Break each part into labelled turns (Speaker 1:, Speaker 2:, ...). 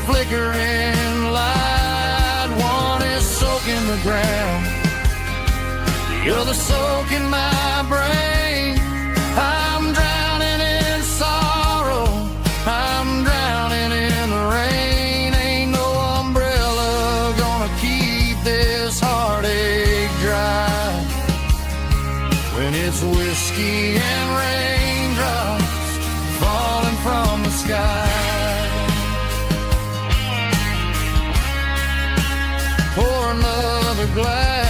Speaker 1: flickering light. One is soaking the ground, the other soaking my brain. I'm drowning in sorrow, I'm drowning in the rain. Ain't no umbrella gonna keep this heartache dry when it's whiskey and raindrops falling from the sky. Pour another glass.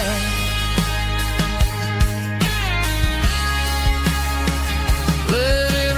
Speaker 1: Let it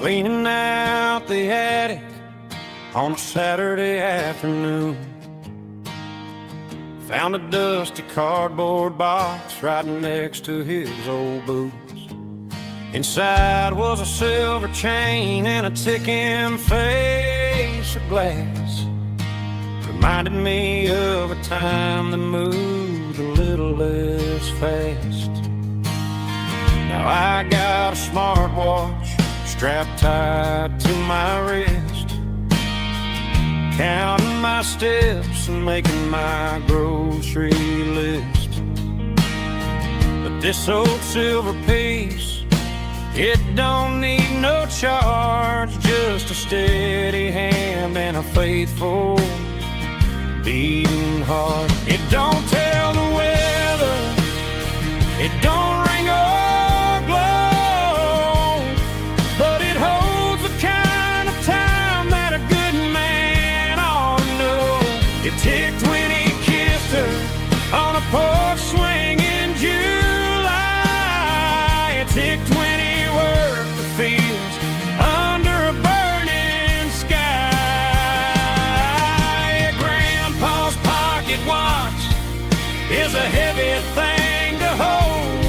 Speaker 1: cleaning out the attic on a Saturday afternoon. Found a dusty cardboard box right next to his old boots. Inside was a silver chain and a ticking face of glass. Reminded me of a time that moved a little less fast. Now I got a smartwatch strapped tight to my wrist, counting my steps and making my grocery list. But this old silver piece, it don't need no charge, just a steady hand and a faithful beating heart. It don't tell the weather, it don't ring or glow, but it holds the kind of time that a good man ought to know. It ticked when he kissed her on a porch swing in July. It ticked when he worked the fields under a burning sky. Grandpa's pocket watch is a heavy thing to hold,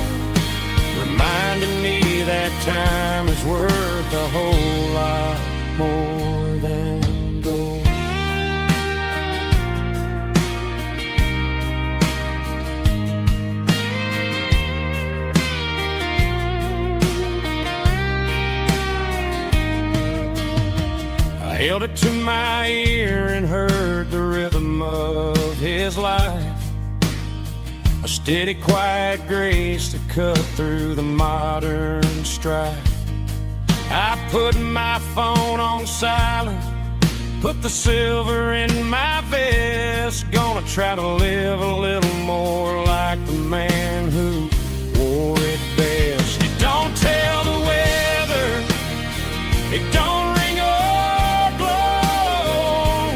Speaker 1: reminding me that time is worth a whole lot more than gold. I held it to my ear and heard the rhythm of his life, a steady, quiet grace that cut through the modern strife. I put my phone on silent, put the silver in my vest. Gonna try to live a little more like the man who wore it best. It don't tell the weather, it don't ring or glow,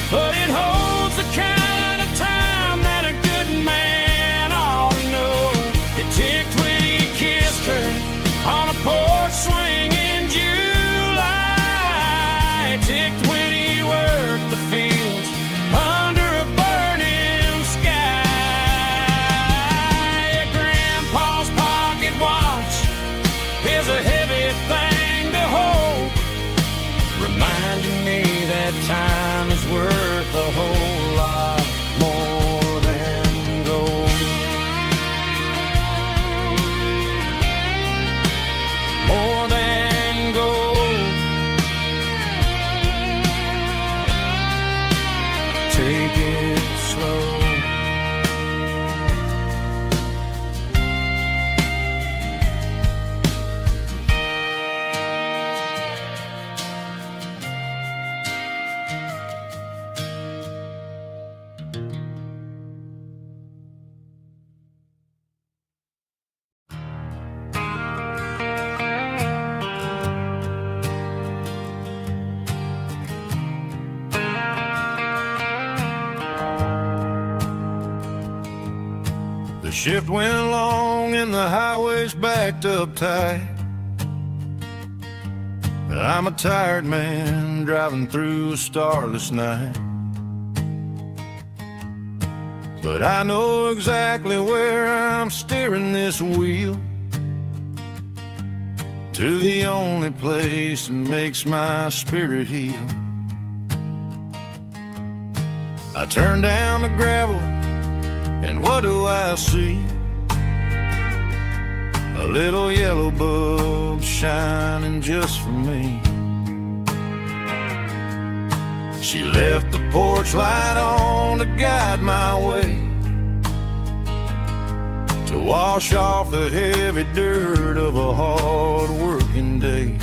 Speaker 1: but it holds the kind of time that a good man ought to know. It ticked when he kissed her on a porch swing in July. It ticked when he worked the fields under a burning sky. The shift went long and the highway's backed up tight. I'm a tired man driving through a starless night. But I know exactly where I'm steering this wheel, to the only place that makes my spirit heal. I turn down the gravel, and what do I see? A little yellow bulb shining just for me. She left the porch light on to guide my way, to wash off the heavy dirt of a hard-working day.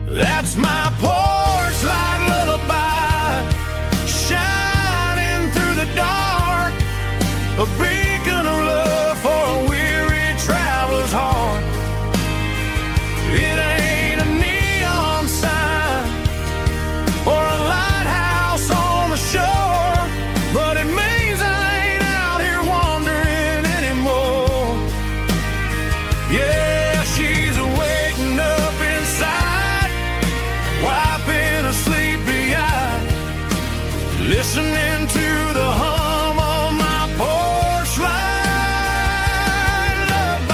Speaker 1: That's my porch light lullaby, shining through the dark, a beacon of love for a weary traveler's heart. It ain't a neon sign or a lighthouse on the shore, but it means I ain't out here wandering anymore. Yeah, she's waking up inside, wiping a sleepy eye, listening to the hum of my porch light lullaby.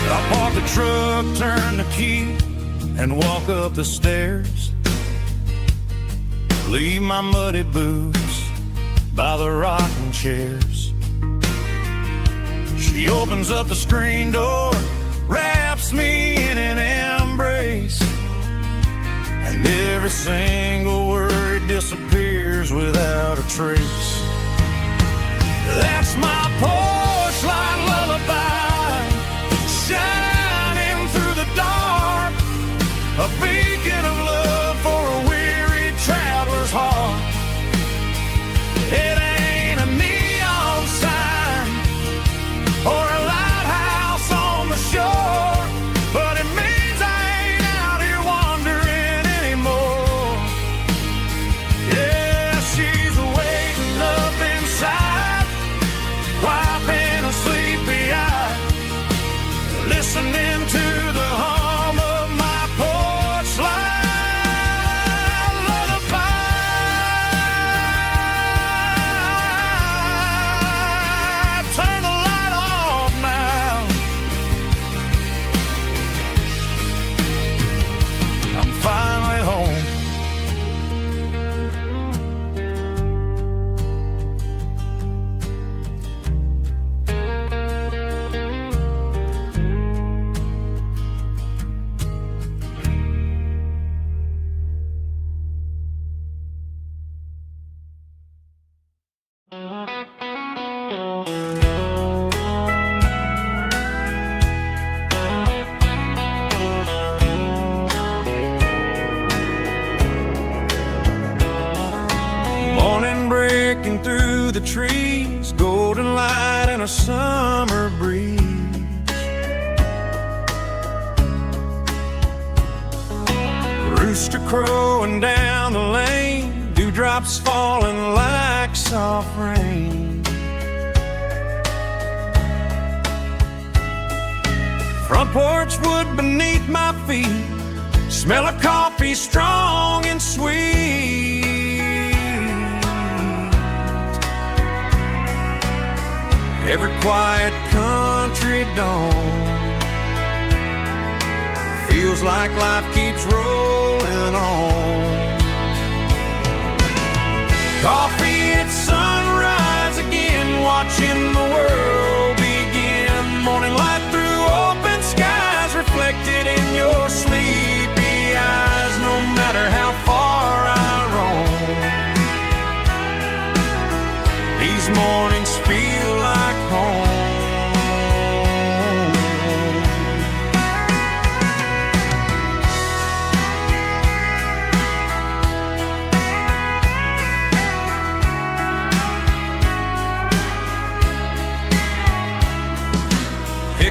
Speaker 1: I park the truck, turn the key, and walk up the stairs. Leave my muddy boots by the rocking chairs. She opens up the screen door, wraps me in an embrace, and every single word disappears without a trace. That's my porch light lullaby, shining through the dark, a beacon of love for a weary traveler's heart. It ain't a neon sign or a lighthouse on the shore, but it means I ain't out here wandering anymore. Yeah, she's waiting up inside, wiping a sleepy eye, listening to the hum of my porch light lullaby. Turn the light off now. I'm finally home. Morning breaking through the trees, golden light and a summer breeze. Rooster crowing down the lane, dewdrops falling like soft rain. Front porch wood beneath my feet, smell of coffee strong and sweet. Every quiet country dawn feels like life keeps rolling on. Coffee at sunrise again, watching the world begin. Morning light through open skies, reflected in your sleepy eyes. No matter how far I roam, these mornings feel like home.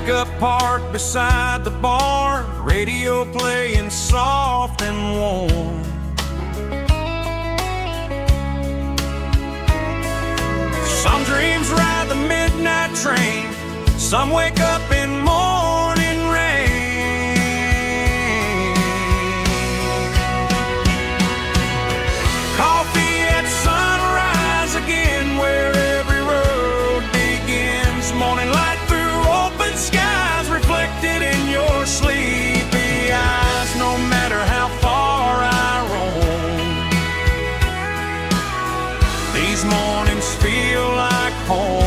Speaker 1: pickup parked beside the barn, radio playing soft and warm. Some dreams ride the midnight train, some wake up in morning rain. Coffee at sunrise again, where every road begins. Morning light through open skies, reflected in your sleepy eyes. No matter how far I roam, these mornings feel like home.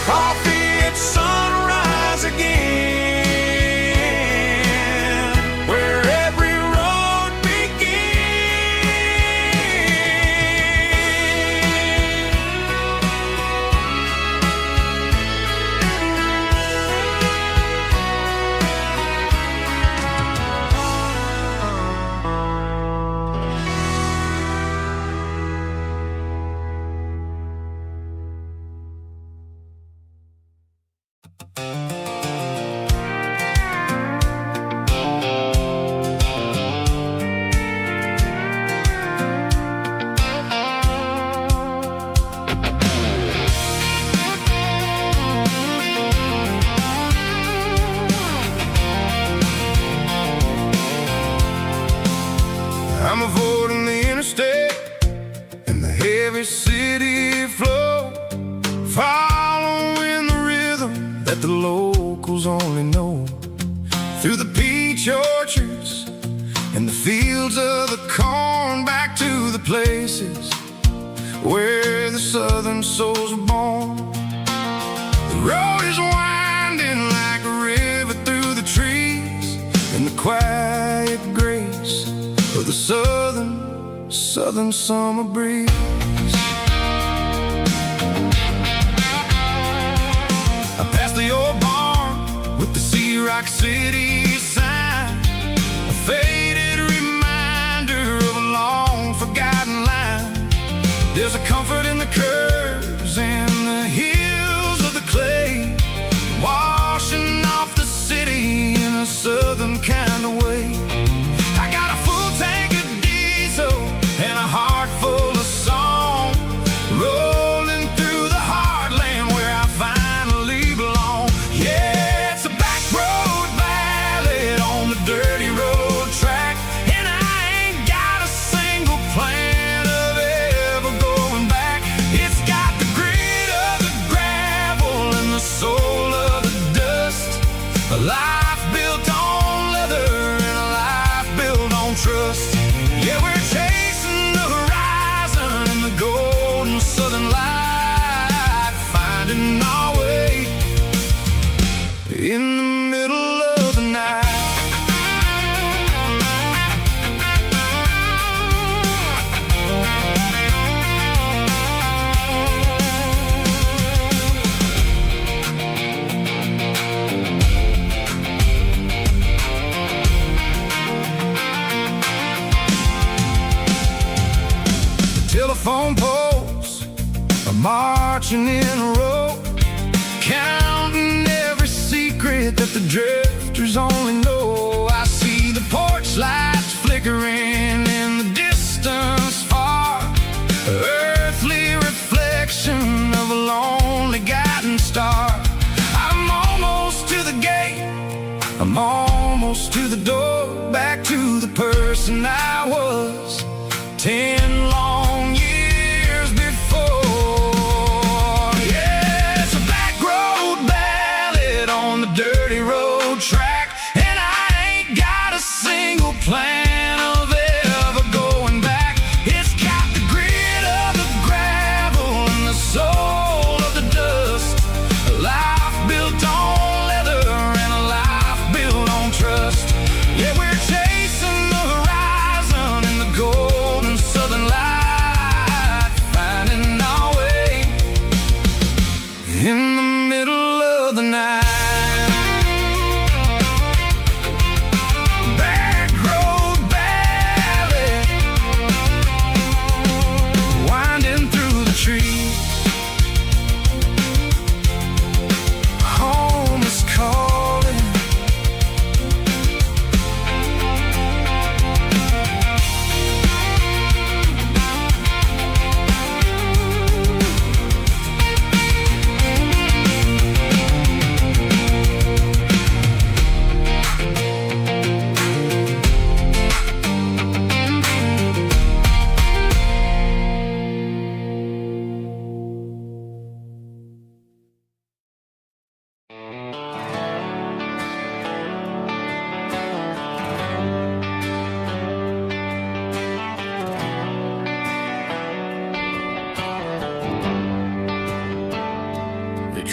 Speaker 1: Coffee at sunrise again, where every road I'm avoiding the interstate and the heavy city flow, following the rhythm that the locals only know. Through the peach orchards and the fields of the corn, back to the places where the southern souls were born. The road is winding like a river through the trees, in the quiet grace of the southern summer breeze. I passed the old barn with the Sea Rock City sign, a faded reminder of a long forgotten line. There's a comfort in the curves and the hills of the clay, washing off the city in a southern kind of way. I got a full tank of diesel and a heart full of song, rolling through the heartland where I finally belong. Yeah, it's a back road ballad on the dirty road track, and I ain't got a single plan of ever going back. It's got the grit of the gravel and the soul of the dust, a life built on leather and a life built on trust. Yeah, we're chasing the horizon and the golden southern light, finding our way in the middle of the night. Telephone poles are marching in a row, counting every secret that the drifters only know. I see the porch lights flickering in the distance far, earthly reflection of a lonely guiding star. I'm almost to the gate, I'm almost to the door, back to the person I was 10 long years before. Yeah, it's a back road ballad on the dirty road track, and I ain't got a single plan of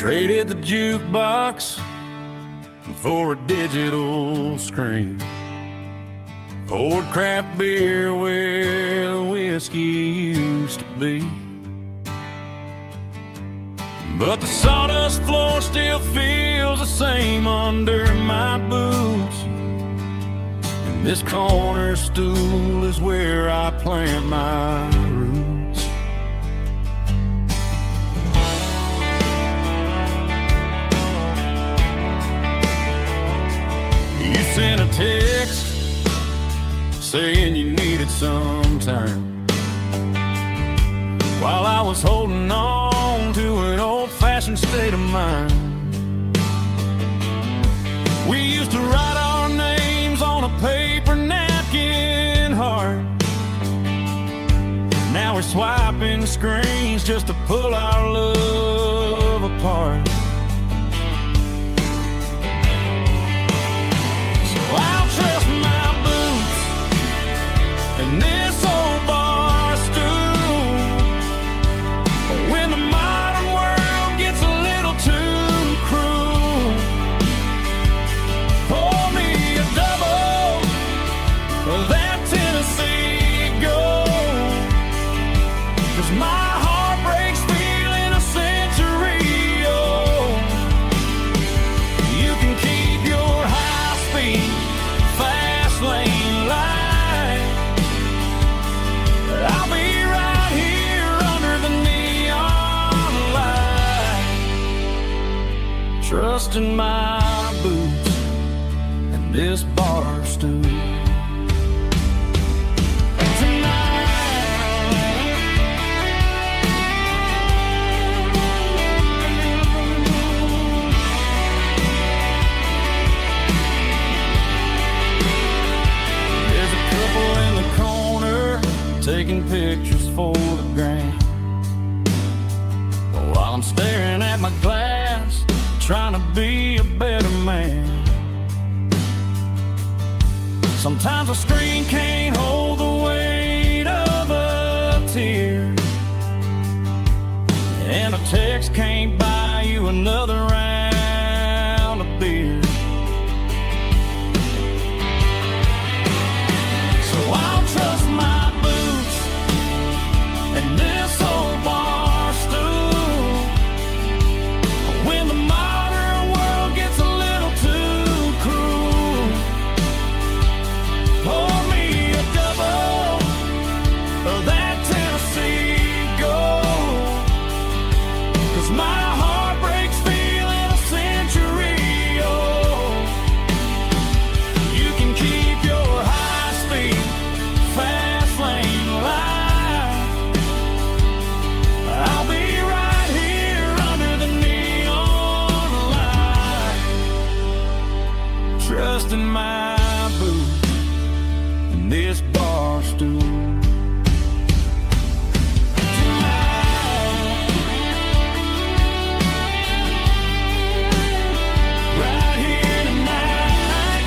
Speaker 1: Traded the jukebox for a digital screen. Poured craft beer where the whiskey used to be. But the sawdust floor still feels the same under my boots. And this corner stool is where I plant my roots. You sent a text saying you needed some time, while I was holding on to an old-fashioned state of mind. We used to write our names on a paper napkin heart. Now we're swiping screens just to pull our love apart. So I'll trust my boots and this old bar stool. When the modern world gets a little too cruel, pour me a double of that Tennessee Gold. 'Cause my heart breaks feeling a century old. You can keep your high-speed, fast lane light. I'll be right here under the neon light, trusting my boots and this bar stool. There's a couple in the corner taking pictures for the gram, while I'm staring at my glass, trying to be a better man. Sometimes a screen can't hold the weight of a tear, and a text can't buy you another round of beer. So I'll trust my boots and this old bar stool. When the modern world gets a little too cruel, pour me a double of that Tennessee Gold. 'Cause my heart breaks feeling a century old. You can keep your high-speed, fast lane light. I'll be right here under the neon light, trusting my boots and this bar stool. Right here tonight,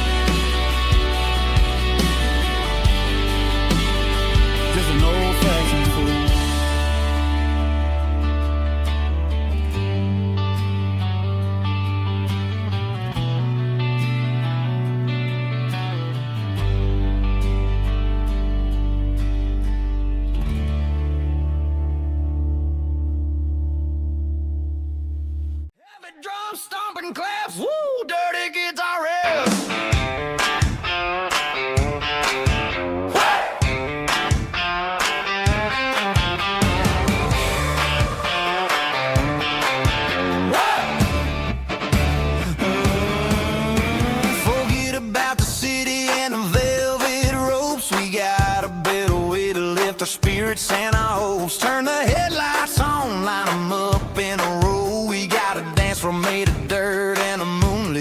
Speaker 1: just an old-fashioned fool. Heavy drum stomping claps, woo, dirty guitar riff. Forget about the city and the velvet ropes. We got a better way to lift our spirits and our hopes. Turn the headlights on, line them up in a row. We got a dance floor made of dirt and a moonlit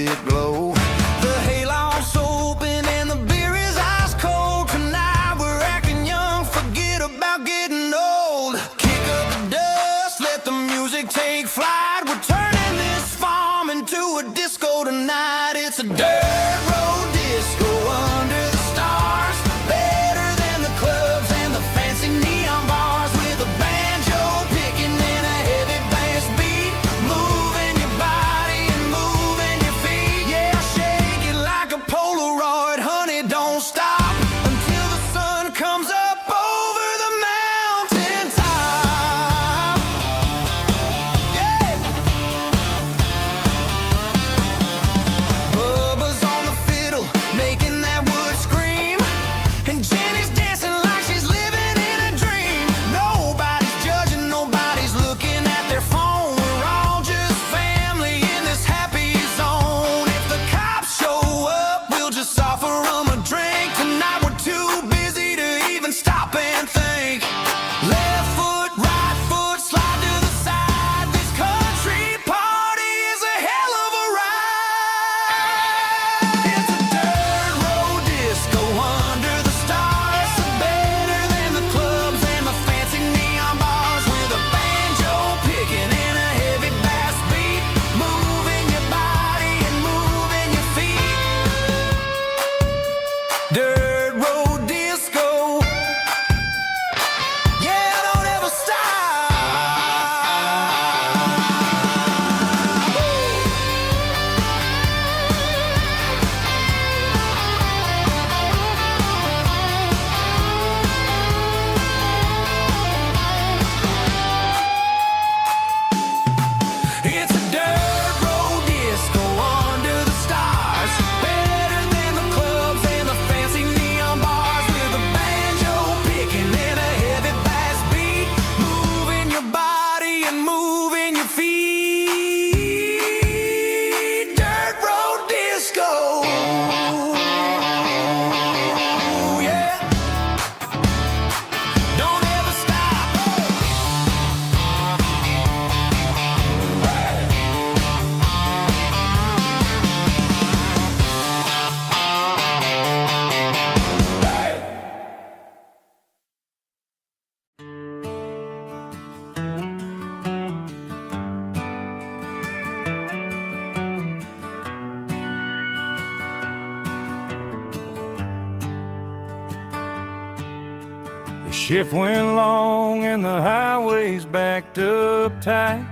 Speaker 1: shift went long and the highway's backed up tight.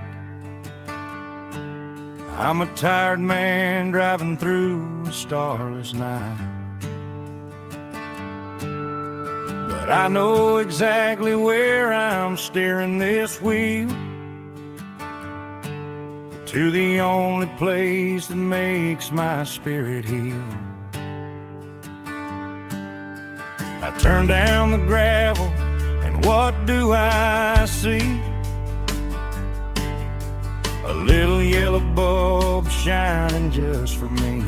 Speaker 1: I'm a tired man driving through a starless night. But I know exactly where I'm steering this wheel, to the only place that makes my spirit heal. I turn down the gravel, and what do I see? A little yellow bulb shining just for me.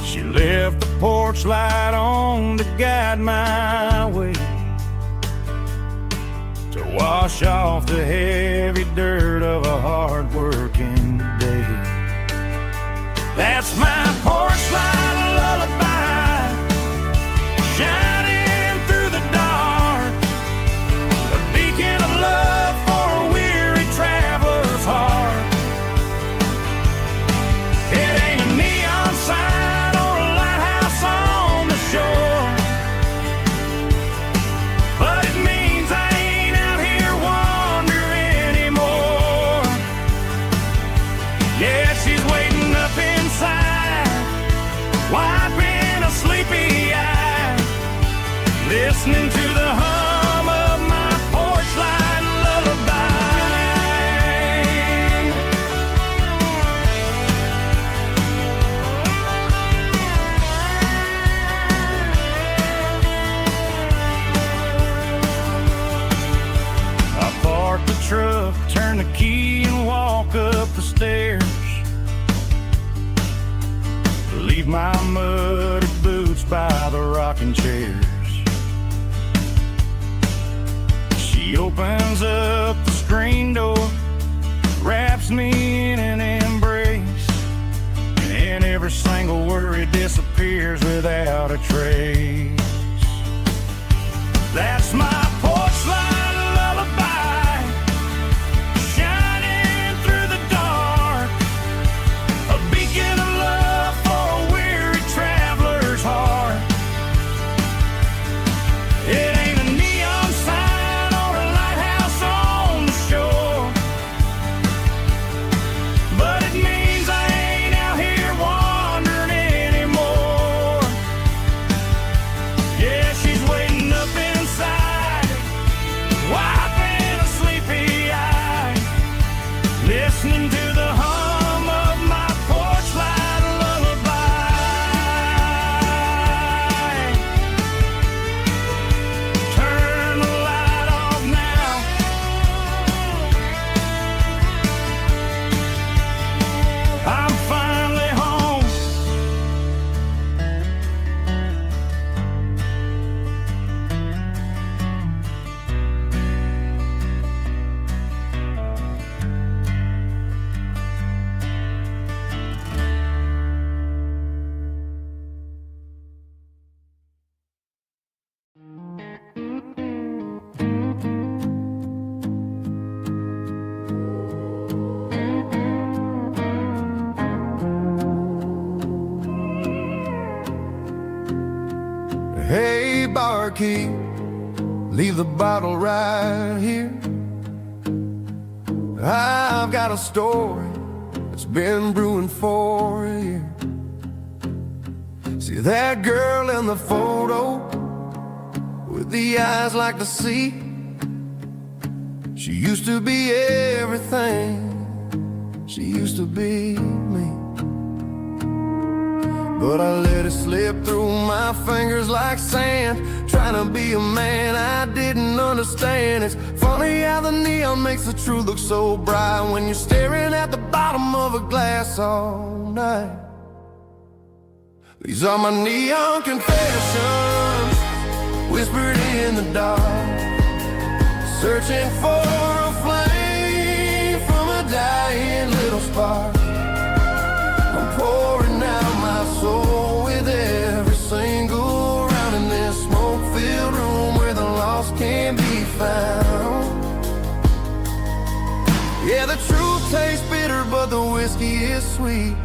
Speaker 1: She left the porch light on to guide my way, to wash off the heavy dirt of a hard-working day. That's my porch light lullaby, shining through the dark, a beacon of love for a weary traveler's heart. It ain't a neon sign or a lighthouse on the shore, but it means I ain't out here wandering anymore. Yeah, she's waiting up inside, wiping a sleepy eye, listening to the hum of my porch light lullaby. I park the truck, turn the key and walk up the stairs, leave my muddy boots by the rocking chairs. She opens up the screen door, wraps me in an embrace, and every single worry disappears without a trace. That's my porch light lullaby, shining through the dark, a beacon of love for a weary traveler's heart. It ain't a neon sign or a lighthouse on the shore, but it means I ain't out here wandering anymore. Yeah, she's waiting up inside, wiping a sleepy eye, listening to the hum of my porch light lullaby. Turn the light off now, I'm finally home.
Speaker 2: Hey, barkeep, leave the bottle right here. I've got a story that's been brewing for a year. See that girl in the photo with the eyes like the sea? She used to be everything, she used to be me. But I let it slip through my fingers like sand, trying to be a man I didn't understand. It's funny how the neon makes the truth look so bright when you're staring at the bottom of a glass all night. These are my neon confessions, whispered in the dark, searching for a flame from a dying little spark. I'm pouring out my soul with every single round in this smoke-filled room where the lost can be found. Yeah, the truth tastes bitter, but the whiskey is sweet.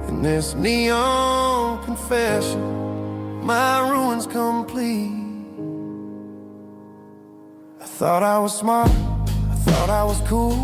Speaker 2: In this neon confession, my ruin's complete. I thought I was smart, I thought I was cool,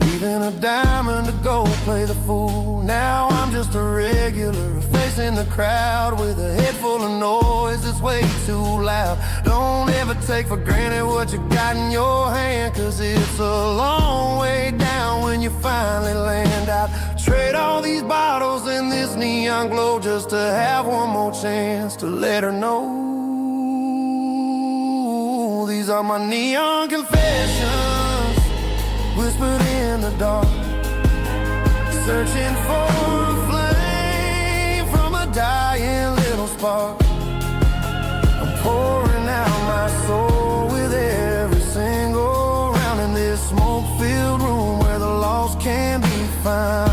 Speaker 2: leaving a diamond to go play the fool. Now I'm just a regular, facing the crowd with a head full of noise that's way too loud. Don't ever take for granted what you got in your hand, cause it's a long way down when you finally land out. Trade all these bottles and this neon glow just to have one more chance to let her know. These are my neon confessions, whispered in the dark, searching for a flame from a dying little spark. I'm pouring out my soul with every single round in this smoke-filled room where the lost can be found.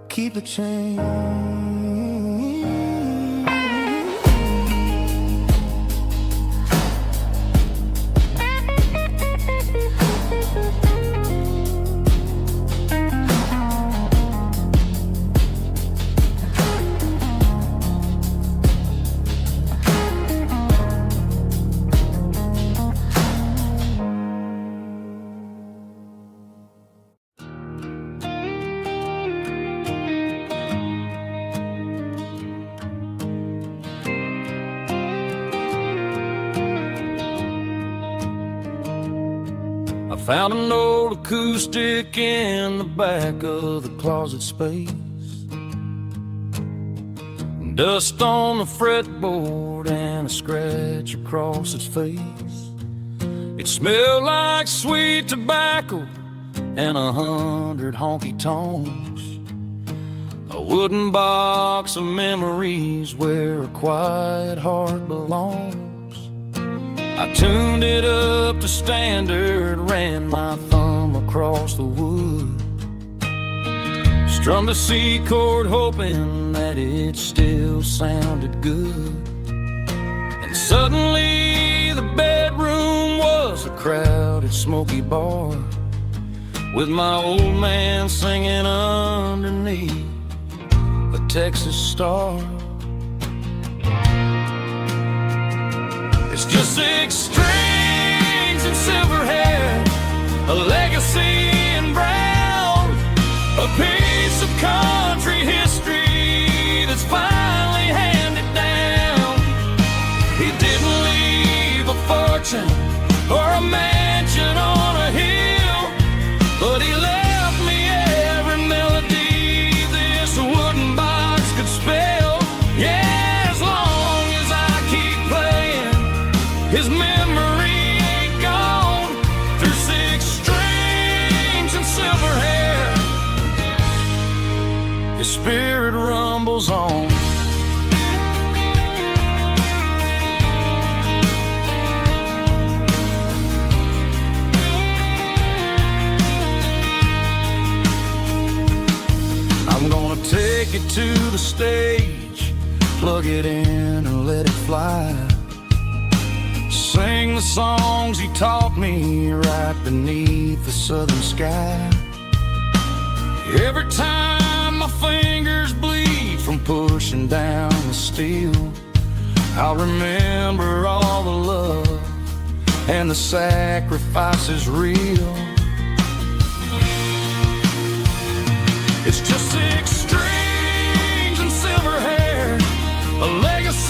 Speaker 2: Keep the change.
Speaker 1: Found an old acoustic in the back of the closet space. Dust on the fretboard and a scratch across its face. It smelled like sweet tobacco and 100 honky tonks. A wooden box of memories where a quiet heart belongs. I tuned it up to standard, ran my thumb across the wood, strummed a C chord hoping that it still sounded good. And suddenly the bedroom was a crowded smoky bar, with my old man singing underneath a Texas star. It's just 6 strings and silver hair, a legacy in brown, a piece of country history that's finally handed down. He didn't leave a fortune or a mansion on a hill, but he left me every melody this wooden box could spell. Yeah. His memory ain't gone through 6 strings and silver hair. His spirit rumbles on. I'm gonna take it to the stage, plug it in and let it fly. Sing the songs he taught me right beneath the southern sky. Every time my fingers bleed from pushing down the steel, I'll remember all the love and the sacrifices real. It's just 6 strings and silver hair, a legacy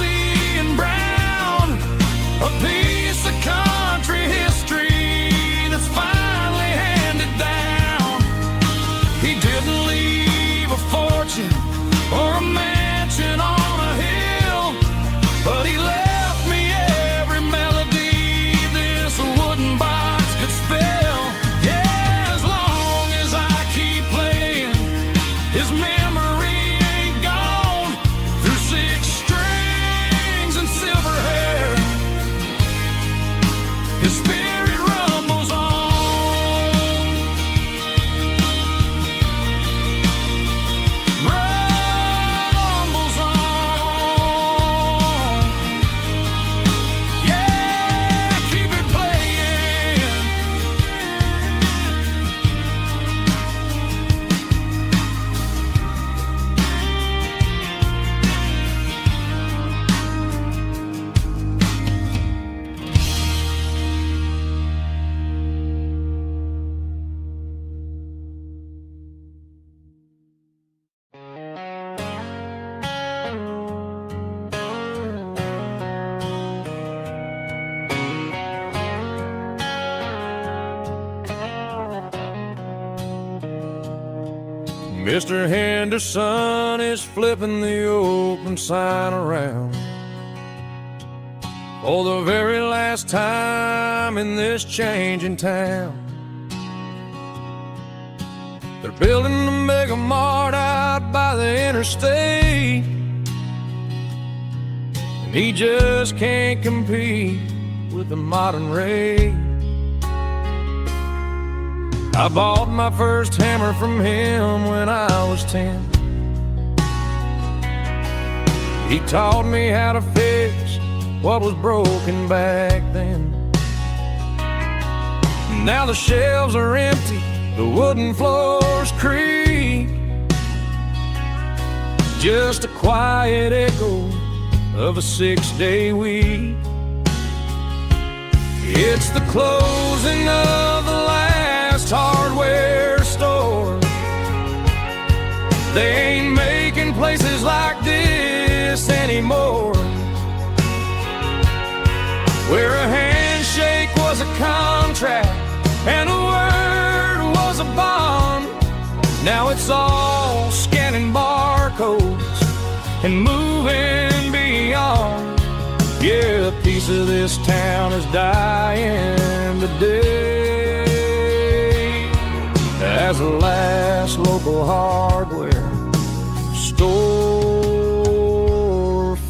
Speaker 1: Mr. Henderson is flipping the open sign around for the very last time in this changing town. They're building the mega mart out by the interstate, and he just can't compete with the modern rate. I bought my first hammer from him when I was 10. He taught me how to fix what was broken back then. Now the shelves are empty, the wooden floors creak, just a quiet echo of a 6-day week. It's the closing of the last hardware store. They ain't making places like this anymore, where a handshake was a contract and a word was a bond. Now it's all scanning barcodes and moving beyond. Yeah, a piece of this town is dying today as the last local hardware store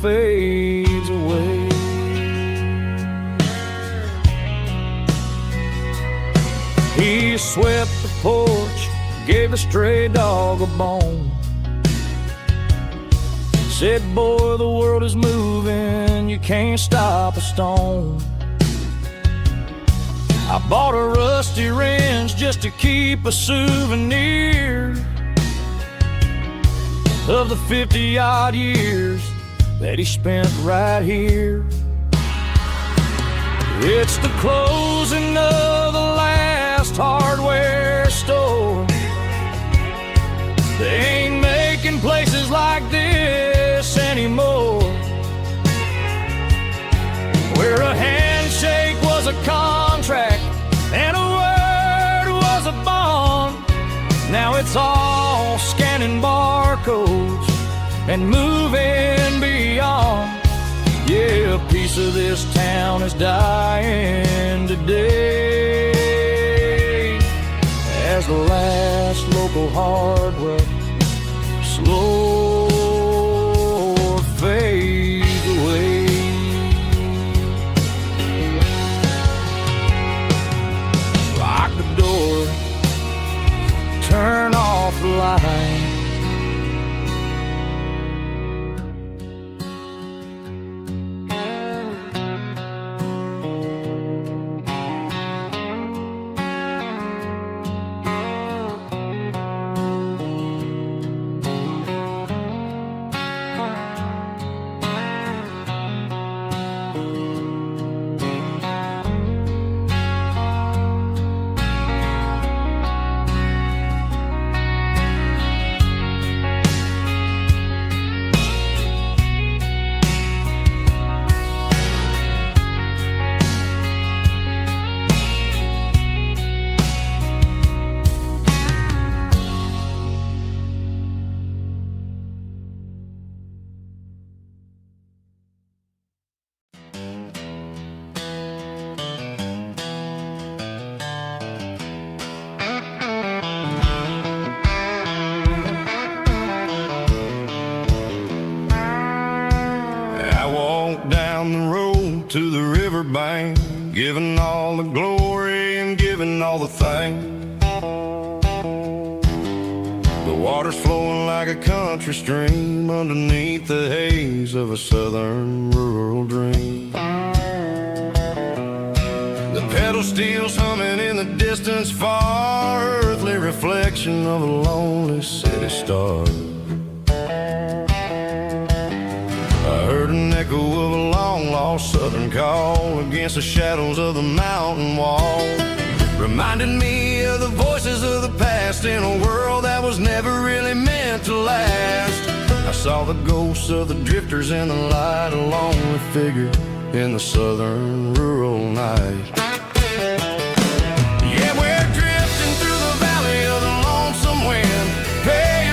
Speaker 1: fades away. He swept the porch, gave the stray dog a bone, said, boy, the world is moving, you can't stop a stone. I bought a rusty wrench just to keep a souvenir of the 50-odd years that he spent right here. It's the closing of the last hardware store. They ain't making places like this anymore, where a handshake was a contract and a word was a bond. Now it's all scanning barcodes and moving beyond. Yeah, a piece of this town is dying today as the last local hardware slow fades away. Lock the door, turn off the light. To the riverbank, giving all the glory and giving all the thanks. The water's flowing like a country stream underneath the haze of a southern rural dream. The pedal steel's humming in the distance far, earthly reflection of a lonely city star. I heard an echo of a long-lost southern call against the shadows of the mountain wall, reminded me of the voices of the past in a world that was never really meant to last. I saw the ghosts of the drifters in the light, a lonely figure in the southern rural night. Yeah, we're drifting through the valley of the lonesome wind, paying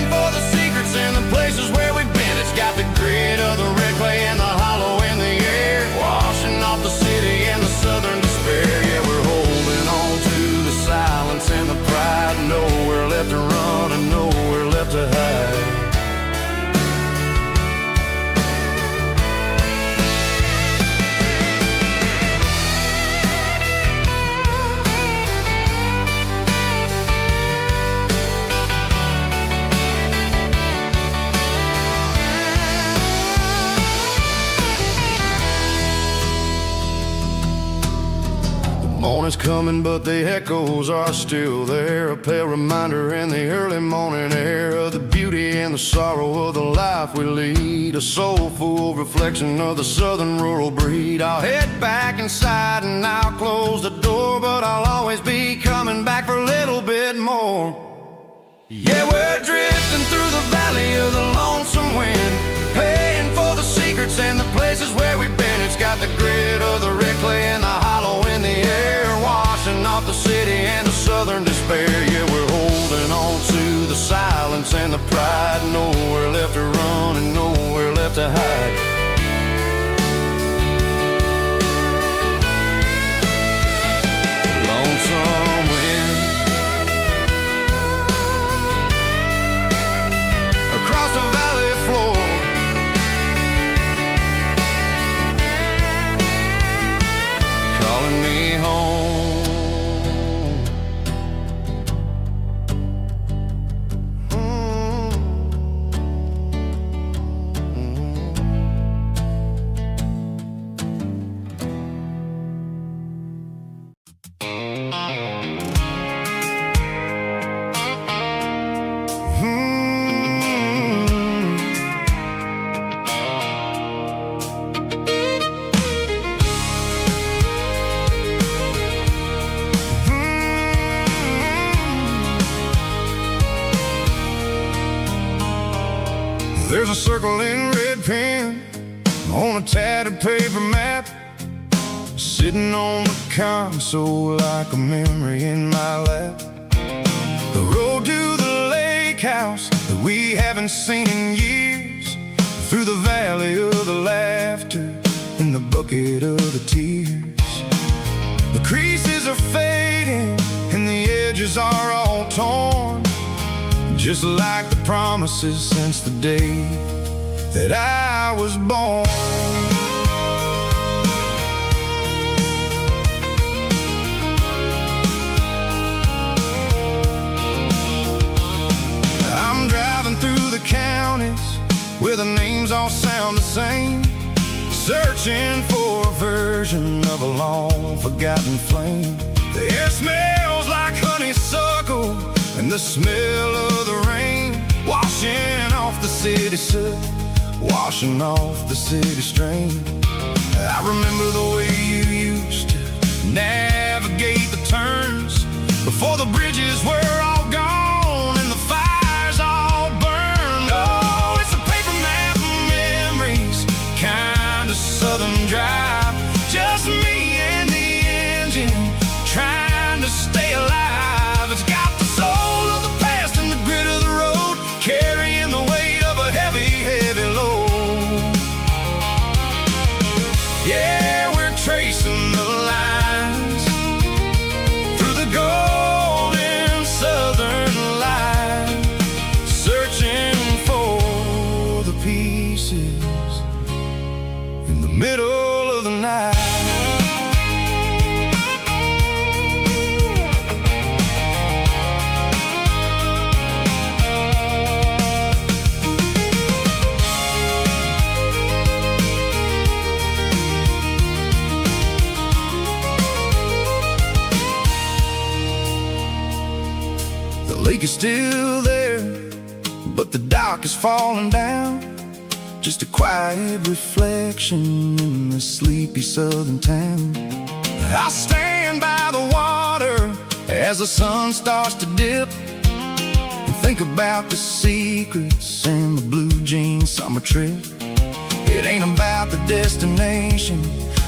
Speaker 2: Morning's coming, but the echoes are still there. A pale reminder in the early morning air of the beauty and the sorrow of the life we lead. A soulful reflection of the southern rural breed. I'll head back inside and I'll close the door, but I'll always be coming back for a little bit more. Yeah, we're drifting through the valley of the lonesome wind, paying for the secrets and the places where we've been. It's got the grit of the red clay and the hollow in the air, washing off the city and the southern despair. Yeah, we're holding on to the silence and the pride. Nowhere left to run and nowhere left to hide. Lonesome wind across the valley floor, calling me home. There's a circle in red pen on a tattered paper map, sitting on the console like a memory in my lap. The road to the lake house that we haven't seen in years, through the valley of the laughter and the bucket of the tears. The creases are fading and the edges are all torn, just like the promises since the day that I was born. I'm driving through the counties where the names all sound the same, searching for a version of a long forgotten flame. The air smells like honeysuckle and the smell of the rain, washing off the city soot, washing off the city strain. I remember the way you used to navigate the turns before the bridges were all gone and the fires all burned. Oh, it's a paper map of memories, kind of southern drive, just me and the engine trying to stay alive. It's got the soul of the past and the grit of the road, carrying the weight of a heavy, heavy load. Yeah, we're tracing the lines through the golden southern light, searching for the pieces in the middle of the night. The lake is still there, but the dock is falling down, just a quiet reflection in the sleepy southern town. I'll stand by the water as the sun starts to dip and think about the secrets and the blue jean summer trip. It ain't about the destination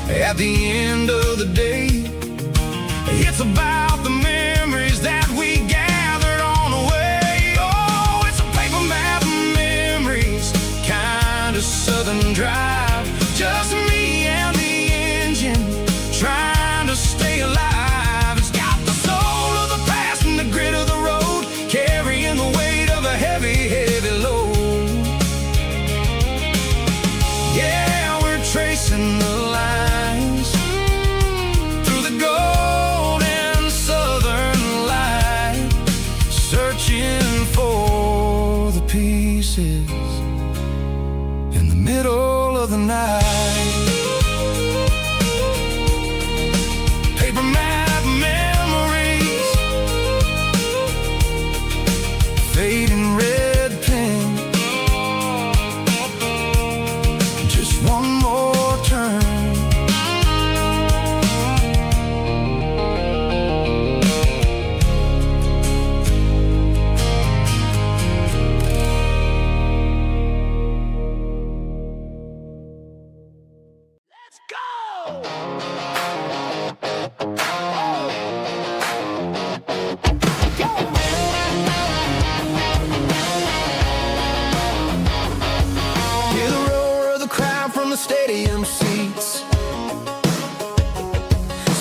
Speaker 2: at the end of the day, it's about the memories that we gathered on the way. Oh, it's a paper map of memories, kind of southern drive, just me and the engine trying to stay alive. It's got the soul of the past and the grit of the road, carrying the weight of a heavy, heavy load. Yeah, we're tracing the lines through the golden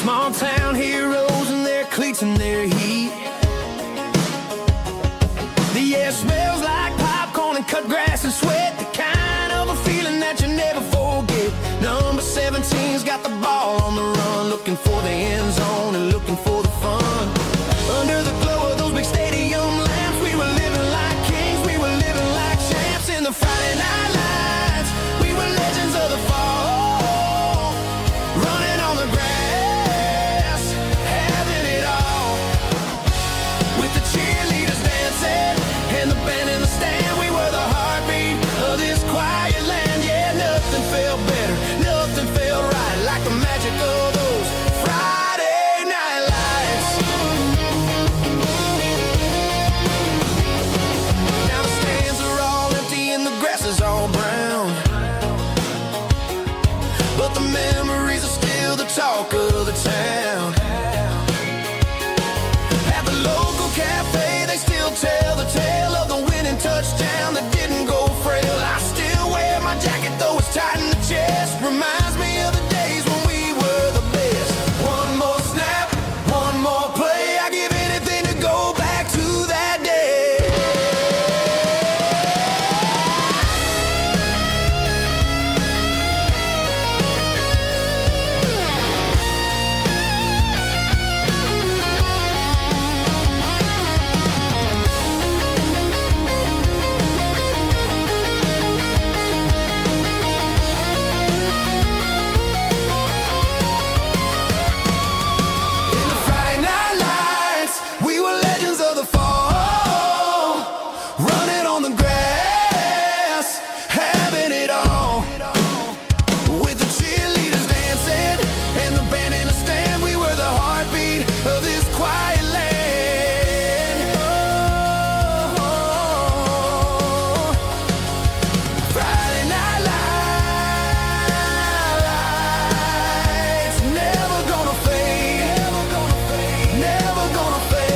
Speaker 2: Small town heroes in their cleats and their heat. The air smells like popcorn and cut grass and sweat, the kind of a feeling that you never forget. Number 17's got the ball on the run, looking for the end zone and looking for the fun. Under the glow of those big stadium lamps, we were living like kings, we were living like champs. In the Friday night lights, we were legends of the fall, running on the grass, having it all. With the cheerleaders dancing and the band in the stand, we were the heartbeat of this quiet land. Yeah, nothing felt better, nothing felt right like the magic of those Friday night lights. Now the stands are all empty and the grass is all brown, but the memories are still the talk of the town. At the local cafe, they still tell the tale of the winning touchdown that didn't go frail. I still wear my jacket though it's tight in the chest. Reminds me of the days when we were the best. One more snap, one more play. I give anything to go back to that day. In the Friday night lights, we were legends of the fall, running on the grass, having it all. With the cheerleaders dancing and the band in the stand, we were the heartbeat of this quiet land. Oh, Friday night lights, never gonna fade, never gonna fade, never gonna fade.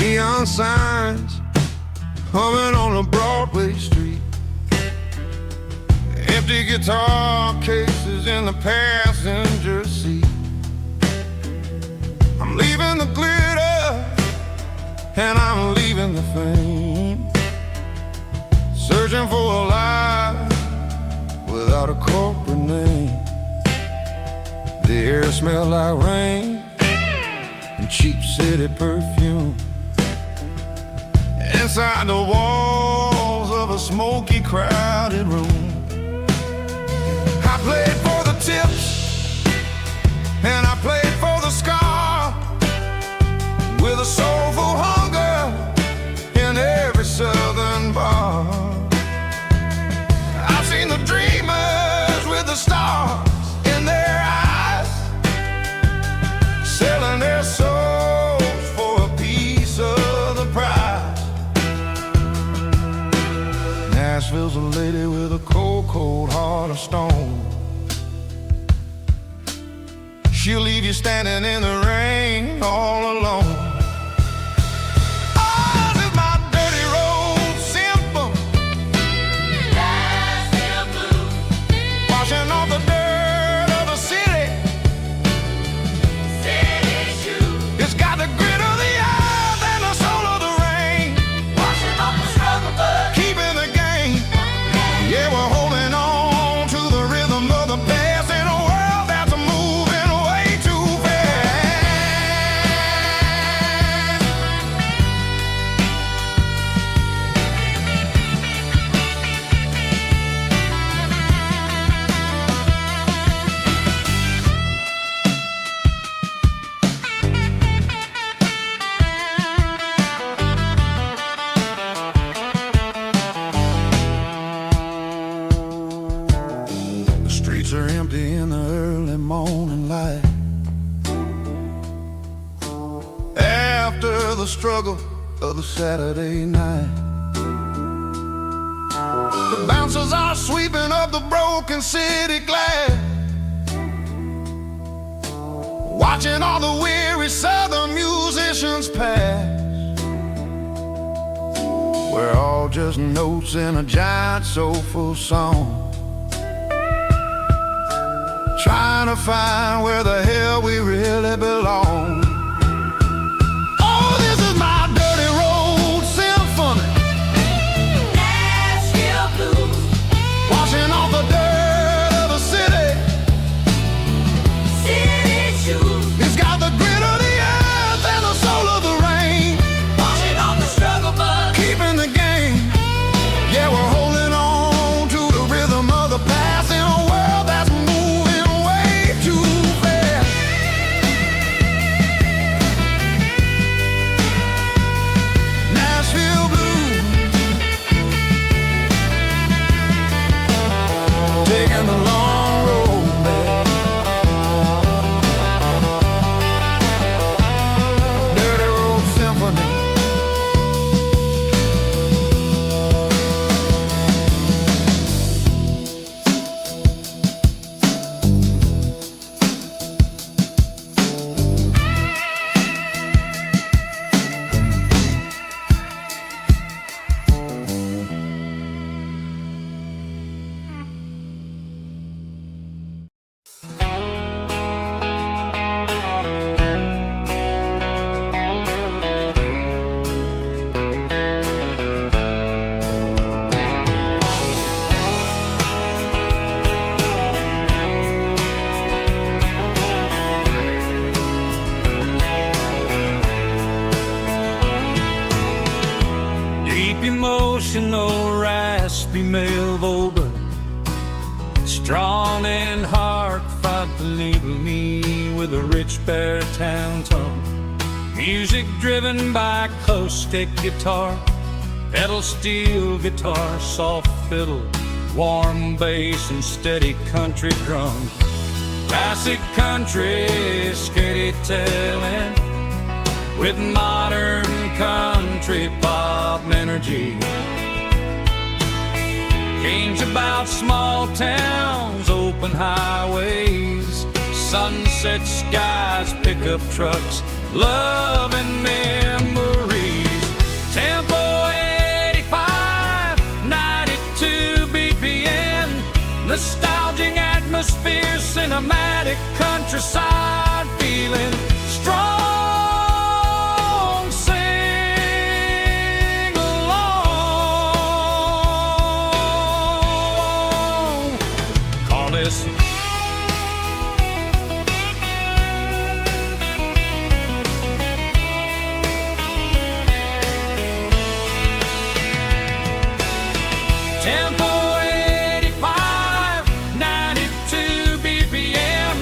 Speaker 2: Neon signs humming on a Broadway street, empty guitar cases in the passenger seat. I'm leaving the glitter and I'm leaving the fame, searching for a life without a corporate name. The air smells like rain and cheap city perfume. Inside the walls of a smoky, crowded room, I played for the tips and I played for the scar, with a soulful hunger in every southern bar. I've seen the dreamers with the stars in their eyes, selling their souls for a piece of the prize. Nashville's a lady with a cold, cold heart of stone. She'll leave you standing in the rain all alone. Ours is my dirty road simple, Nashville blues, washing off the dirt of the city, city shoes. It's got the grit of the earth and the soul of the rain, washing off the struggle but keeping the game. Yeah, we're holding on to the rhythm of the past in a world that's moving way too fast. struggle of the Saturday night. The bouncers are sweeping up the broken city glass, watching all the weary southern musicians pass. We're all just notes in a giant soulful song, trying to find where the hell we really belong. Oh, this is my dirty road symphony, Nashville blues, washing off the dirt of the city, city shoes. It's got the grit of the earth and the soul of the rain, washing off the struggle bug, keeping the game. Yeah, we're holding on to the rhythm of the past in a world that's moving way too fast. Nashville blues, taking the long road back. Dirty road symphony.
Speaker 1: Deep emotional, raspy male vocal, strong and heartfelt, believe me, with a rich baritone tone. Music driven by close stick guitar, pedal steel guitar, soft fiddle, warm bass and steady country drums. Classic country storytelling with modern country pop energy. Games about small towns, open highways, sunset skies, pickup trucks, love and memories. Tempo 85, 92 BPM, nostalgic atmosphere, cinematic countryside feeling strong. Tempo 85, 92 BPM,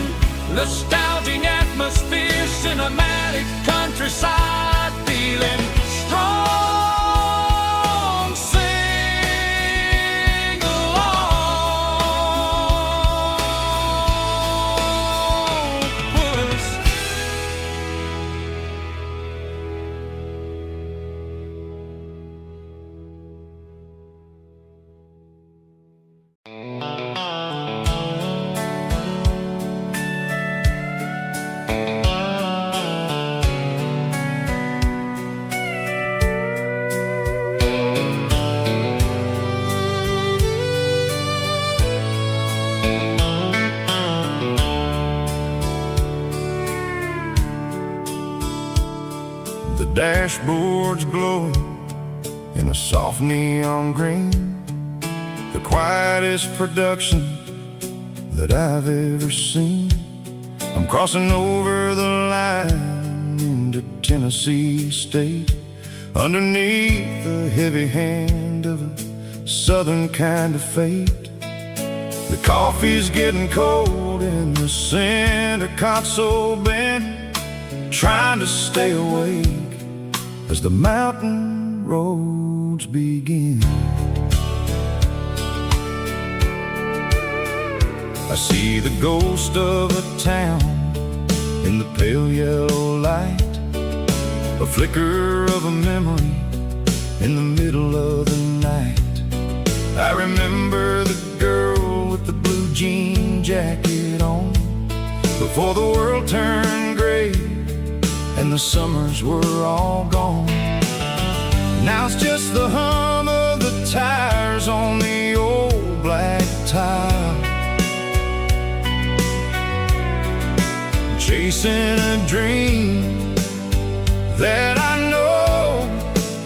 Speaker 1: nostalgic atmosphere, cinematic countryside feeling strong. Sing along with us.
Speaker 2: The dashboard's glowing in a soft neon green, the quietest production that I've ever seen. I'm crossing over the line into Tennessee State, underneath the heavy hand of a southern kind of fate. The coffee's getting cold in the center console bin, trying to stay awake as the mountain roads begin. I see the ghost of a town in the pale yellow light, a flicker of a memory in the middle of the night. I remember the girl with the blue jean jacket on, before the world turned gray and the summers were all gone. Now it's just the hum of the tires on the old black tile, chasing a dream that I know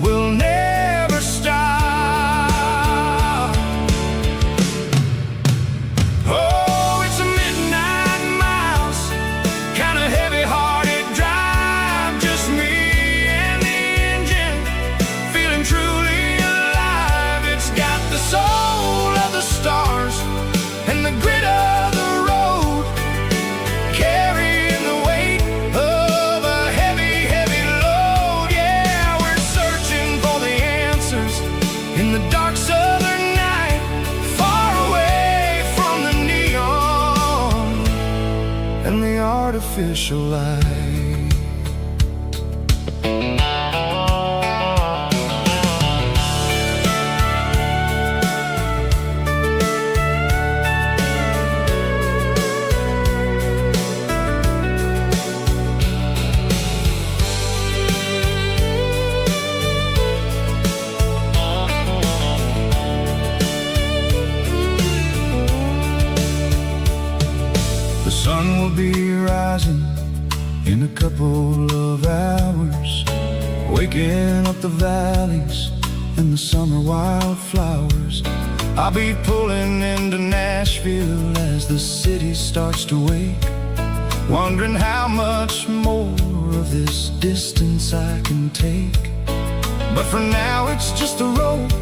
Speaker 2: will never stop. Oh, it's a midnight mouse, kind of heavy-hearted drive, just me and the engine, feeling truly alive. It's got the soul of the stars and the grit of the road, carrying the weight of a heavy, heavy load. Yeah, we're searching for the answers in the dark southern night, far away from the neon and the artificial light. The sun will be rising in a couple of hours, waking up the valleys and the summer wildflowers. I'll be pulling into Nashville as the city starts to wake, wondering how much more of this distance I can take. But for now it's just the road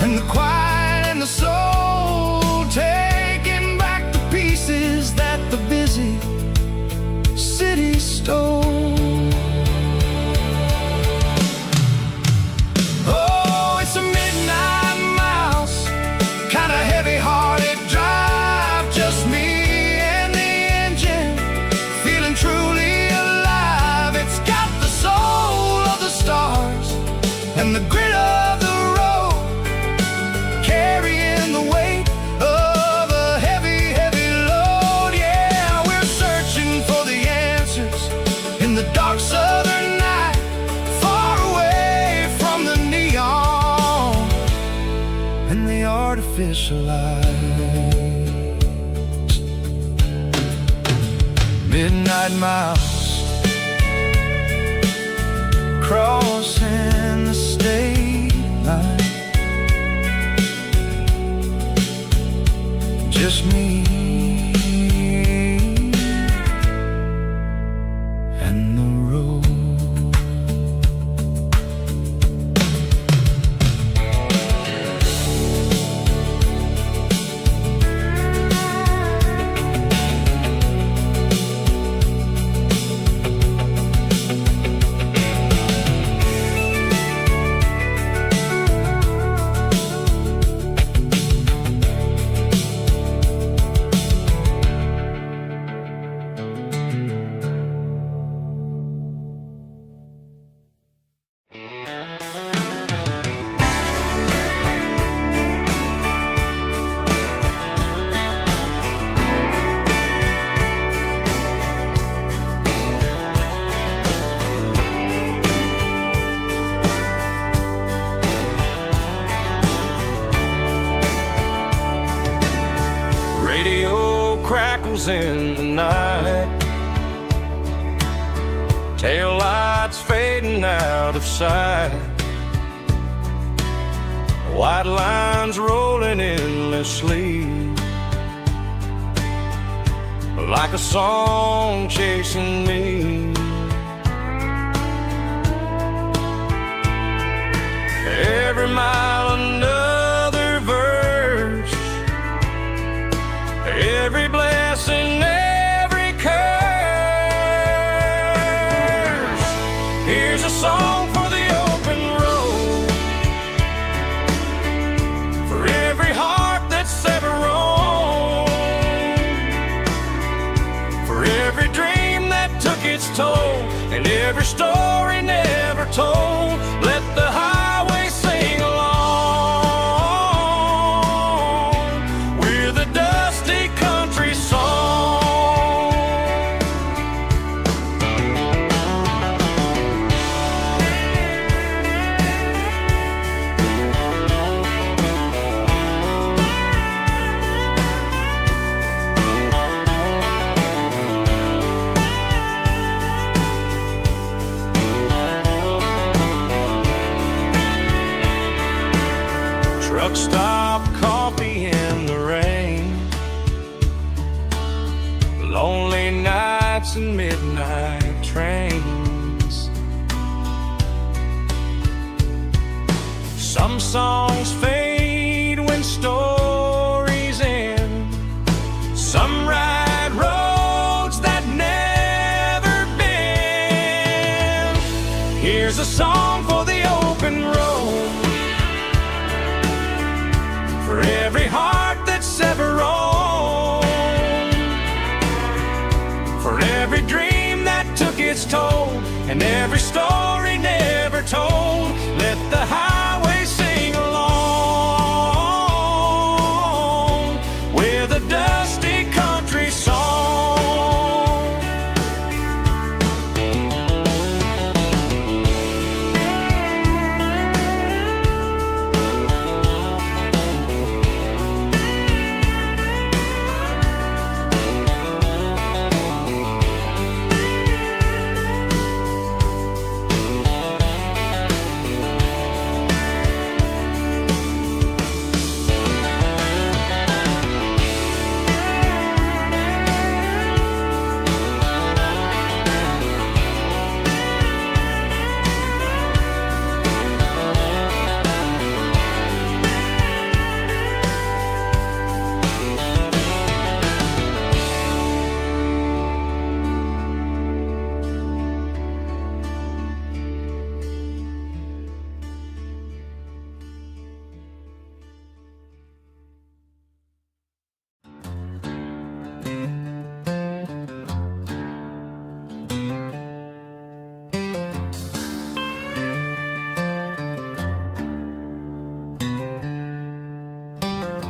Speaker 2: and the quiet and the soul, taking back the pieces that the busy city stole. Oh, it's a midnight mouse, kind of heavy-hearted drive, just me and the engine, feeling truly alive. It's got the soul of the stars and the grit of the road, carrying the weight of a heavy, heavy load. Yeah, we're searching for the answers in the dark southern night, far away from the neon and the artificial light. Midnight mouse, crossing the state line, just me and the road. Radio crackles in the night, tail lights fading out of sight, white lines rolling endlessly, like a song chasing me. Every mile another verse, every blessing, every curse. Here's a song for the open road, for every heart that's ever roamed, for every dream that took its toll.
Speaker 1: told. Let the highway sing along with a dusty country song. Truck stop, coffee in the rain, lonely nights and midnight trains. Some songs fade when stories end. Some ride roads that never bend. Here's a song for the open road, for every heart that's ever roamed, for every dream that took its toll, and every story never told. Let the highway sing along with a dusty country song.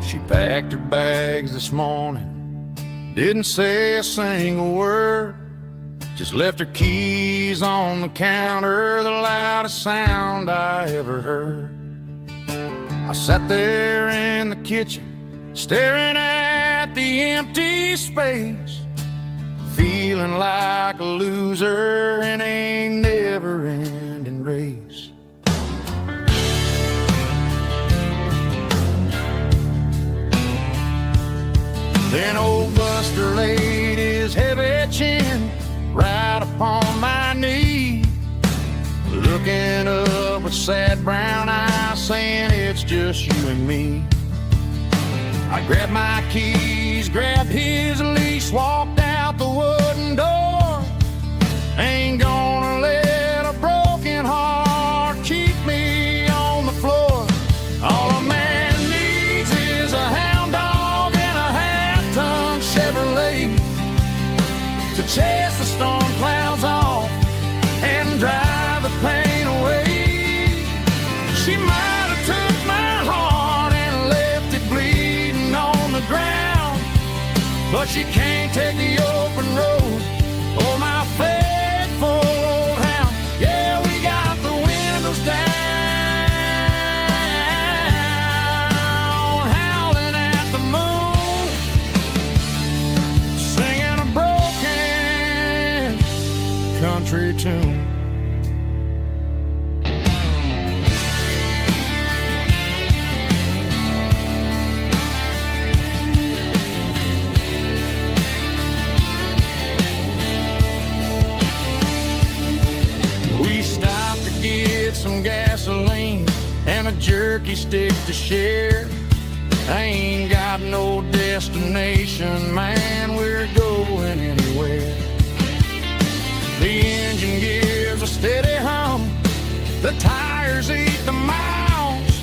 Speaker 1: She packed her bags this morning, didn't say a single word, just left her keys on the counter, the loudest sound I ever heard. I sat there in the kitchen, staring at the empty space, feeling like a loser in a never-ending race. Then old Buster laid his heavy chin right upon my knee, looking up with sad brown eyes, saying it's just you and me. I grabbed my keys, grabbed his leash, walked out the wooden door. Ain't gonna let a broken heart keep me on the floor. All a man needs is a hound dog and a half-ton Chevrolet to chase the storm clouds off and drive the pain away. She might have took my heart and left it bleeding on the ground, but she can't take the open road or my faithful old hound. Yeah, we got the windows down, howling at the moon, singing a broken country tune. We stopped to get some gasoline and a jerky stick to share. I ain't got no destination, man, we're going anywhere. The engine gives a steady hum, the tires eat the miles.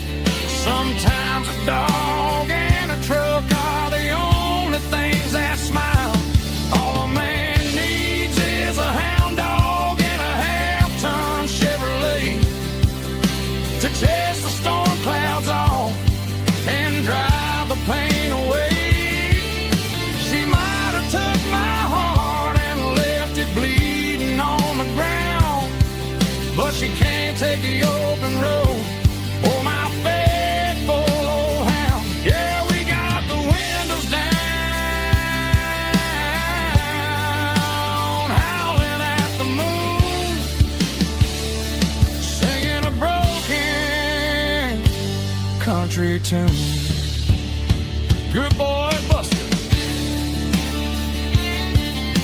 Speaker 1: Sometimes a dog and a truck are the only things that smile. All a man needs is a hound dog and a half-ton Chevrolet to chase the storm clouds off and drive the pain away. She might have took my heart and left it bleeding on the ground, but she can't take the open road or my faithful old hound. Yeah, we got the windows down, howling at the moon, singing a broken country tune. Good boy, Buster.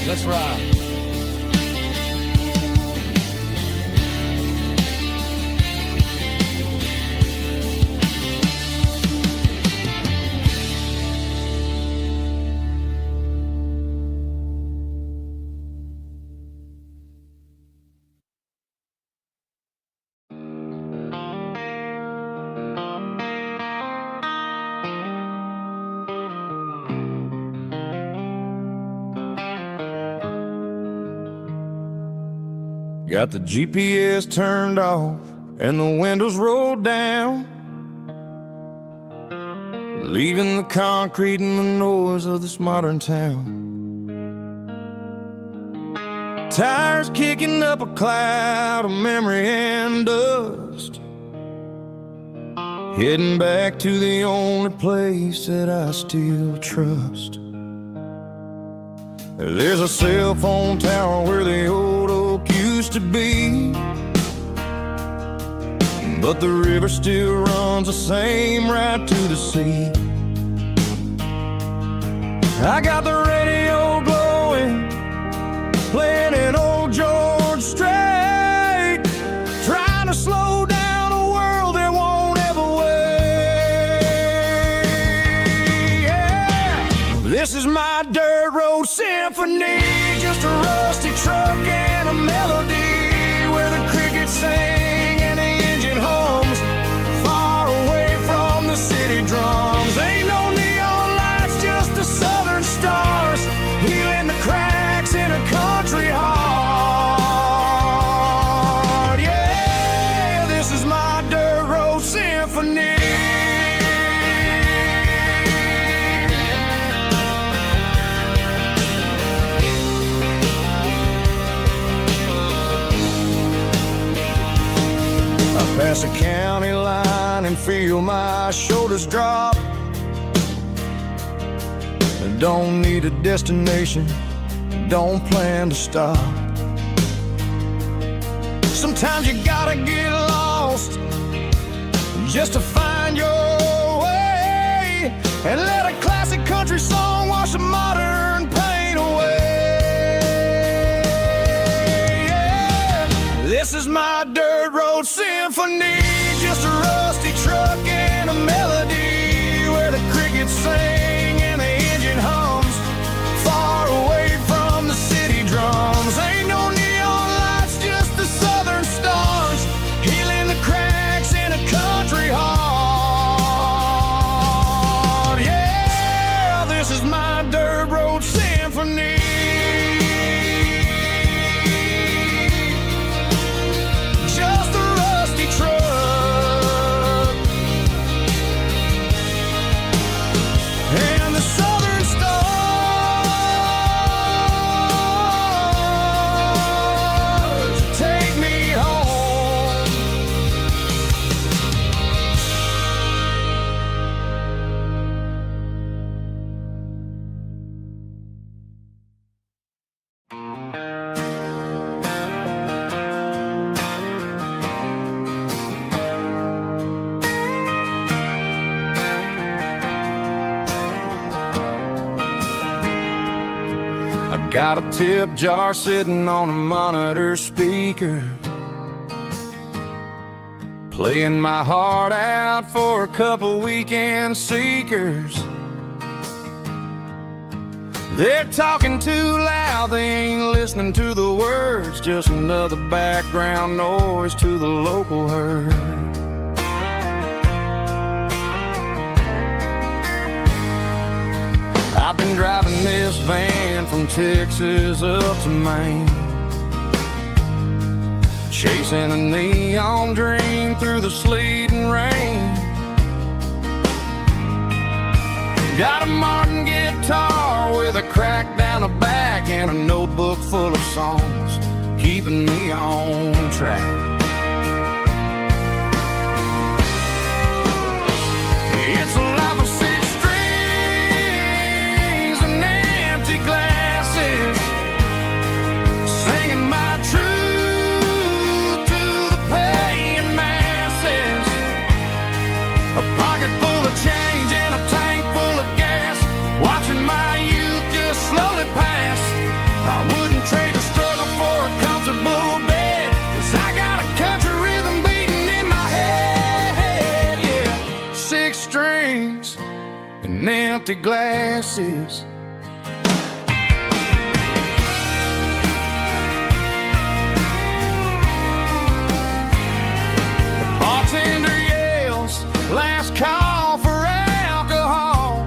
Speaker 1: Let's ride. Got the GPS turned off and the windows rolled down, leaving the concrete and the noise of this modern town. Tires kicking up a cloud of memory and dust, heading back to the only place that I still trust. There's a cell phone tower where the old oak used to be, but the river still runs the same right to the sea. I got the radio glowing, playing an old George Strait, trying to slow down a world that won't ever wait. Yeah. This is my dirt road symphony, just a rusty truck and a melody where the crickets sing and the engine hums, far away from the city drums. Ain't no neon lights, just the southern stars, healing the cracks in a country heart. Yeah, this is my dirt road symphony. Pass a county line and feel my shoulders drop. Don't need a destination, don't plan to stop. Sometimes you gotta get lost just to find your way, and let a classic country song wash a modern pain away. Yeah. This is my dirt road symphony, just a rusty truck and a melody where the crickets sing and the engine hums, far away from the city drums. Ain't no neon lights, just the southern stars, healing the cracks in a country heart. Yeah, this is my dirt road symphony. Got a tip jar sitting on a monitor speaker, playing my heart out for a couple weekend seekers. They're talking too loud, they ain't listening to the words, just another background noise to the local herd. I've been driving this van from Texas up to Maine, chasing a neon dream through the sleet and rain. Got a Martin guitar with a crack down the back and a notebook full of songs, keeping me on track. It's a life of six strings and empty glasses, singing my truth to the paying masses. A pocket full of change and a tank full of gas, watching my youth just slowly pass. I wouldn't trade the struggle for a comfortable bed, 'cause I got a country rhythm beating in my head, yeah. Six strings and empty glasses. The bartender yells, last call for alcohol.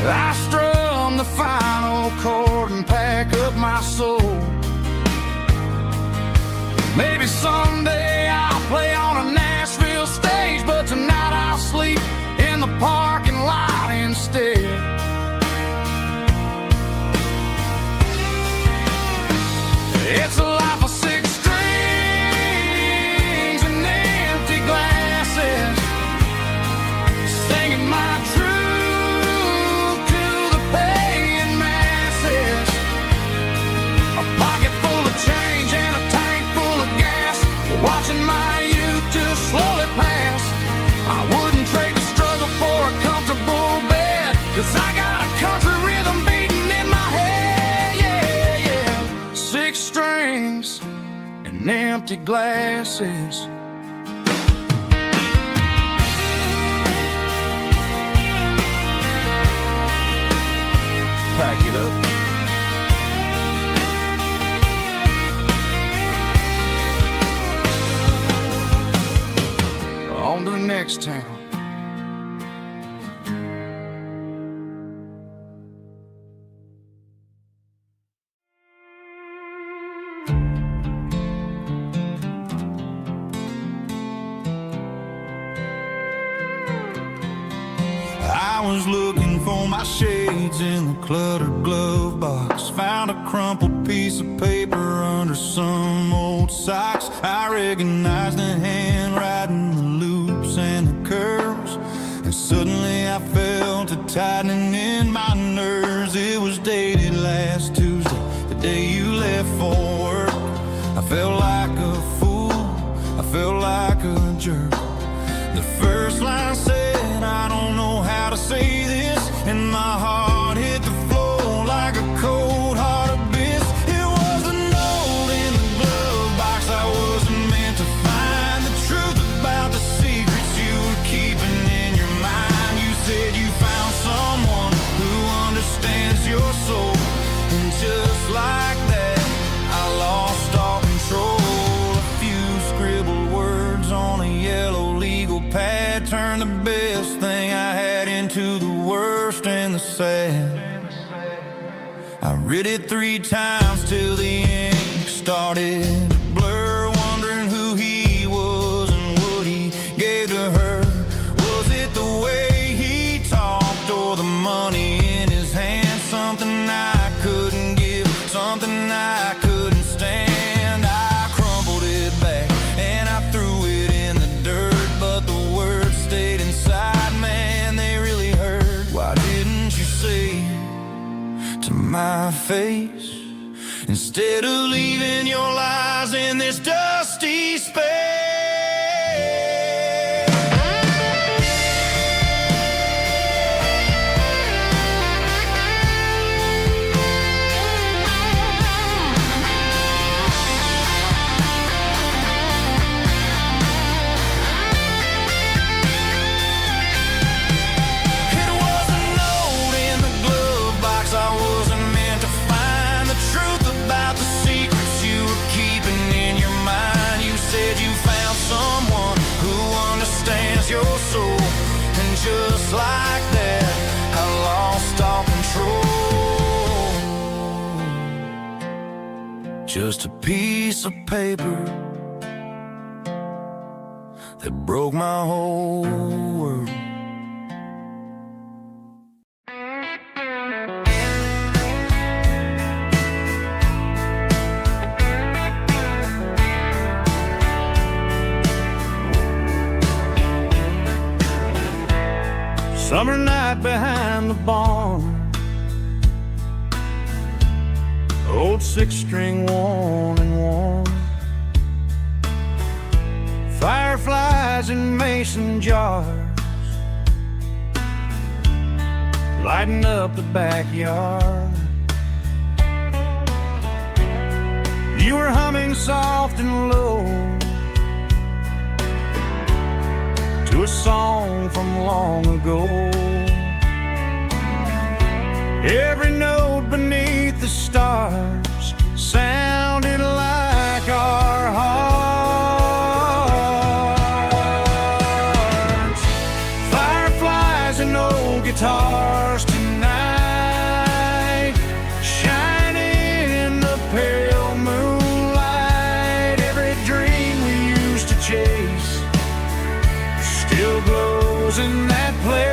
Speaker 1: I strum the final chord and pack up my soul. Maybe someday I'll play on a Nashville stage, but tonight I'll sleep in the parking lot instead. It's a life of six strings and empty glasses, singing my truth to the paying masses. A pocket full of change and a tank full of gas, watching my youth just slowly pass. I wouldn't trade the struggle for a comfortable bed, 'cause I got a country rhythm beating in my head, yeah, yeah. Six strings and empty glasses. Pack it up. On to the next town.
Speaker 3: I was looking for my shades in the cluttered glove box. Found a crumpled piece of paper under some old socks. I recognized the handwriting, the loops and the curves, and suddenly I felt a tightening in my nerves. It was dated last Tuesday, the day you left for work. I felt like a fool, I felt like a jerk. The first line said, I don't know how to say this, and my heart hit the floor like a cold heart abyss. It was a note in the glove box I wasn't meant to find, the truth about the secrets you were keeping in your mind. You said you found someone who understands your soul, and just like that I lost all control. A few scribbled words on a yellow legal pad turned the best thing I had into the worst and the sad. I read it 3 times till the ink started to blur, wondering who he was and what he gave to her. Was it the way he talked or the money in his hand? Something I couldn't give, something I couldn't stand. I crumpled it back and I threw it in the dirt, but the words stayed inside, man, they really hurt. Why didn't you say to my face, instead of leaving your lies in this dusty space? It was a note in the glove box I wasn't meant to find, the truth about the secrets you were keeping in your mind. You said you
Speaker 2: just a piece of paper that broke my whole world.
Speaker 1: Summer night behind the barn, old six-string worn and worn, fireflies in mason jars, lighting up the backyard. You were humming soft and low to a song from long ago. Every note beneath the stars sounded like our hearts. Fireflies and old guitars tonight, shining in the pale moonlight. Every dream we used to chase still glows in that place.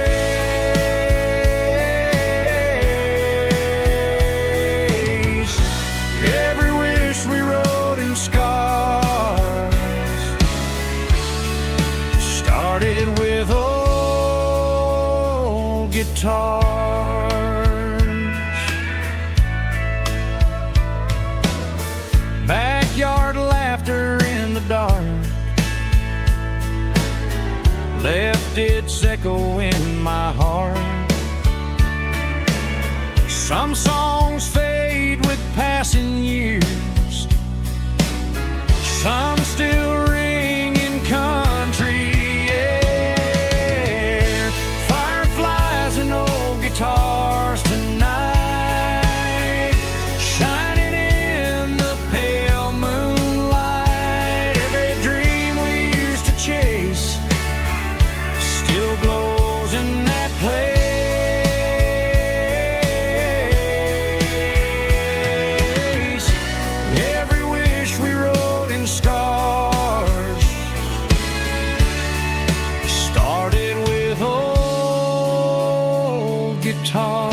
Speaker 1: Every wish we wrote in scars started with old guitars. Backyard laughter in the dark left its echo in my heart. Some songs fade with passing years, some still ring in country air. Fireflies and old guitars tonight, shining in the pale moonlight. Every dream we used to chase still glows in that place. Every wish we wrote in scars started with old guitars.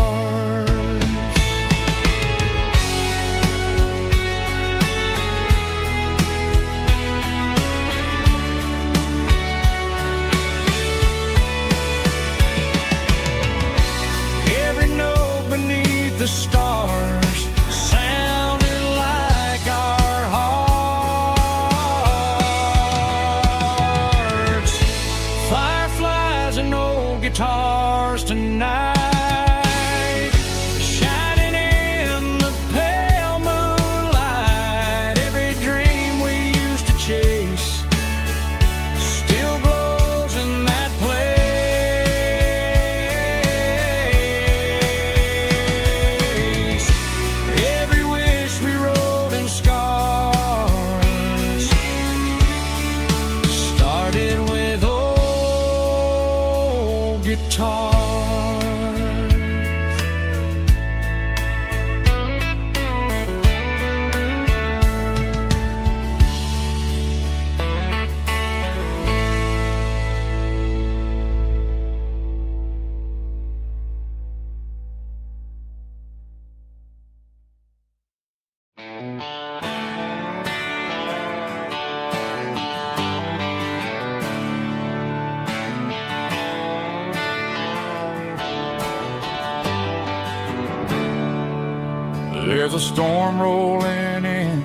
Speaker 1: Every note beneath the stars sounded like our hearts. Fireflies and old guitars tonight, shining in the pale moonlight. Every dream we used to chase still glows in that place. Every wish we wrote in scars started with old guitars. There's a storm rolling in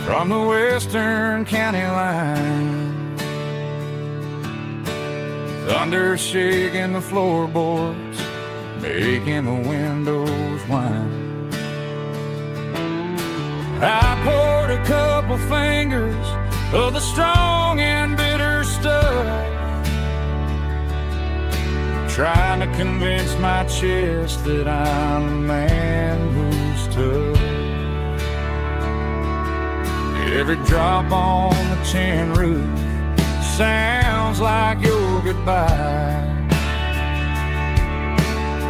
Speaker 1: from the western county line. Thunder shaking the floorboards, making the windows whine. I poured a couple fingers of the strong and bitter stuff, trying to convince my chest that I'm a man who's tough. Every drop on the tin roof sounds like your goodbye,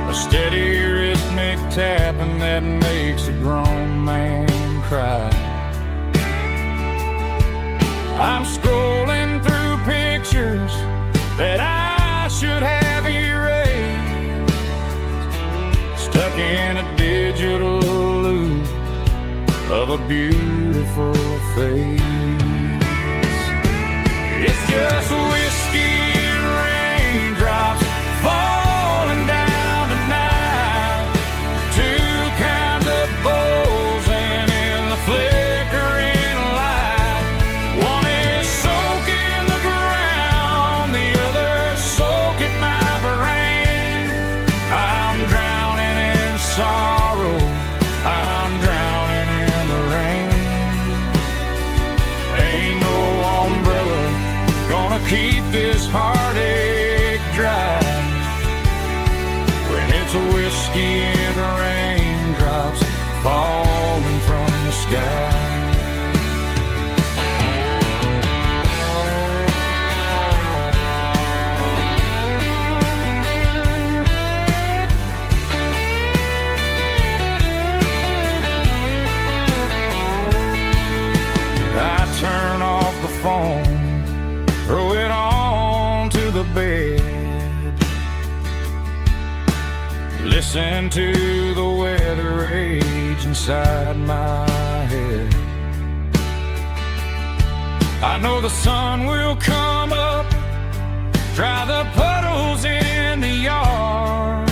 Speaker 1: a steady rhythmic tapping that makes a grown man cry. I'm scrolling through pictures that I should have erased, stuck in a digital loop of a beautiful face. It's just whiskey and raindrops falling down tonight. Two kinds of bowls and in the flickering light. One is soaking the ground, the other soaking my brain. I'm drowning in sorrow, I'm drowning in the rain. Ain't no umbrella gonna keep this heartache dry when it's a whiskey and raindrops falling from the sky. I turn off the phone, throw it on to the bed, listen to the weather rage inside my head. I know the sun will come up, dry the puddles in the yard,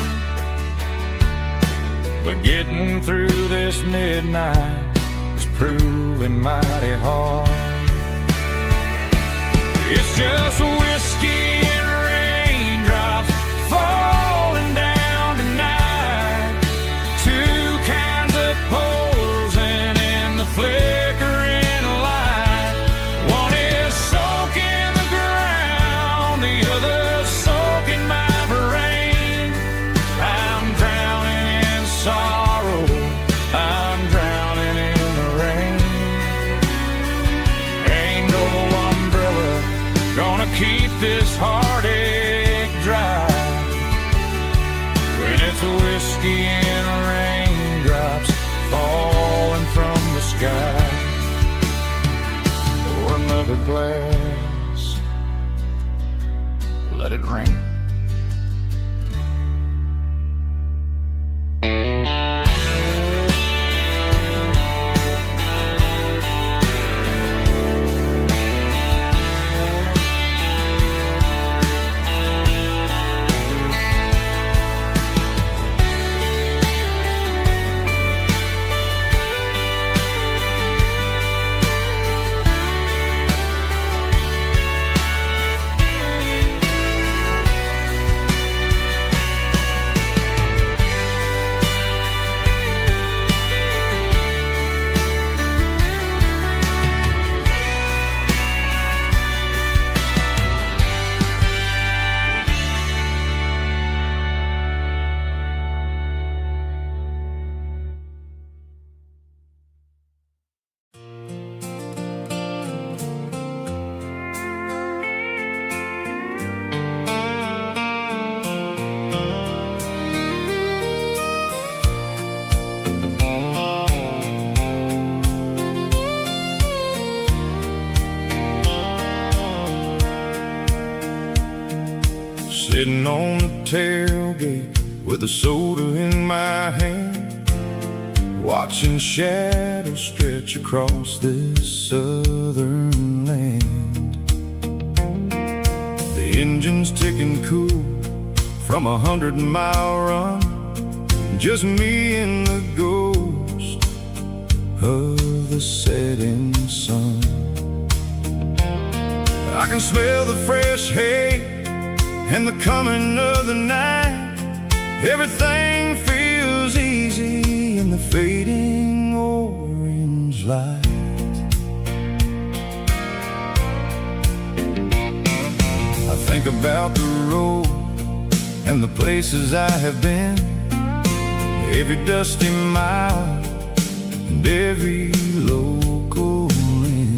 Speaker 1: but getting through this midnight is proving mighty hard. It's just whiskey and raindrops falling down tonight. Two kinds of poles and in the flickering light. One is soaking the ground, the other soaking my brain. I'm drowning in sorrow, I'm drowning in the rain. Ain't no umbrella gonna keep this heartache dry when it's a whiskey and raindrops falling from the sky. Pour another glass, let it rain. Sitting on the tailgate with a soda in my hand, watching shadows stretch across this southern land. The engine's ticking cool from 100-mile run, just me and the ghost of the setting sun. I can smell the fresh hay and the coming of the night. Everything feels easy in the fading orange light. I think about the road and the places I have been, every dusty mile and every local inn.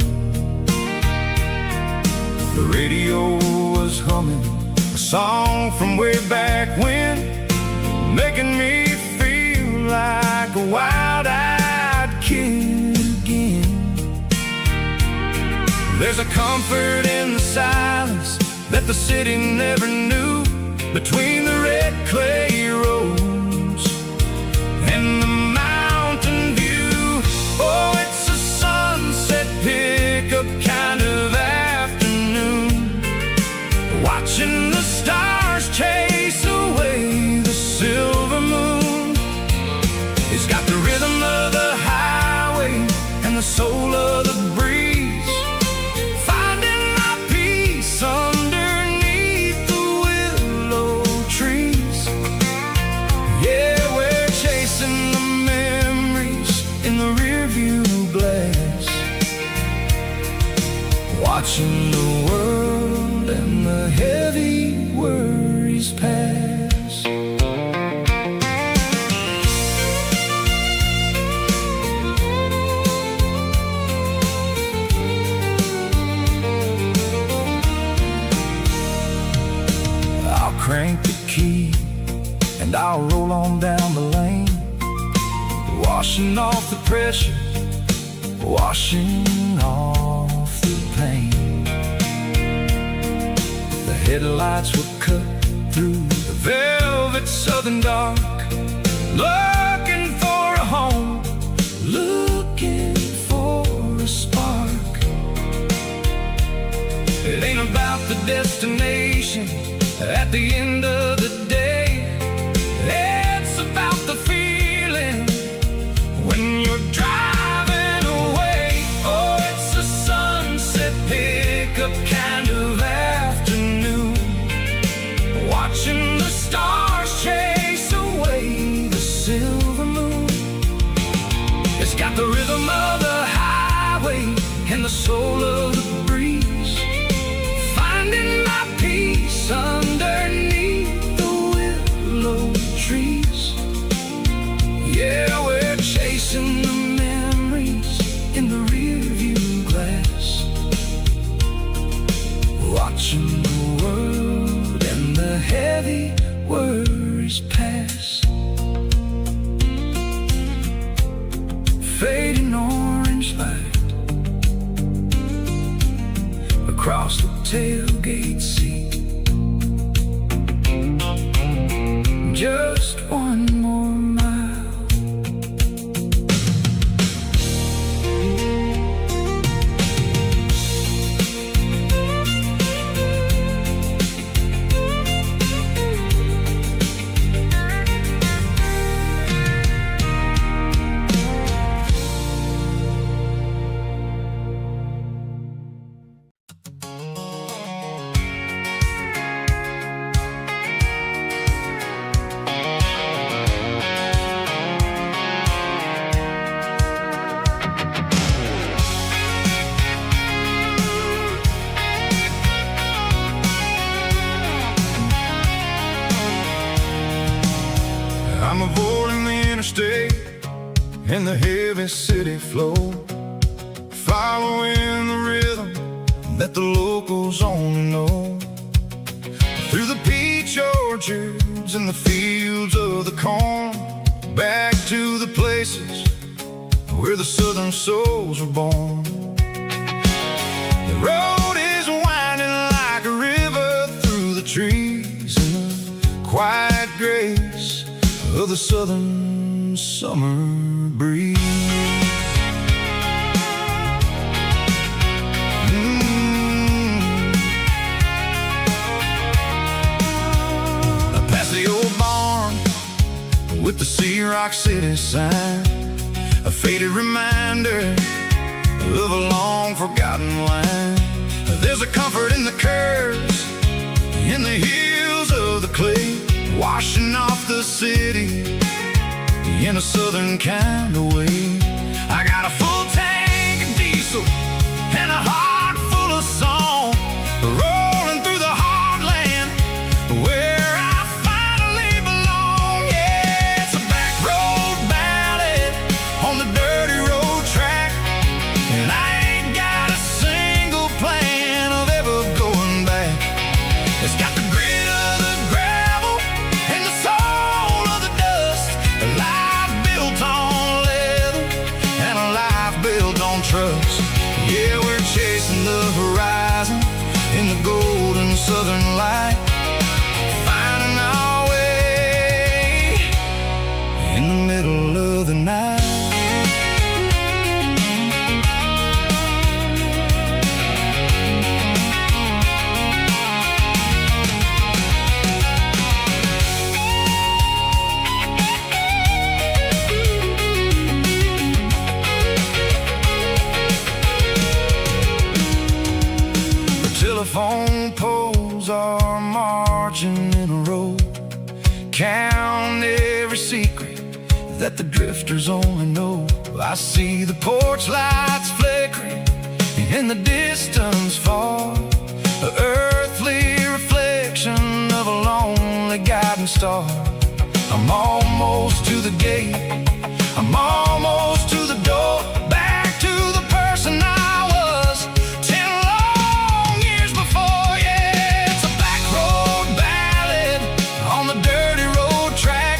Speaker 1: The radio was humming a song from way back when, making me feel like a wild-eyed kid.
Speaker 2: There's a comfort in the silence that the city never knew, between the red clay roads and the mountain view. Oh, it's a sunset pickup kind of afternoon, watching the stars chase away the silver moon. It's got the rhythm of the highway and the soul of the breeze, finding my peace underneath the willow trees. Yeah, we're chasing the memories in the rearview glass, watching the world and the heavy worries pass. I'll crank the key and I'll roll on down the lane, washing off the pressure, washing off the pain. The headlights will cut through the velvet southern dark, looking for a home, looking for a spark. It ain't about the destination at the end of the day, it's about the feeling when you're driving away. Oh, it's a sunset pickup kind of afternoon, watching the stars chase away the silver moon. It's got the rhythm of the highway and the soul of the breeze, finding my peace underneath the willow trees. Yeah, we're chasing the memories in the rearview glass, watching the world and the heavy worries pass. Fading orange light across the tailgate seat, just one more mile. I'm avoiding the interstate and the heavy city flow, following the rhythm that the locals only know. Through the peach orchards and the fields of the corn, back to the places where the southern souls were born. The road is winding like a river through the trees, and the quiet grace of the southern summer breeze. Past the old barn with the Sea Rock City sign, a faded reminder of a long forgotten line. There's a comfort in the curves, in the hills of the clay, washing off the city in a southern kind of way. I got a full tank of diesel and a heart full of song, rolling through the heartland where I finally belong. Yeah, it's a back road ballad on the dirty road track, and I ain't got a single plan of ever going back. It's got the grit of the gravel and the soul of the dust, a life built on leather and a life built on trust. Yeah, we're chasing the
Speaker 3: southern light, finding our way in the middle of the night. Telephone poles are marching in a row, count every secret that the drifters only know. I see the porch lights flickering in the distance far, an earthly reflection of a lonely guiding star. I'm almost to the gate, I'm almost to the door, back to the person I was 10 long years before. Yeah, it's a back road ballad on the dirty road track,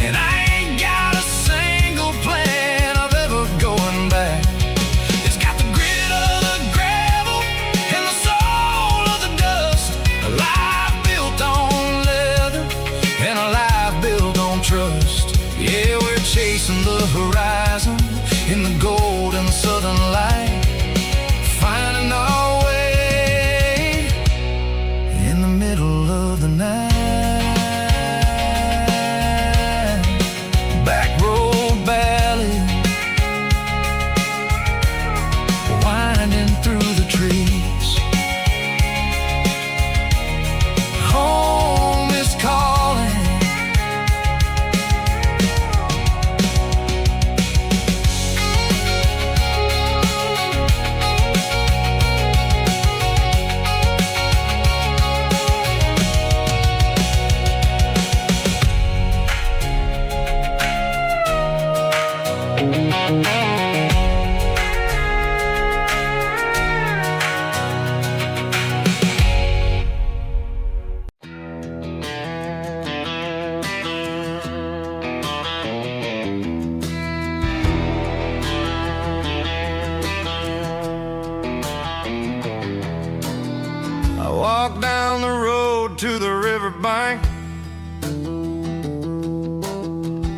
Speaker 3: and I ain't got a single plan of ever going back. It's got the grit of the gravel and the soul of the dust, a life built on leather and a life built on trust. Yeah, we're chasing the horizon in the golden southern light, finding our way in the middle of the night. Back road ballad, winding through the trees. Home is calling. I walk down the road to the riverbank,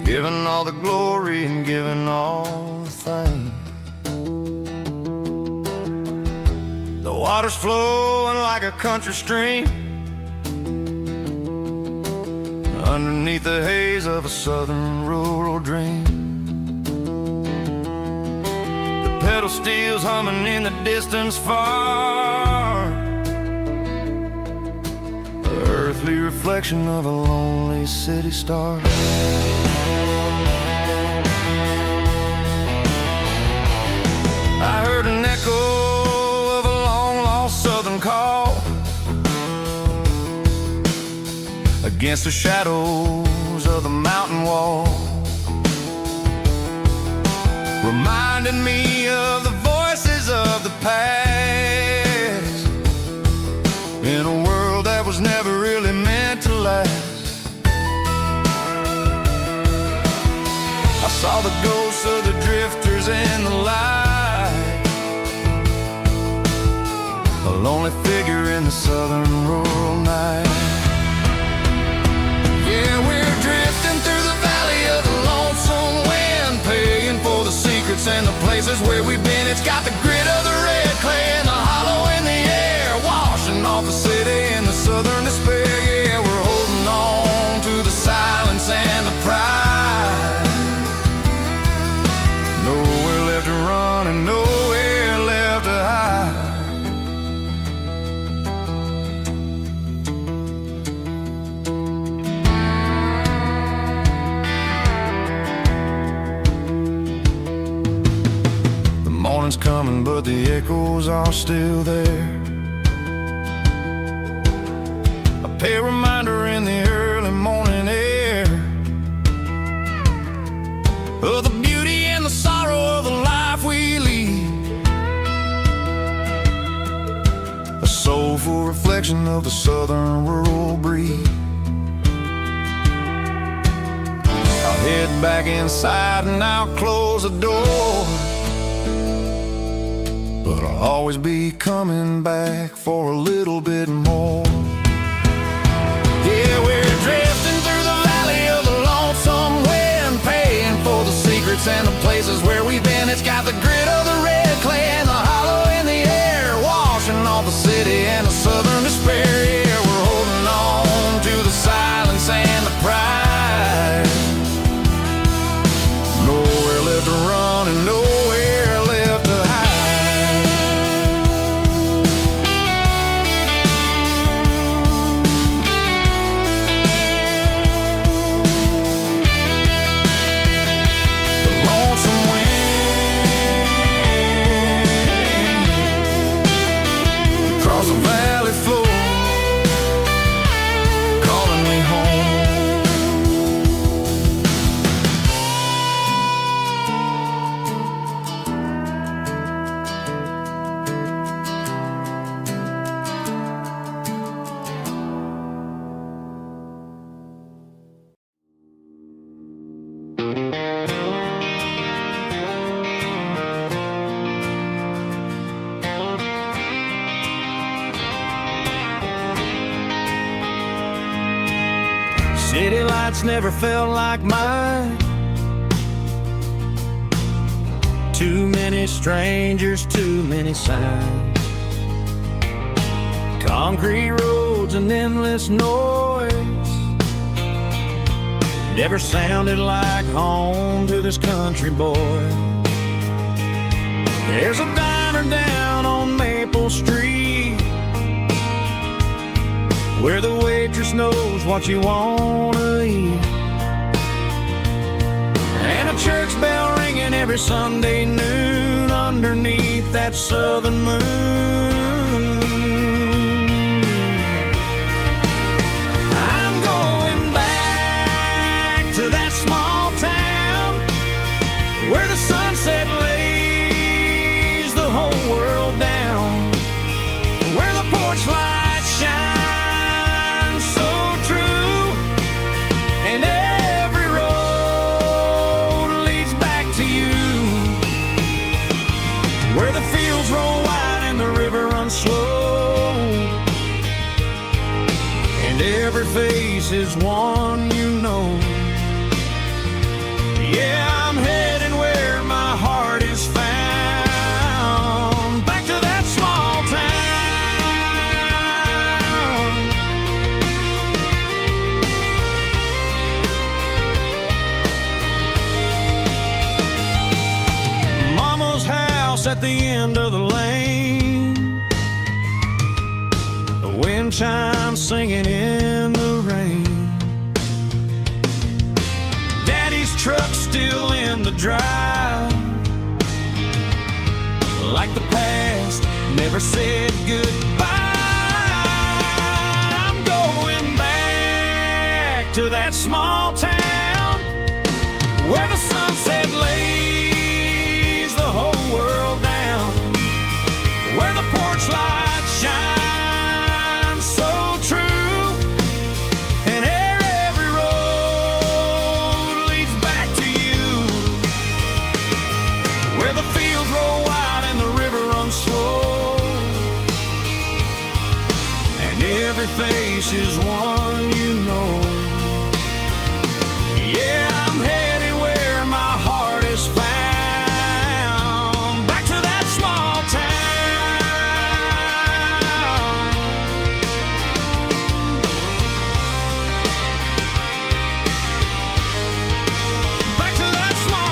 Speaker 3: giving all the glory and giving all the thanks. The water's flowing like a country stream underneath the haze of a southern rural dream. The pedal steel's humming in the distance far, earthly reflection of a lonely city star. I heard an echo of a long-lost southern call against the shadows of the mountain wall, reminding me of the voices of the past in a world that was never really meant to last. I saw the ghosts of the drifters in the light, a lonely figure in the southern rural night. Yeah, we're drifting through the valley of the lonesome wind, paying for the secrets and the places where we've been. It's got the grit of the red clay and the hollow in the air, washing off the city in the southern despair. Yeah, we're holding on to the silence and the pride. Nowhere left to run and nowhere left to hide. The morning's coming, but the echoes are still there. A pale reminder in the early morning air of the beauty and the sorrow of the life we lead, a soulful reflection of the southern rural breed. I'll head back inside and I'll close the door,
Speaker 2: but I'll always be coming back for a little bit more. Yeah, we're drifting through the valley of the lonesome wind, paying for the secrets and the places where we've been. It's got the grit of the red clay and the hollow in the air, washing off the city and the southern despair. Yeah, we're holding on to the silence and the pride. Nowhere left to run and nowhere left to hide. The lonesome wind across the valley floor, calling me home. City lights never felt like mine. Too many strangers, too many signs. Concrete roads and endless noise never sounded like home to this country boy. There's a diner down on Maple Street where the waitress knows what you wanna eat, and a church bell ringing every Sunday noon underneath that southern moon. I'm going back to that small town where the sunset lays the whole world down, where the porch lights shine slow, and every face is one you know. Yeah, I'm heading where my heart is found, back to that small town. Mama's house at the end of the lane, wind chimes singing in the rain. Daddy's truck still in the drive, like the past never said goodbye. I'm going back to that small town where the sunset lays the whole world down, where the porch lights shine face is one you know. Yeah, I'm headed where my heart is found, back to that small town. Back to that small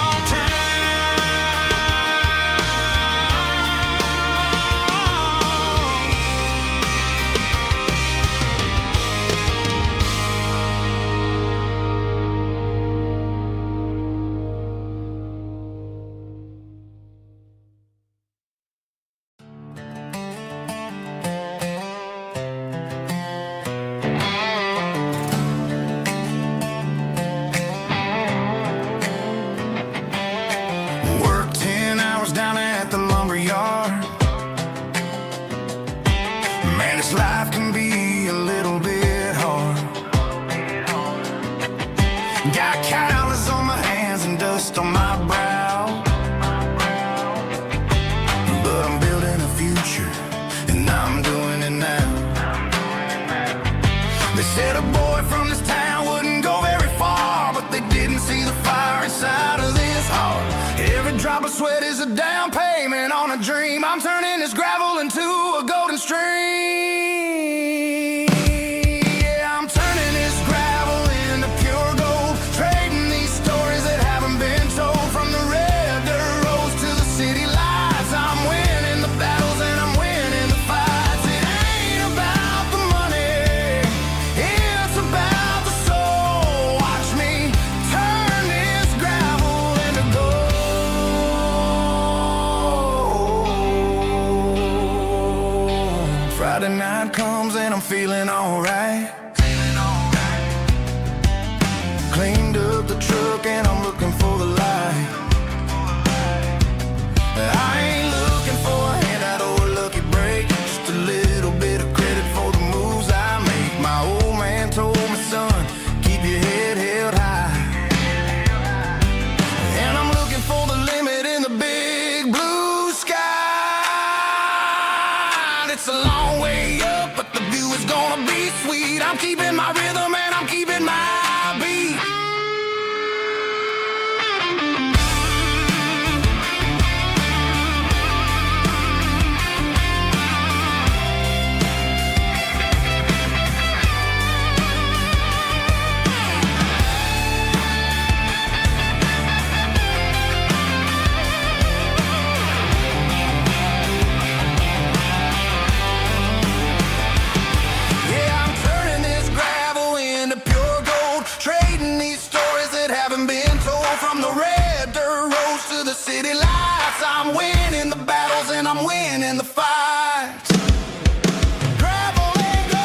Speaker 2: on my brow, but I'm building They said a boy from this town wouldn't go very far, but they didn't see the fire inside of this heart. Every drop of sweat is a down payment on a dream. I'm turning this gravel into a golden stream. Yeah, I'm turning this gravel into pure gold, trading these stories that haven't been told. From the red dirt roads to the city lights, I'm winning the battles and I'm winning the fights. It ain't about the money, it's about the soul. Watch me turn this gravel into gold. Friday night comes and I'm feeling alright. Cleaned up the truck and I'm looking for the light. I ain't looking for a handout or a lucky break, just a little bit of credit for the moves I make. My old man told me, son, keep your head held high. And I'm looking for the limit in the big blue sky. It's a long way up, but the view is gonna be sweet. I'm keeping my rhythm and I'm keeping my beat. Yeah, I'm turning this gravel into pure gold, trading these stories that haven't been told. From the red dirt roads to the city lights, I'm winning the battles and I'm winning the fights. Gravel and gold.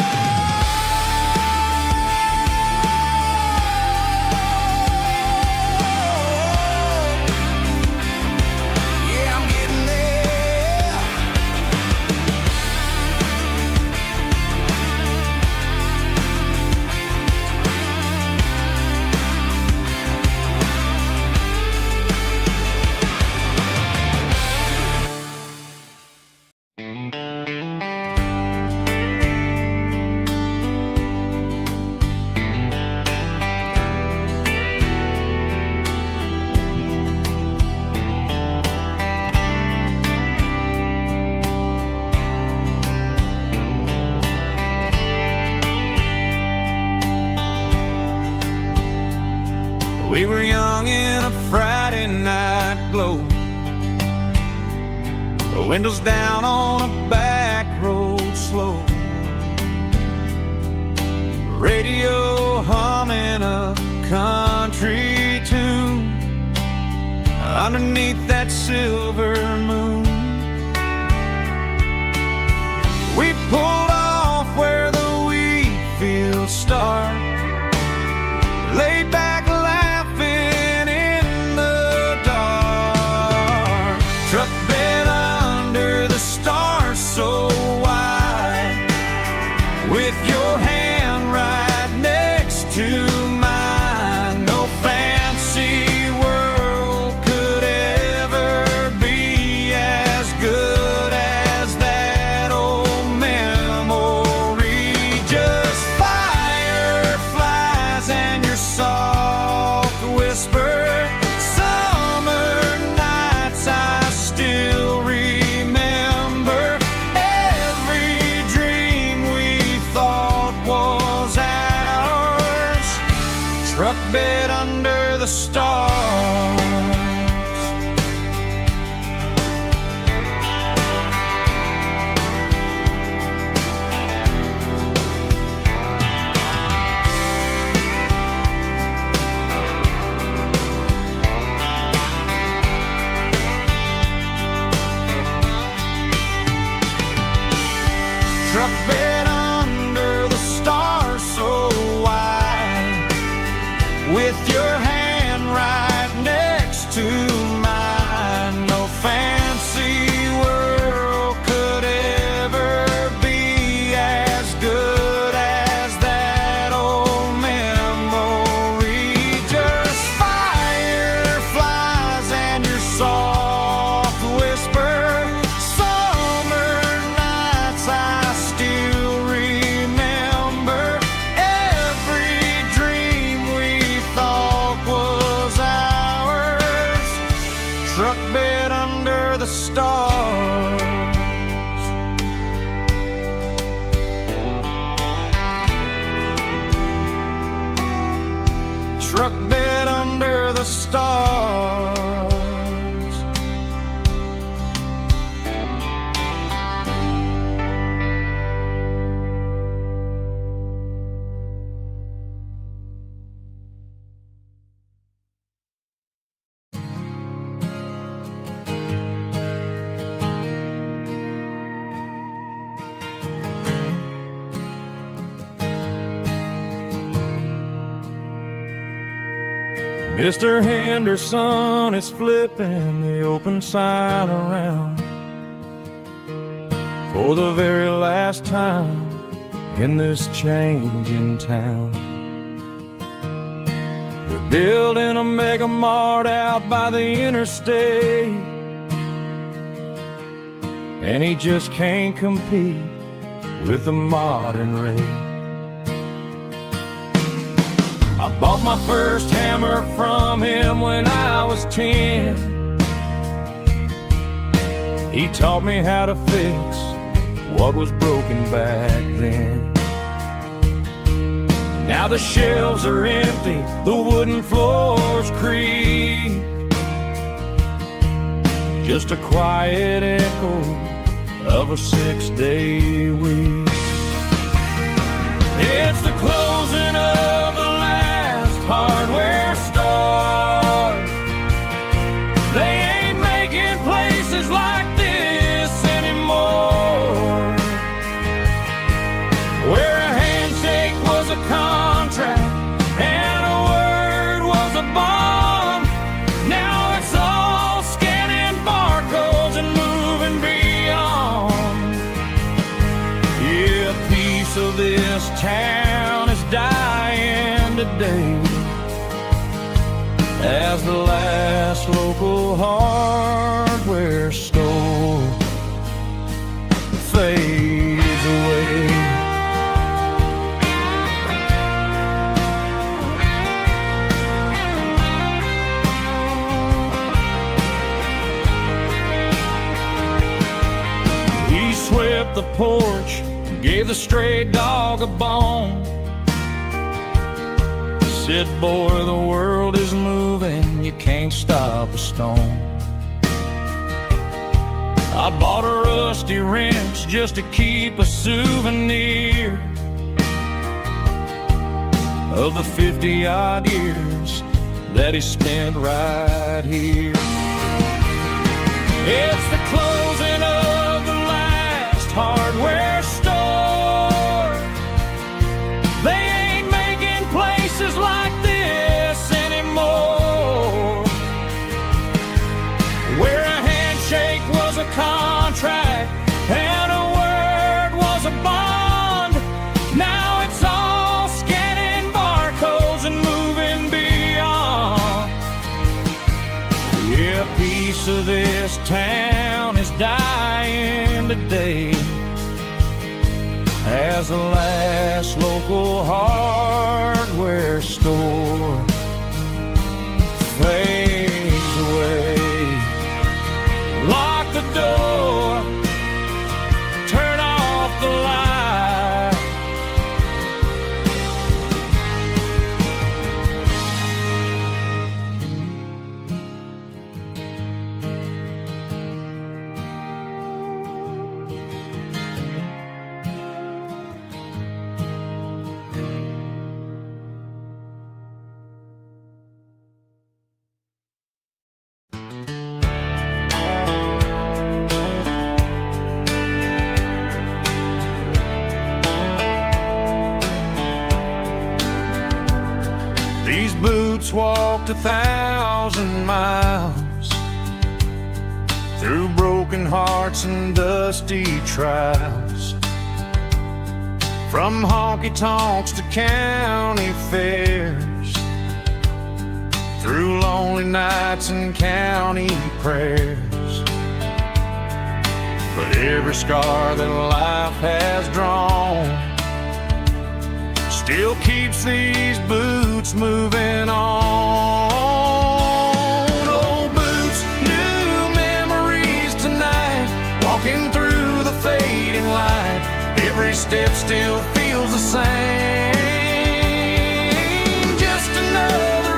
Speaker 2: Yeah, I'm getting there.
Speaker 1: We were young in a Friday night glow, the windows down on a back road slow, radio humming a country tune underneath that silver moon. We pulled off where the wheat fields start, laid back laughing in the dark. Truck bed under the stars so wide, with your hand right next to mine. No fancy world could ever be as good as that old memory. Just fireflies and your soft whisper. Summer nights I still remember. Every dream we thought was ours. Truck bed under the stars. Truck bed under the stars so wide, with your hand right next to mine. No fancy world could ever be as good as that old memory. Just fireflies and your soft whisper. Summer nights I still truck bed under the stars. Mr. Henderson is flipping the open sign around for the very last time in this changing town. They're building a mega mart out by the interstate, and he just can't compete with the modern rate. I bought my first hammer from him when I was 10. He taught me how to fix what was broken back then. Now the shelves are empty, the wooden floors creak, just a quiet echo of a 6-day week. It's the closing of the hardware store. They ain't making places like this anymore, where a handshake was a contract and a word was a bond. Now it's all scanning barcodes and moving beyond. Yeah, a piece of this town is dying today as the last local hardware store fades away. He swept the porch, gave the stray dog a bone, said, boy, the world is moving, you can't stop a stone. I bought a rusty wrench just to keep a souvenir of the 50-odd years that he spent right here. It's the closing of the last hardware store. They ain't making places like this anymore, where a handshake was a contract and a word was a bond. Now it's all scanning barcodes and moving beyond. Yeah, a piece of this town is dying today as the last local hardware store fades away. Lock the door, turn off the light. These boots walked 1,000 miles through broken hearts and dusty trials, from honky-tonks to county fairs, through lonely nights and county prayers. But every scar that life has drawn still keeps these boots moving on. Old boots, new memories tonight, walking through the fading light. Every step still feels the same. Just another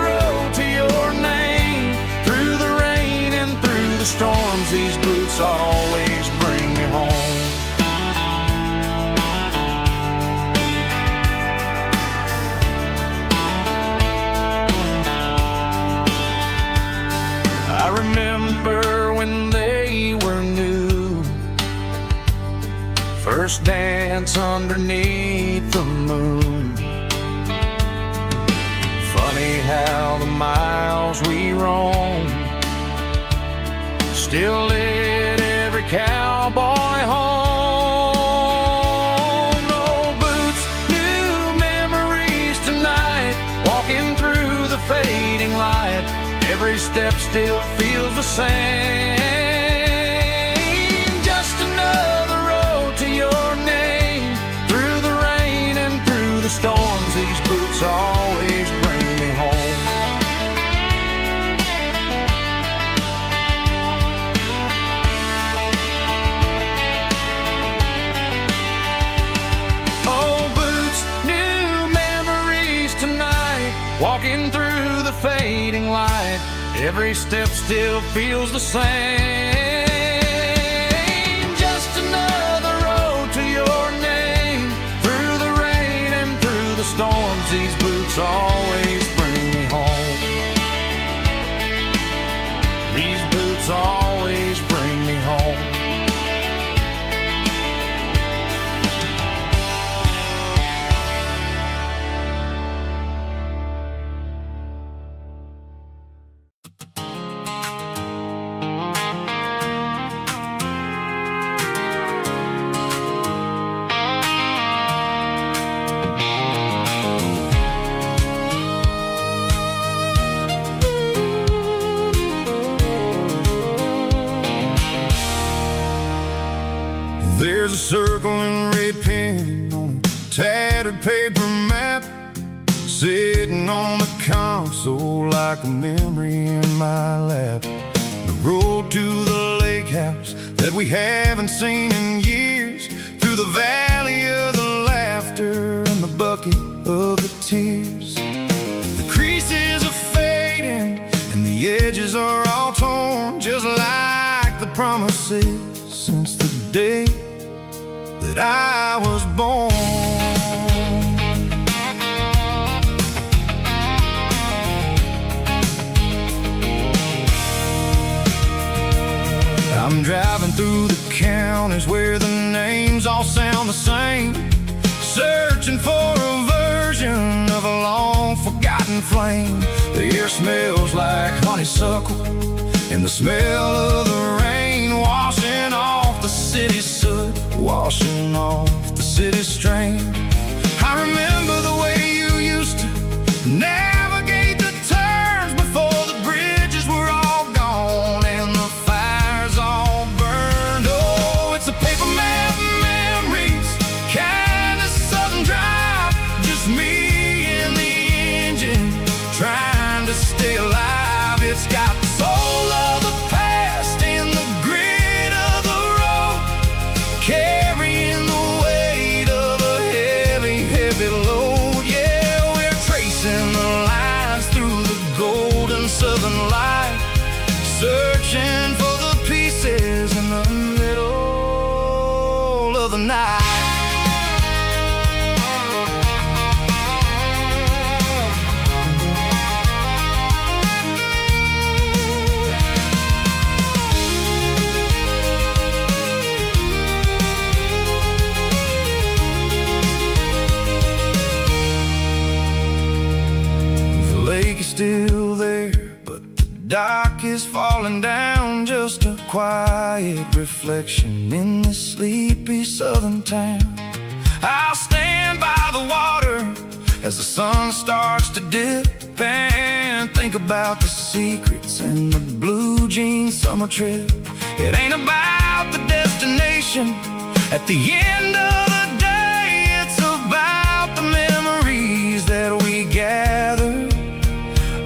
Speaker 1: beneath the moon. Funny how the miles we roam still lit every cowboy home. No boots, new memories tonight, walking through the fading light. Every step still feels the same. Just another road to your name. Through the rain and through the storms, these boots always bring me home. Oh, boots, new memories tonight, walking through the fading light. Every step still feels the same. Just another road to your name. Through the rain and through the storms, these boots always bring me home. These boots always bring me home.
Speaker 3: There's a circle and red pen on a tattered paper map, sitting on the console like a memory in my lap. The road to the lake house that we haven't seen in years, through the valley of the laughter and the bucket of the tears. The creases are fading and the edges are all torn, just like the promises since the day that I was born. I'm driving through the counties where the names all sound the same, searching for a version of a long forgotten flame. The air smells like honeysuckle and the smell of the rain, washing off the city's soot, washing off the city's strain. I remember the way you used to navigate the turns before the bridges were all gone and the fires all burned. Oh, it's a paper map memories, kind of southern drive, just me and the engine trying to stay alive. It's got the soul of the past and the grit of the road, carrying the weight of a heavy, heavy load. Yeah, we're tracing the lines through the golden southern light, searching for the pieces in the middle of the night. The lake is still there, but the dock is falling down, just a quiet reflection in this sleepy southern town. I'll stand by the water as the sun starts to dip and think about the secrets and the blue jean summer trip. It ain't about the destination at the end of the day, it's about the memories that we gather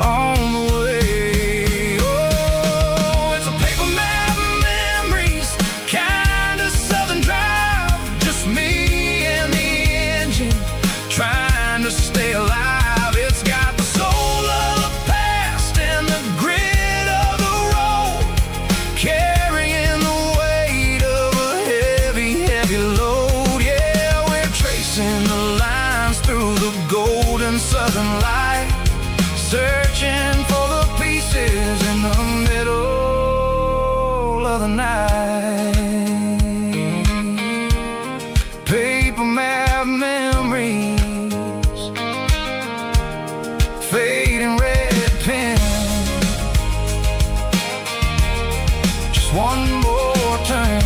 Speaker 3: on the way. Oh, it's a paper map memories, kind of southern drive, just me and the engine trying to stay alive. It's got the soul of the past and the grit of the road, carrying the weight of a heavy, heavy load. Yeah, we're tracing the lines through the golden southern light, searching for the pieces in the middle of the night. Paper map memories, fading red pen. Just one more turn.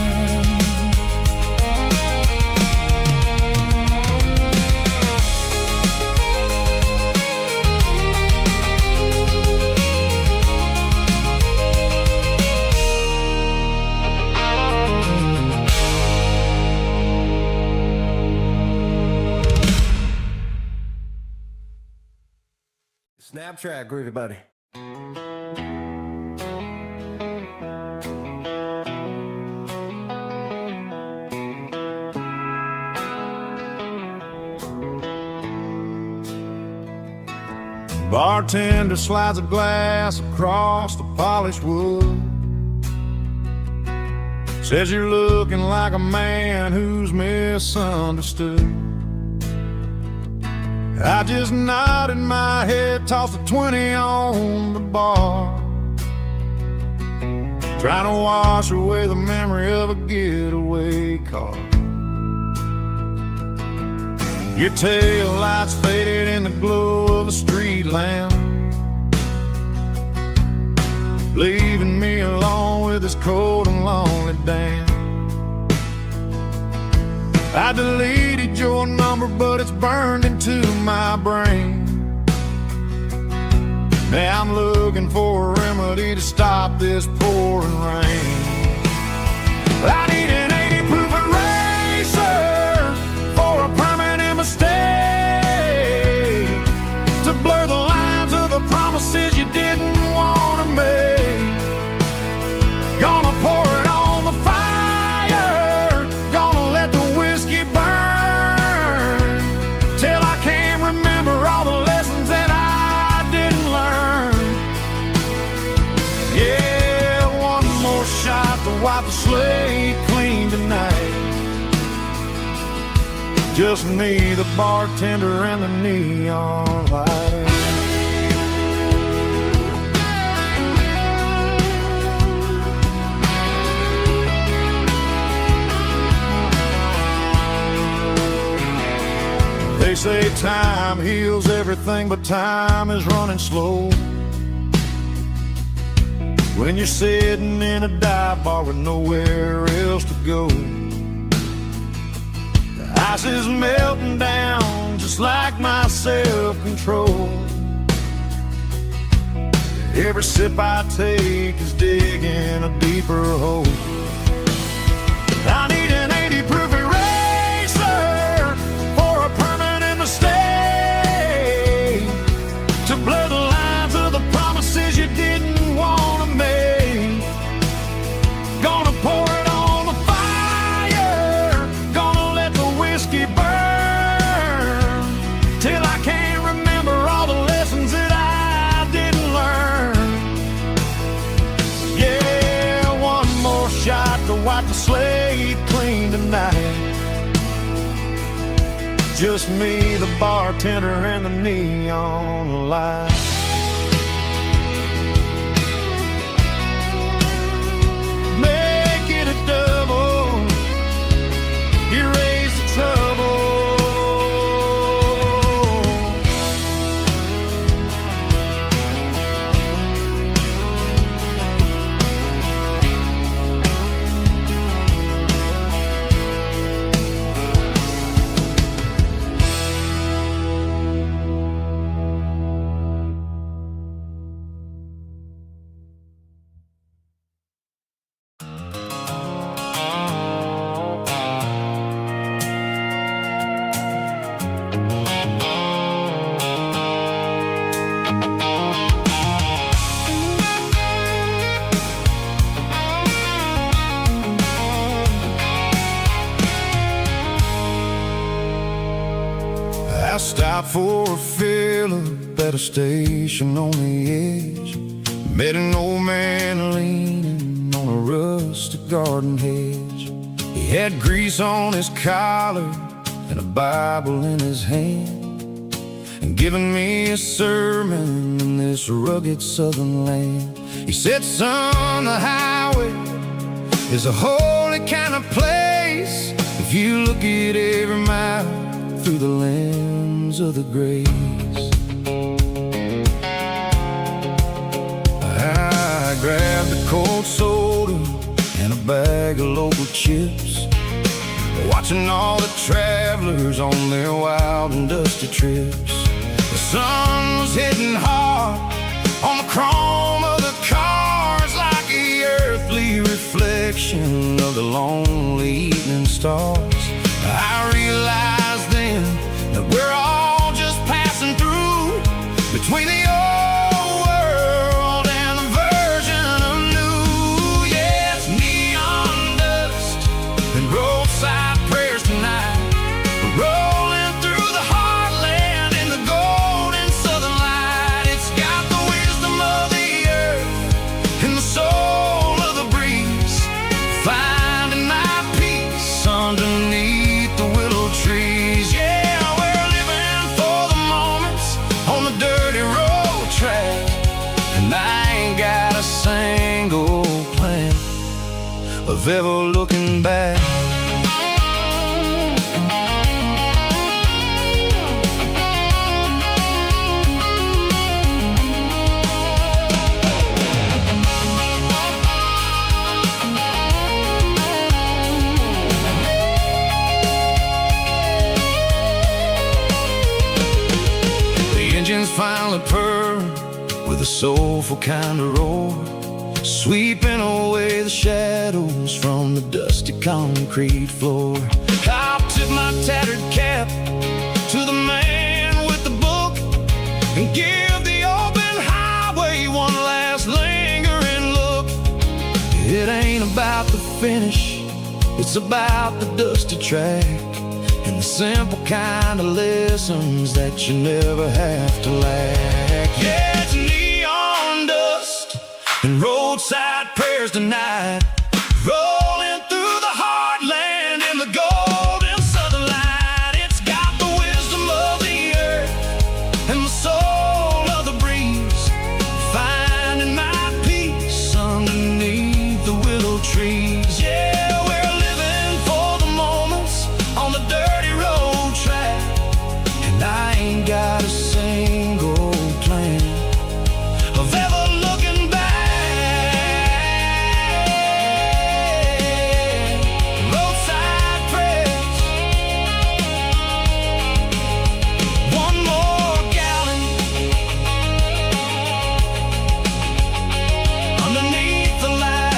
Speaker 2: Snap track, groovy buddy.
Speaker 3: Bartender slides a glass across the polished wood. Says you're looking like a man who's misunderstood. I just nodded my head, tossed a 20 on the bar, trying to wash away the memory of a getaway car. Your tail lights faded in the glow of a street lamp, leaving me alone with this cold and lonely damn. I deleted your number, but it's burned into my brain. Now I'm looking for a remedy to stop this pouring rain. I need an 80-proof eraser for a permanent mistake, to blur the lines of the promises you didn't want to make. Gonna pour it on the fire, gonna let the whiskey burn, till I can't remember all the lessons that I didn't learn. Yeah, one more shot to wipe the slate clean tonight. Just me, the bartender, and the neon light. They say time heals everything, but time is running slow when you're sitting in a dive bar with nowhere else to go. The ice is melting down just like my self-control. Every sip I take is digging a deeper hole. I need an 80-proof eraser for a permanent mistake, to blur the lines of the promises you didn't want to make. Gonna pour it on the fire, gonna let the whiskey burn, till I can't remember all the lessons that I didn't learn. Yeah, one more shot to wipe the slate clean tonight. Just me, the bartender, and the neon light. Make it a double, erase the trouble. I stopped for a fill-up at a station on the edge. Met an old man leaning on a rustic garden hedge. He had grease on his collar and a Bible in his hand, and giving me a sermon in this rugged southern land. He said, son, the highway is a holy kind of place. If you look at every mile
Speaker 2: through the lens of the grace. I grabbed a cold soda and a bag of local chips, watching all the travelers on their wild and dusty trips. The sun was hitting hard on the chrome of the cars, like the earthly reflection of the lonely evening stars. I realized then that we're all just passing through between the old world and the version of new. Yeah, it's neon dust and roadside prayers tonight. We're rolling through the heartland in the golden southern light. It's got the wisdom of the earth and the soul of the breeze, finding my peace underneath the willow trees. Yeah, we're living for the moments on the dirty road track, and I ain't got a single plan of ever looking back. Finally purr with a soulful kind of roar, sweeping away the shadows from the dusty concrete floor. I'll tip my tattered cap to the man with the book and give the open highway one last lingering look. It ain't about the finish, it's about the dusty track and the simple kind of lessons that you never have to lack. Yeah, it's neon dust and roadside prayers tonight, rolling through the heartland in the golden southern light. It's got the wisdom of the earth and the soul of the breeze, finding my peace underneath the willow trees. Yeah, we're living for the moments on the dirty road track, and I ain't got a single plan of ever looking back. Roadside prayers, one more gallon underneath the light.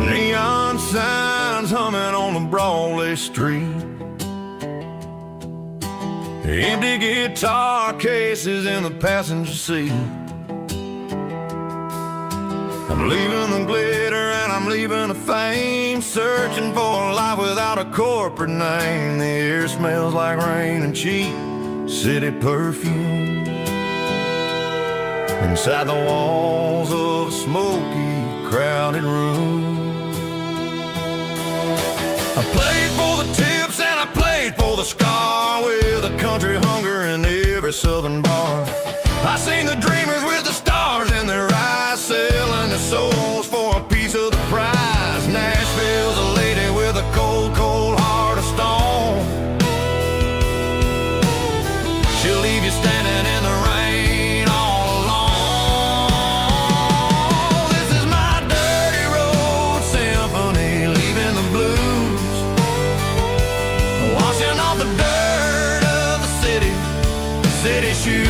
Speaker 2: Neon signs humming on the Broadway street, empty guitar cases in the passenger seat. I'm leaving the glitter and I'm leaving the fame, searching for a life without a corporate name. The air smells like rain and cheap city perfume inside the walls of a smoky, crowded room. I played for the tips and I played for the scar, with a country hunger in every southern bar. I seen the dreamers with the stars in their eyes, selling their souls for a piece of the prize. Nashville's a lady with a cold, cold heart of stone. She'll leave you standing in the rain all alone. This is my dirty road symphony, leaving the blues, washing off the dirt of the city shoes.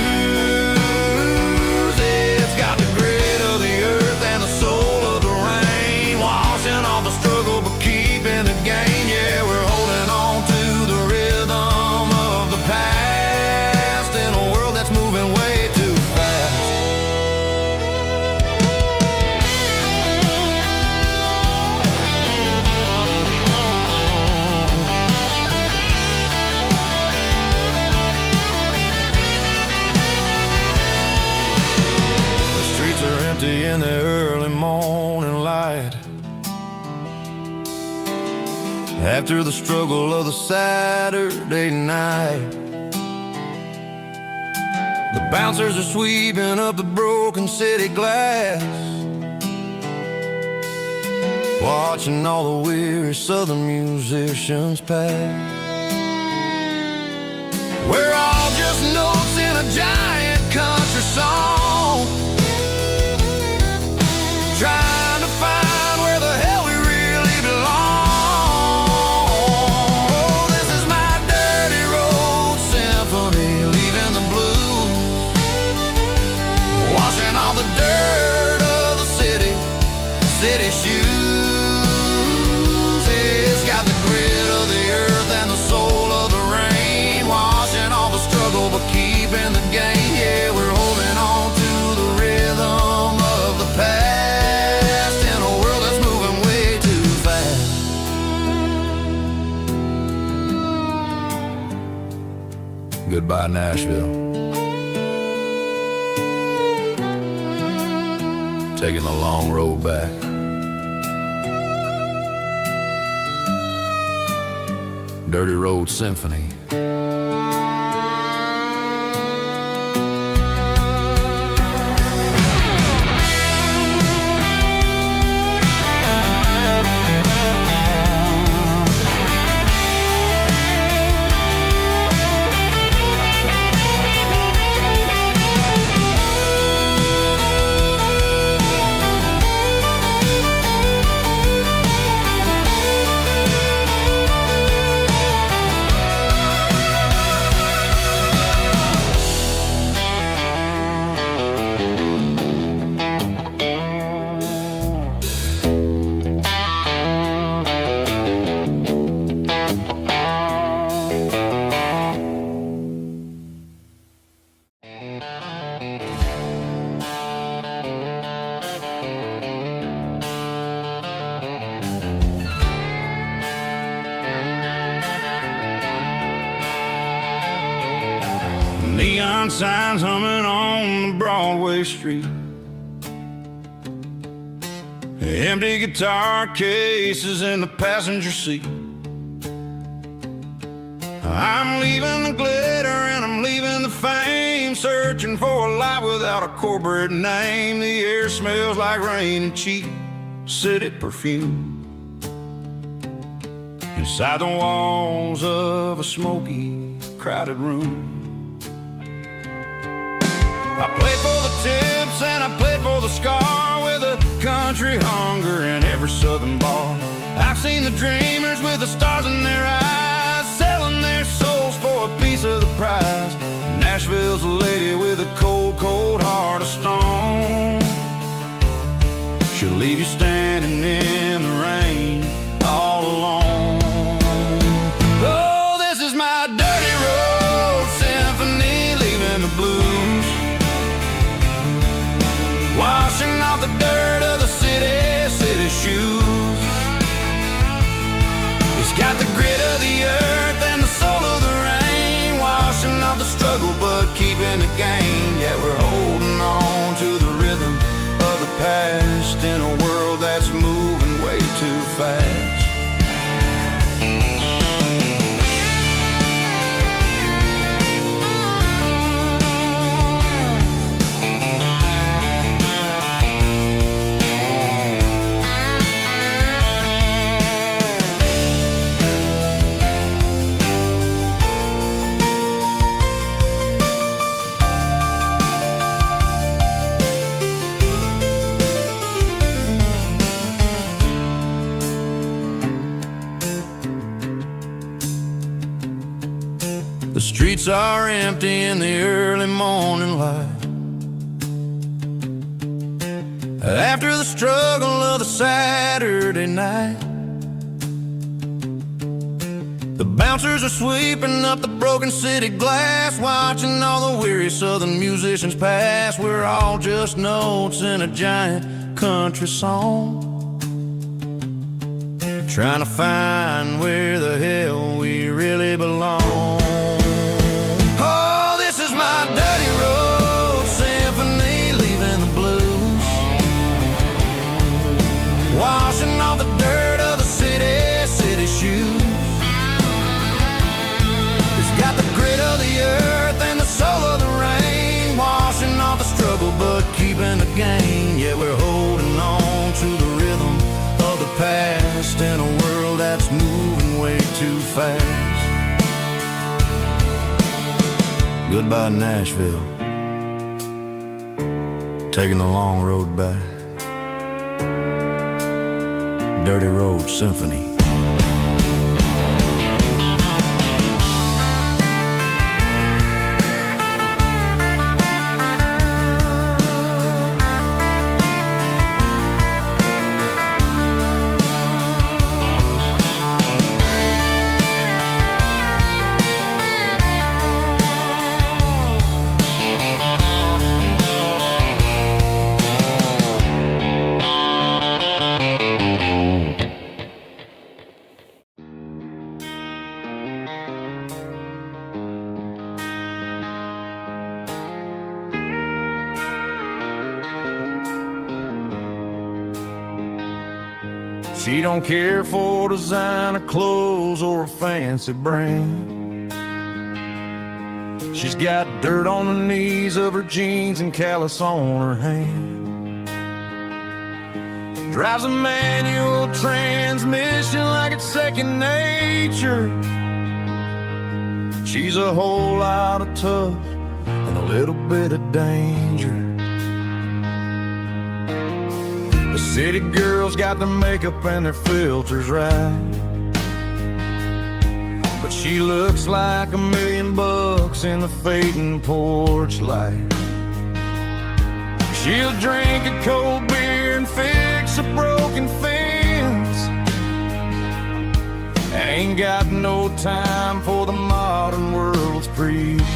Speaker 2: It's got the grit of the earth and the soul of the rain, washing off the struggle but keeping it gain. Yeah, we're holding on to the rhythm of the past in a world empty in the early morning light. After the struggle of the Saturday night, the bouncers are sweeping up the broken city glass, watching all the weary southern musicians pass. We're all just notes in a giant country song, trying to find where the hell we really belong. Oh, this is my dirty road symphony, leaving the blues, washing all the dirt of the city shoes. It's got the grit of the earth and the soul of the rain, washing all the struggle but keeping the gain. Yeah, we're holding on to the rhythm of the past in a world that's moving way too fast. Goodbye, Nashville. Taking the long road back. Dirty Road Symphony. Neon signs humming on the Broadway street, empty guitar cases in the passenger seat. I'm leaving the glitter and I'm leaving the fame, searching for a life without a corporate name. The air smells like rain and cheap city perfume inside the walls of a smoky, crowded room. I played for the tips and I played for the scar, with a country hunger in every southern bar. I've seen the dreamers with the stars in their eyes, selling their souls for a piece of the prize. Nashville's a lady with a cold, cold heart of stone. She'll leave you standing in the rain all alone. Oh, this is my dirty road symphony, leaving the blues, washing off the dirt of the city shoes. It's got the grit of the earth and the soul of the rain, washing off the struggle but keeping the gain. Yeah, we're holding on to the rhythm of the past in a world that's moving way too fast. The streets are empty in the early morning light, after the struggle of the Saturday night. The bouncers are sweeping up the broken city glass, watching all the weary southern musicians pass. We're all just notes in a giant country song, trying to find where the hell we really belong. Oh, this is my dirty road symphony, leaving the blues, fast. Goodbye Nashville, taking the long road back. Dirty Road Symphony.
Speaker 1: She don't care for designer clothes or a fancy brand. She's got dirt on the knees of her jeans and callus on her hand. Drives a manual transmission like it's second nature. She's a whole lot of tough and a little bit of danger. The city girls got their makeup and their filters right, but she looks like $1 million in the fading porch light. She'll drink a cold beer and fix a broken fence. Ain't got no time for the modern world's pretense.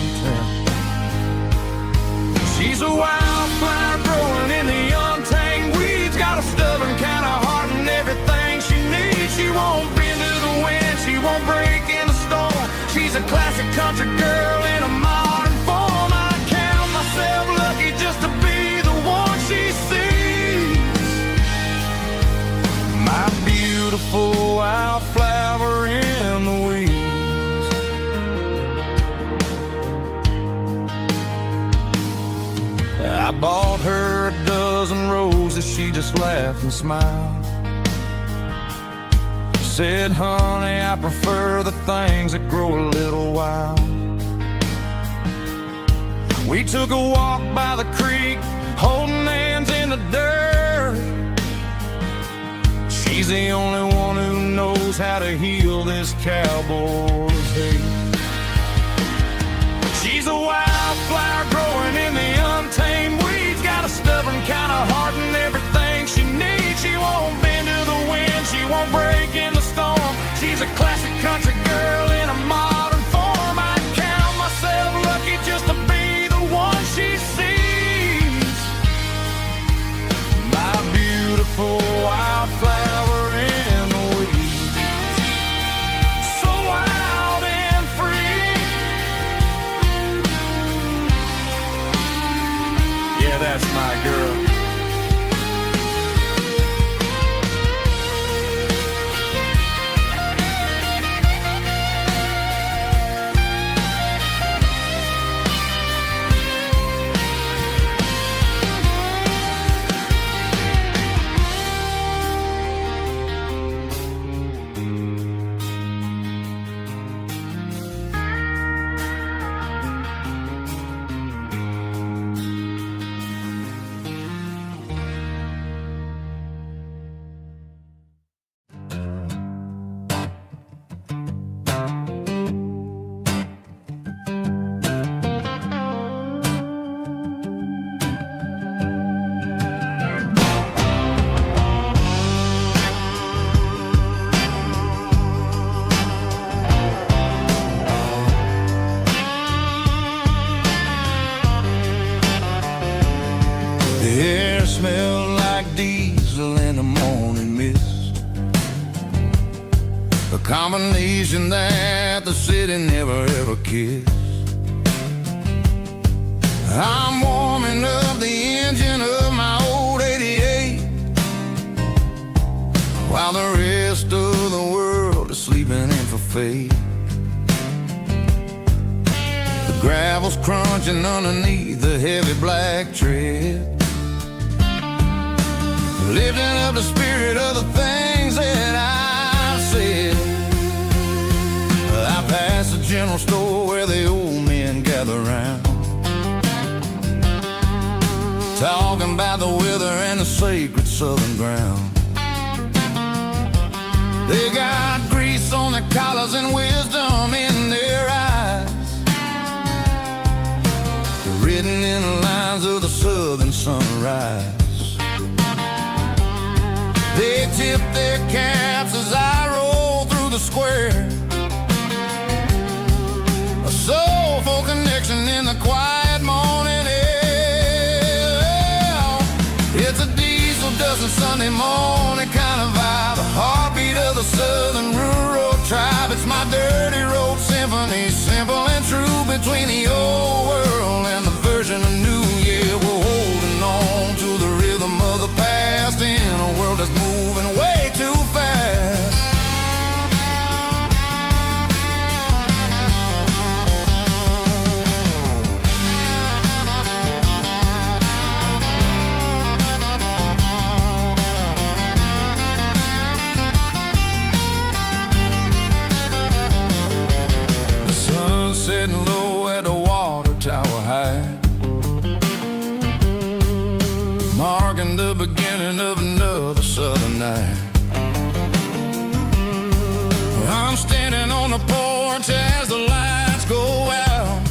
Speaker 1: She's a wildflower growing in the untamed weeds. Got a stubborn kind of heart and everything she needs. She won't bend to the wind, she won't break in the storm. She's a classic country girl in a modern form. I count myself lucky just to be the one she sees. My beautiful wildflower in the weeds. I bought her a dozen roses, she just laughed and smiled. Said, honey, I prefer the things that grow a little wild. We took a walk by the creek, holding hands in the dirt. She's the only one who knows how to heal this cowboy's hate. She's a wildflower growing in the untamed weeds. Got a stubborn kind of heart and everything she needs. She won't bend to the wind, she won't break in the storm. She's a classic country girl in a modern form. I count myself lucky just to be the one she sees. My beautiful wildflower in the weeds. So wild and free. Yeah, that's my girl. The air smelled like diesel in the morning mist, a combination that the city never ever kissed. I'm warming up the engine of my old 88, while the rest of the world is sleeping in for fate. The gravel's crunching underneath the heavy black tread, lifting up the spirit of the things that I said.
Speaker 3: general store where the old men gather round, talking about the weather and the sacred southern ground. They got grease on their collars and wisdom in their eyes, written in the lines of the southern sunrise. They tip their caps as I roll through the square, a soulful connection in the quiet morning air. It's a diesel dozen Sunday morning kind of vibe, the heartbeat of the southern rural tribe. It's my dirty road symphony, simple and true, between the old world and the version of new. Yeah, we're holding on to the rhythm of the past in a world that's moving way too fast. The sun's setting low at the water tower high, marking the beginning of another southern night. I'm standing on the porch as the lights go out,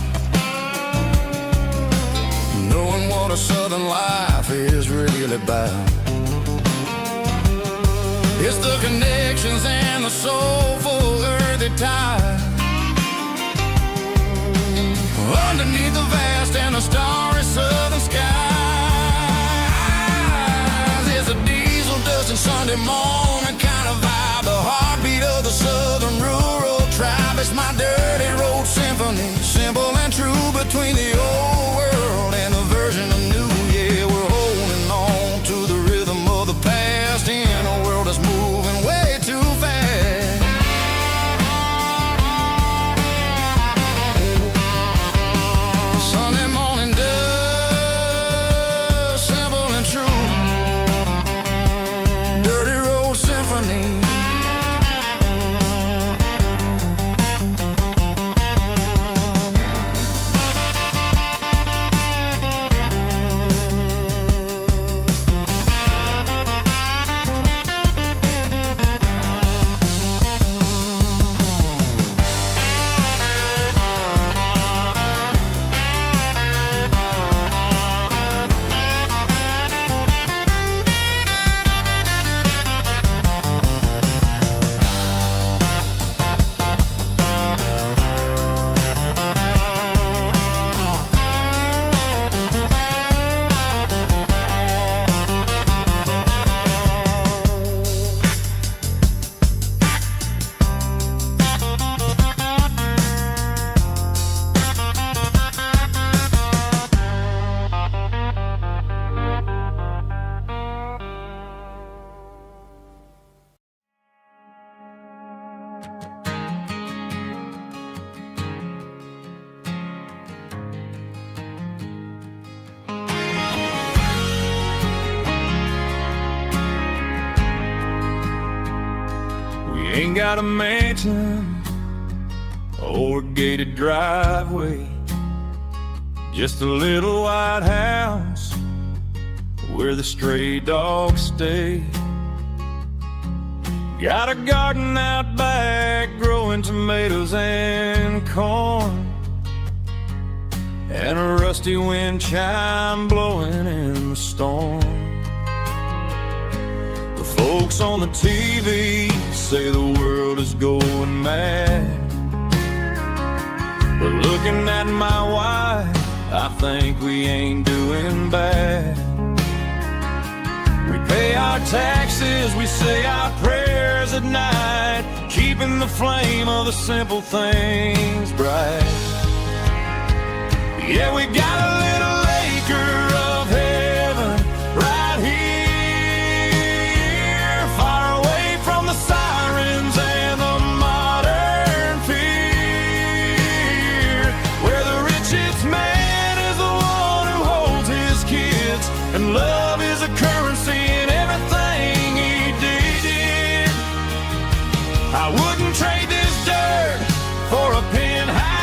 Speaker 3: knowing what a southern life is really about. It's the connections and the soulful earthy tie, underneath the vast and the starry southern skies. It's a diesel dusting Sunday morning kind of vibe, the heartbeat of the southern rural tribe. It's my dirty road symphony, simple and true, between the old world and the version of new. Yeah, we're holding on to the rhythm of the past in a world that's moving way too fast. Sunday morning dust, simple and true, dirty road symphony.
Speaker 1: Ain't got a mansion or a gated driveway, just a little white house where the stray dogs stay. Got a garden out back growing tomatoes and corn, and a rusty wind chime blowing in the storm. The folks on the TV say the world is going mad, but looking at my wife, I think we ain't doing bad. We pay our taxes, we say our prayers at night, keeping the flame of the simple things bright. Yeah, we got a little acre of heaven right here, far away from the sirens and the modern fear, where the richest man is the one who holds his kids, and love is a currency in everything he did. I wouldn't trade this dirt for a penthouse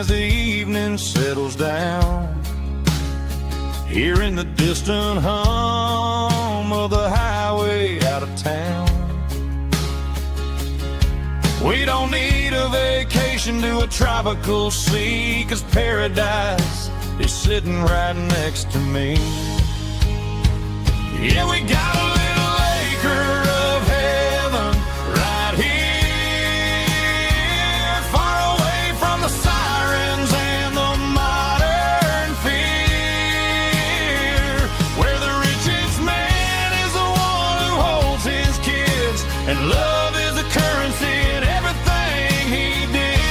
Speaker 3: as the evening settles down. Hearing the distant hum of the highway out of town. We don't need a vacation to a tropical sea, 'cause paradise is sitting right next to me. Yeah, we got a little acre of heaven right here, far away from the sirens and the modern fear, where the richest man is the one who holds his kids, and love is the currency in everything he did.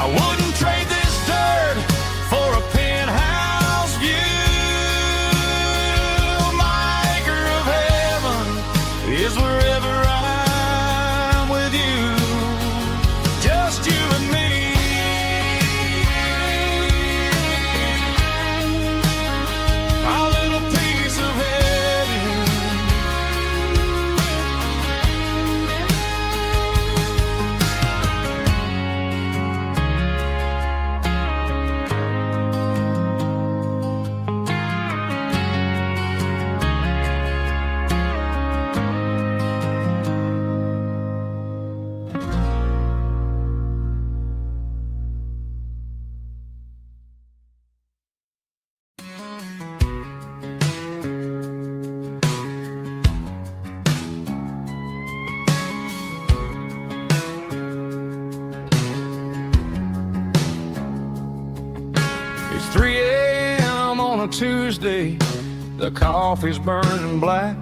Speaker 3: I wouldn't trade this dirt for a penthouse view. My acre of heaven is wherever I'm with you, just you and me. My little piece of heaven. It's 3 a.m. on a Tuesday. The coffee's burning black.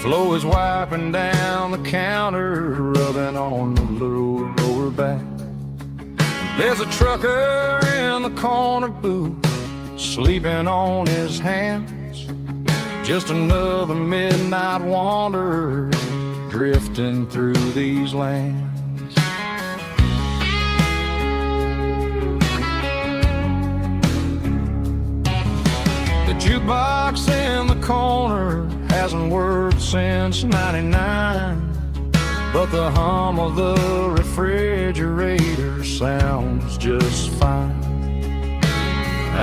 Speaker 3: Flo is wiping down the counter, rubbing on the little lower back. There's a trucker in the corner booth, sleeping on his hands. Just another midnight wanderer, drifting through these lands. The jukebox in the corner hasn't worked since '99, but the hum of the refrigerator sounds just fine.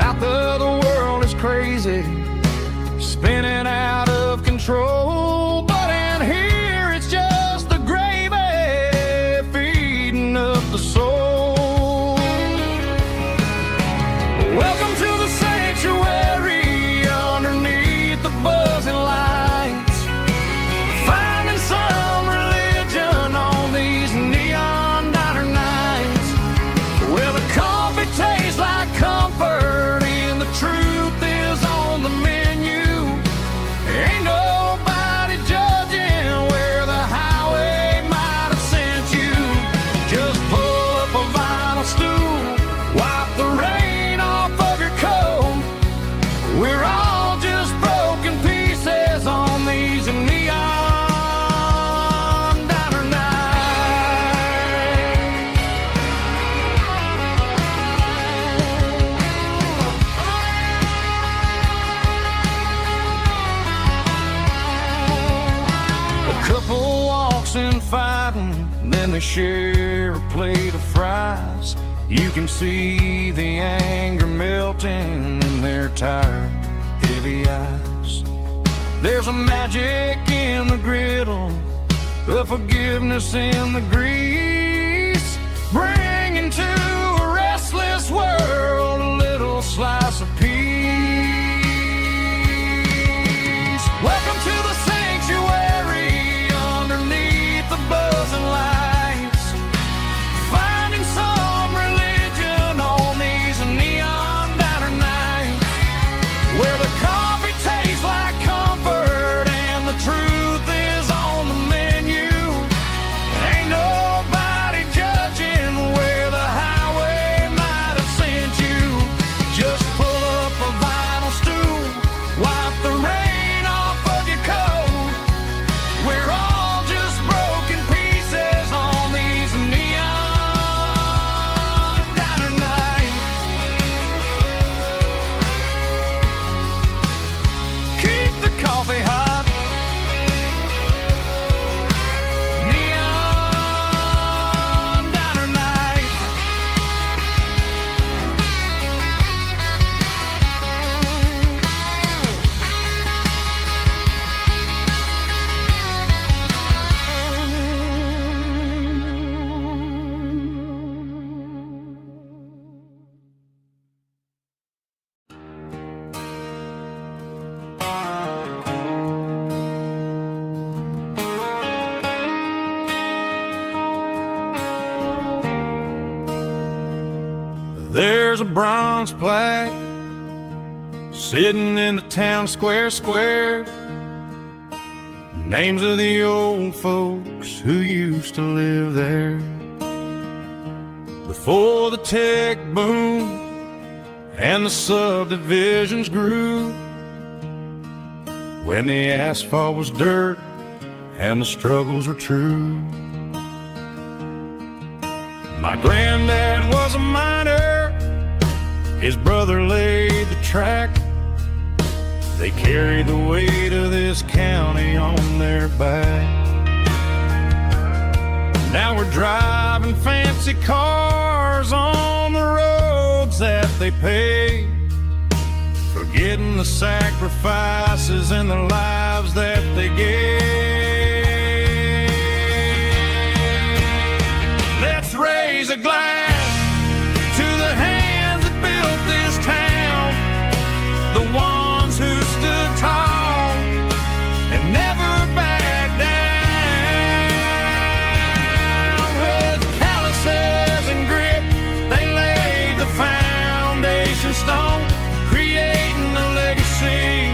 Speaker 3: Out there the world is crazy, spinning out of control, but in here it's just the gravy feeding up the soul. Welcome to the sanctuary underneath the buzzing lights, finding some religion on these neon diner nights, where the coffee tastes like comfort and the truth is on the menu. Ain't nobody judging where the highway might have sent you. Just pull up a vinyl stool, wipe the rain off of your coat. We're all just broken pieces on these neon diner nights. A couple walks in fighting, then they share a plate of fries. You can see the anger melting in their tired, heavy eyes. There's a magic in the griddle, a forgiveness in the grease, bringing to a restless world a little slice of peace. Welcome to the sanctuary underneath the buzzing lights, finding some religion on these neon diner nights, where the coffee tastes like comfort and the truth is on the menu. Ain't nobody
Speaker 1: There's a bronze plaque sitting in the town square. Names of the old folks who used to live there. Before the tech boom and the subdivisions grew, when the asphalt was dirt and the struggles were true. My granddad was a miner, his brother laid the track. They carried the weight of this county on their back. Now we're driving fancy cars on the roads that they paved, forgetting the sacrifices and the lives that they gave. Let's raise a glass to the hands that built this town, the ones who stood tall and never backed down. With calluses and grit, they laid the foundation stone, creating a legacy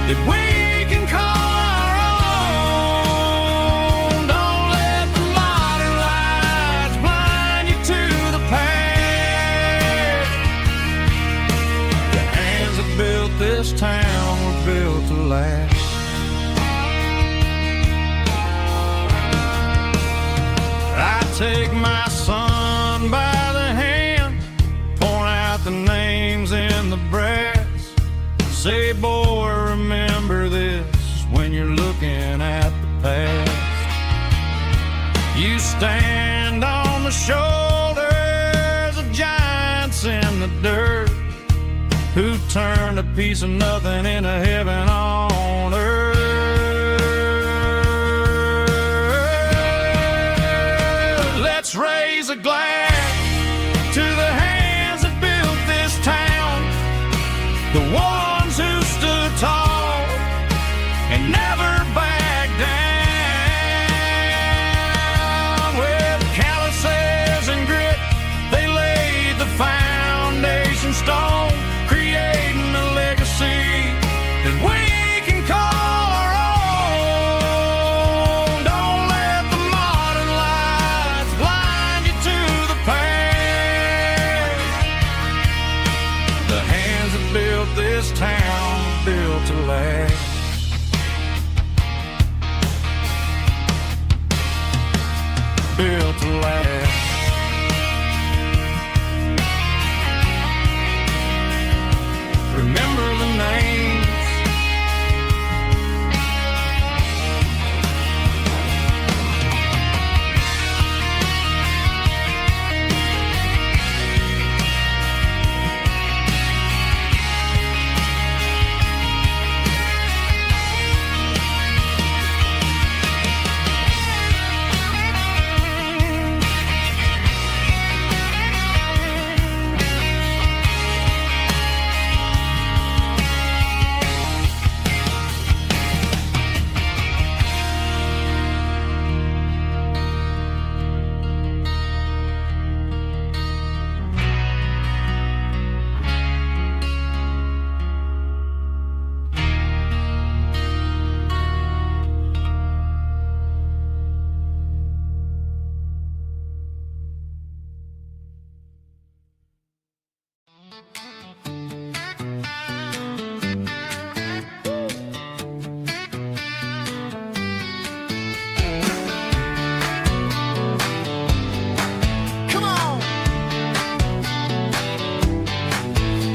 Speaker 1: that we can call our own. Don't let the modern lights blind you to the past. The hands that built this town were built to last. I take my son by the hand, point out the names in the brass. Say, boy, remember this when you're looking at the past. You stand on the shoulders of giants in the dirt, who turned a piece of nothing into heaven on earth. Let's raise a glass to the hands that built this town, the ones who stood tall and never backed down. With calluses and grit, they laid the foundation stone, creating a legacy that we can call our own. Don't let the modern lights blind you to the past. The hands that built this town built to last. Built to last. Remember the names. Come on.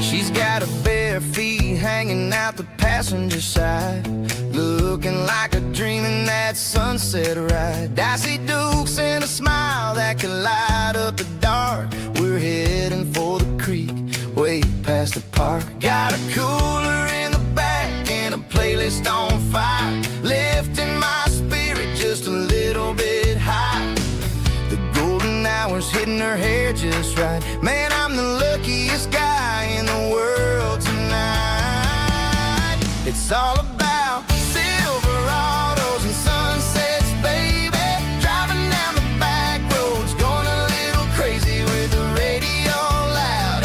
Speaker 1: She's got her bare feet hanging out the passenger side, looking like a dream in that sunset ride. Dicey dukes and a smile that can light up the dark. We're heading for the creek, way past the park. Got a cooler in the back and a playlist on fire, lifting my spirit just a little bit high. The golden hours hitting her hair just right. Man, I'm the luckiest guy in the world tonight. It's all about Silverados and sunsets, baby. Driving down the back roads, going a little crazy with the radio loud.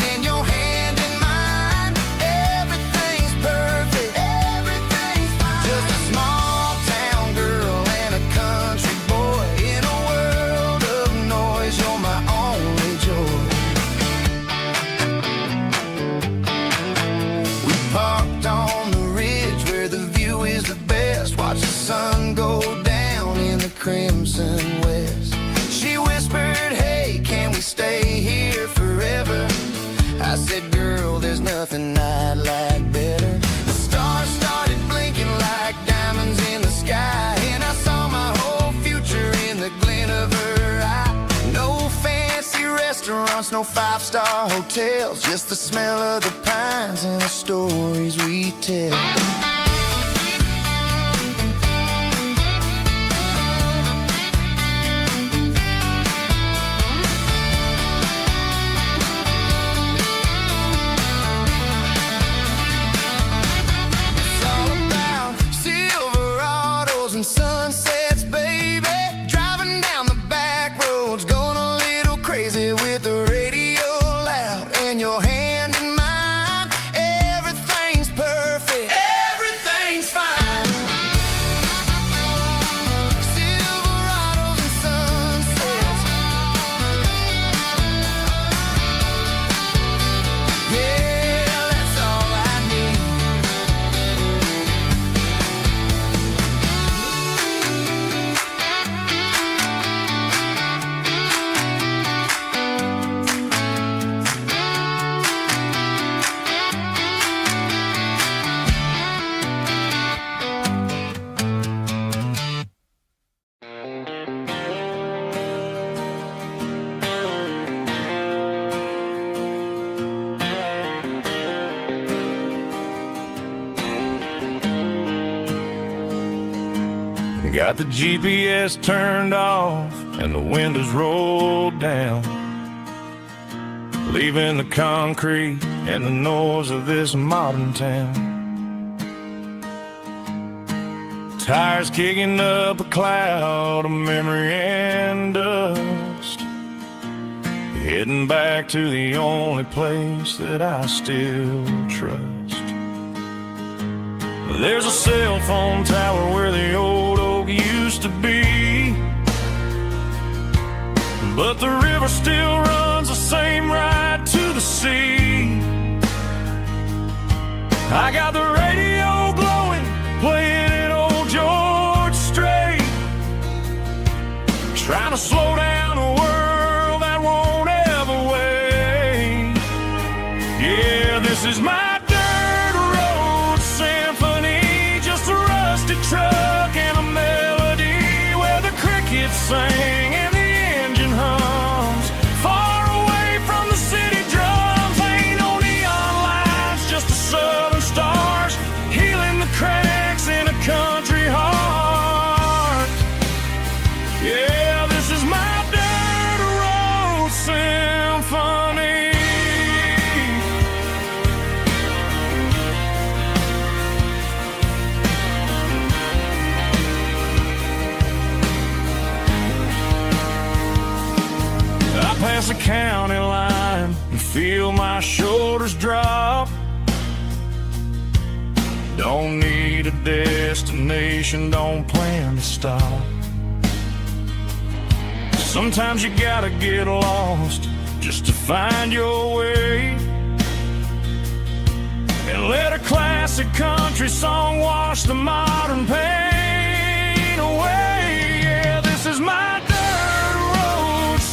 Speaker 2: restaurants, no five-star hotels, just the smell of the pines and the stories we tell. And sunsets, baby, driving down the back roads, going a little crazy with the radio loud and your hand in mine. Everything's perfect, everything's fine. Silverados and sunsets, yeah, that's all I need.
Speaker 1: Got the GPS turned off and the windows rolled down, leaving the concrete and the noise of this modern town. Tires kicking up a cloud of memory and dust, heading back to the only place that I still trust. There's a cell phone tower where the old oak used to be, but the river still runs the same right to the sea. I got the radio glowing, playing an old George Strait, trying to slow down a world that won't ever wait. Yeah, this is my truck and a melody where the crickets sing and the engine hums, far away from the city drums. Ain't no neon lights, just the southern stars healing the cracks in a country heart. Yeah, this is my dirt road symphony. Past the county line and feel my shoulders drop. Don't need a destination, don't plan to stop. Sometimes you gotta get lost just to find your way, and let a classic country song wash the modern pain away. Yeah, this is my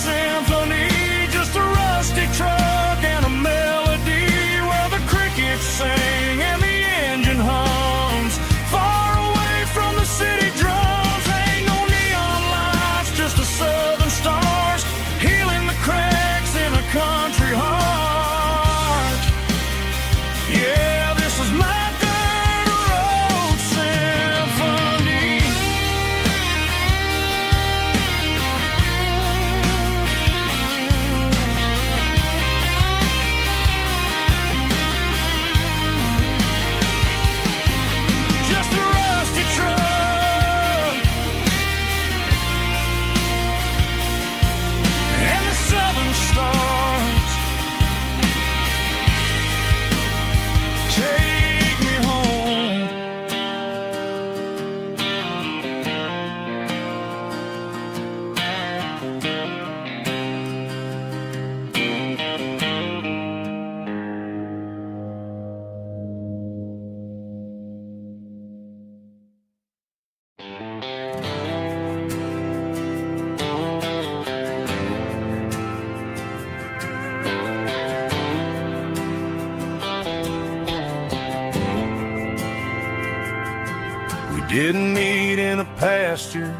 Speaker 1: symphony, just a rustic truck and a melody where the crickets sing and the engine hums, far away from the city drums. Ain't no neon lights, just the southern stars healing the cracks in a country heart. Yeah, this is my dirt road symphony. Didn't meet in a pasture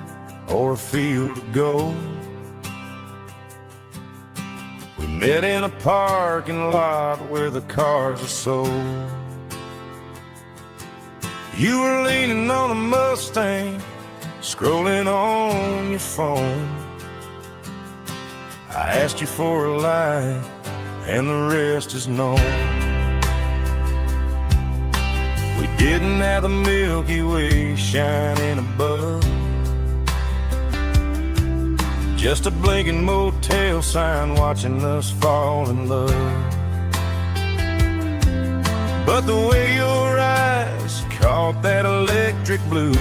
Speaker 1: or a field of gold. We met in a parking lot where the cars are sold. You were leaning on a Mustang, scrolling on your phone. I asked you for a light, and the rest is known. We didn't have the Milky Way shining above, just a blinking motel sign watching us fall in love. But the way your eyes caught that electric blue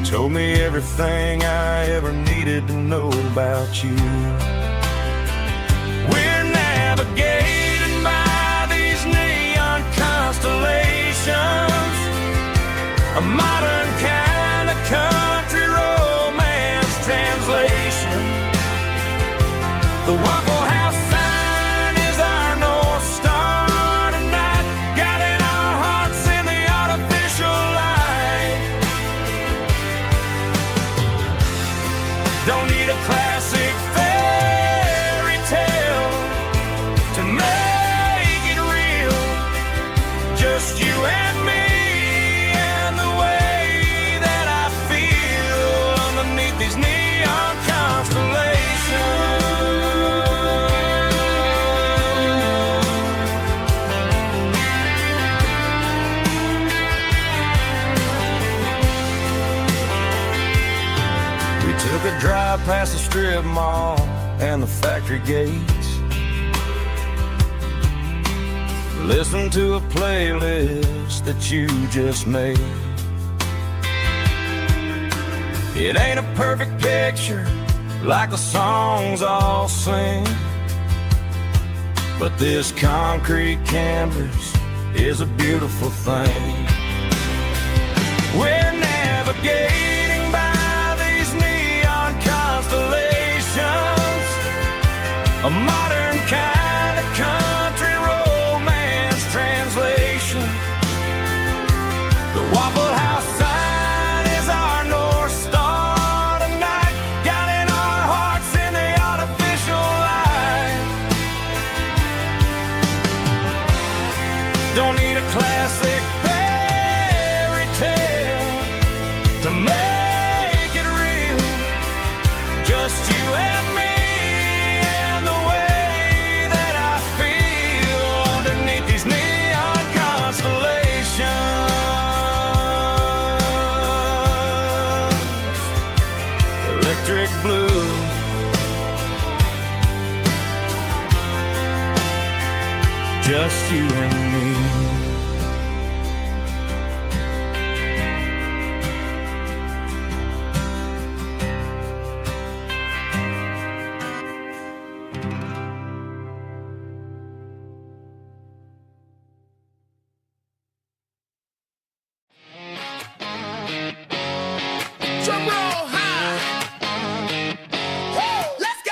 Speaker 1: told me everything I ever needed to know about you. We're navigating by these neon constellations, a modern kind of country romance translation. The Waffle House sign is our North Star tonight, guiding our hearts in the artificial light. Don't need a classic fairy tale to make it real, just you and me and the way that I feel underneath these neon constellations. We took a drive past the strip mall and the factory gates, listened to a playlist that you just made. It ain't a perfect picture like the songs all sing, but this concrete canvas is a beautiful thing. We're navigating by these neon constellations, a modern kind of country romance translation. The Waffle House sign is our North Star tonight, guiding our hearts in the artificial light. Don't need a classic fairy tale to make it real, just you and me and the way that I feel underneath these neon constellations. Electric blue, just you and me.
Speaker 2: Drum roll high. Woo, let's go.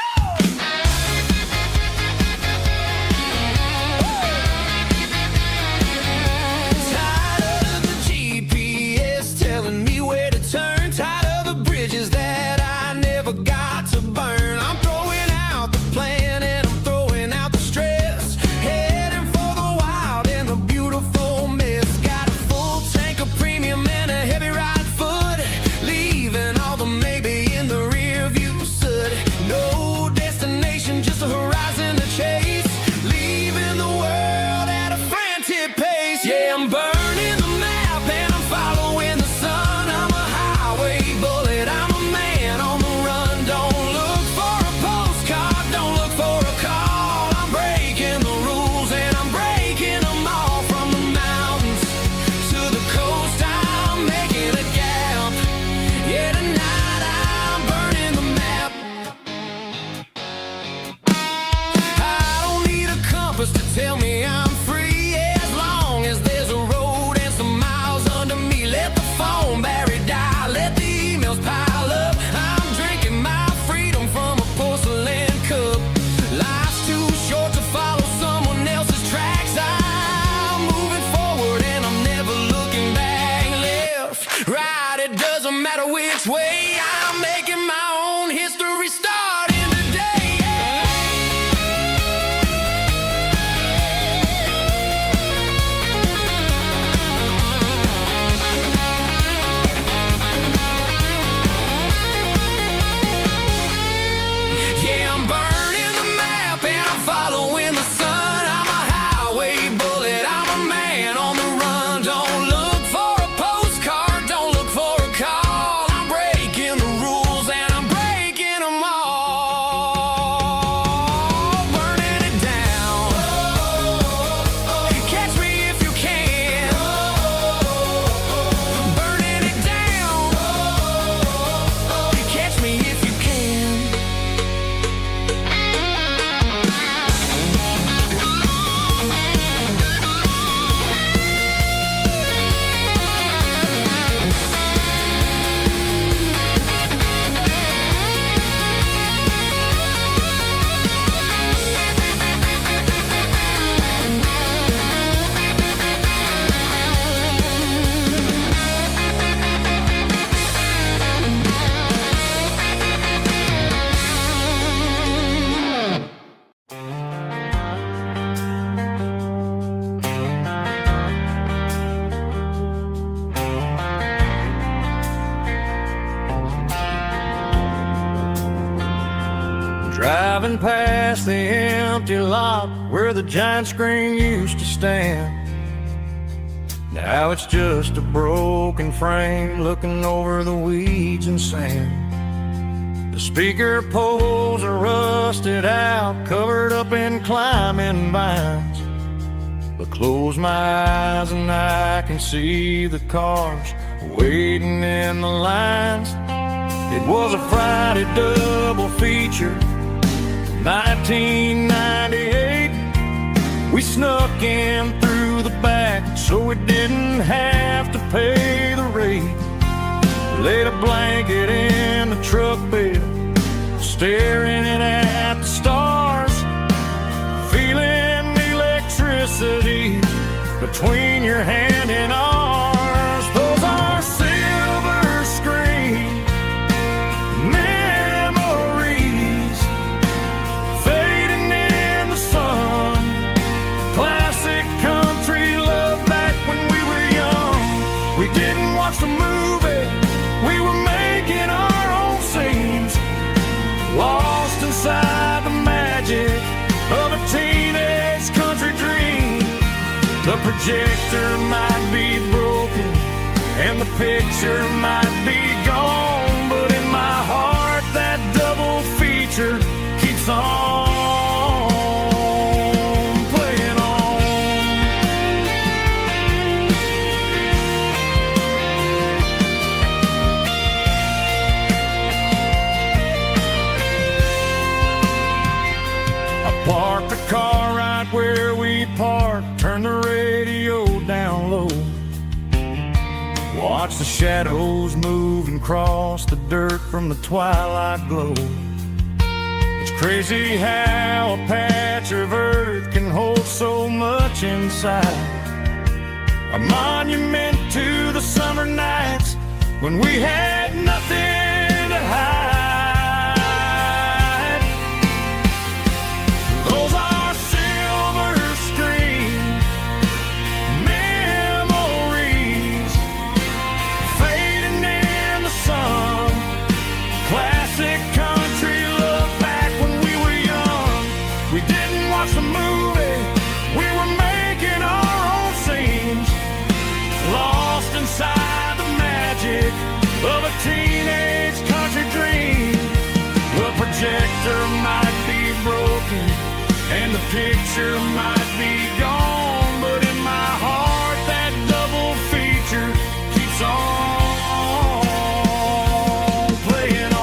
Speaker 1: Driving past the empty lot where the giant screen used to stand. Now it's just a broken frame looking over the weeds and sand. The speaker poles are rusted out, covered up in climbing vines. But close my eyes and I can see the cars waiting in the lines. It was a Friday double feature, 1998. We snuck in through the back so we didn't have to pay the rate. Laid a blanket in the truck bed, staring at the stars, feeling the electricity between your hand and ours. Those are silver screen memories fading in the sun. Classic country love back when we were young. We didn't watch the movie, we were making our own scenes, lost inside the magic of a teenage country dream. The projector might be broken and the picture might be gone, but in my heart that double feature keeps on playing on. I parked the car right where we parked, turned the radio down low, watch the shadows move and cross the dirt from the twilight glow. It's crazy how a patch of earth can hold so much inside. A monument to the summer nights when we had nothing to hide. Those are silver screen memories fading in the sun. Classic country love back when we were young. We didn't watch the movie, we were making our own scenes, lost inside the magic of a teenage country dream. The projector might be broken and the picture might be gone, but in my heart that double feature keeps on playing on.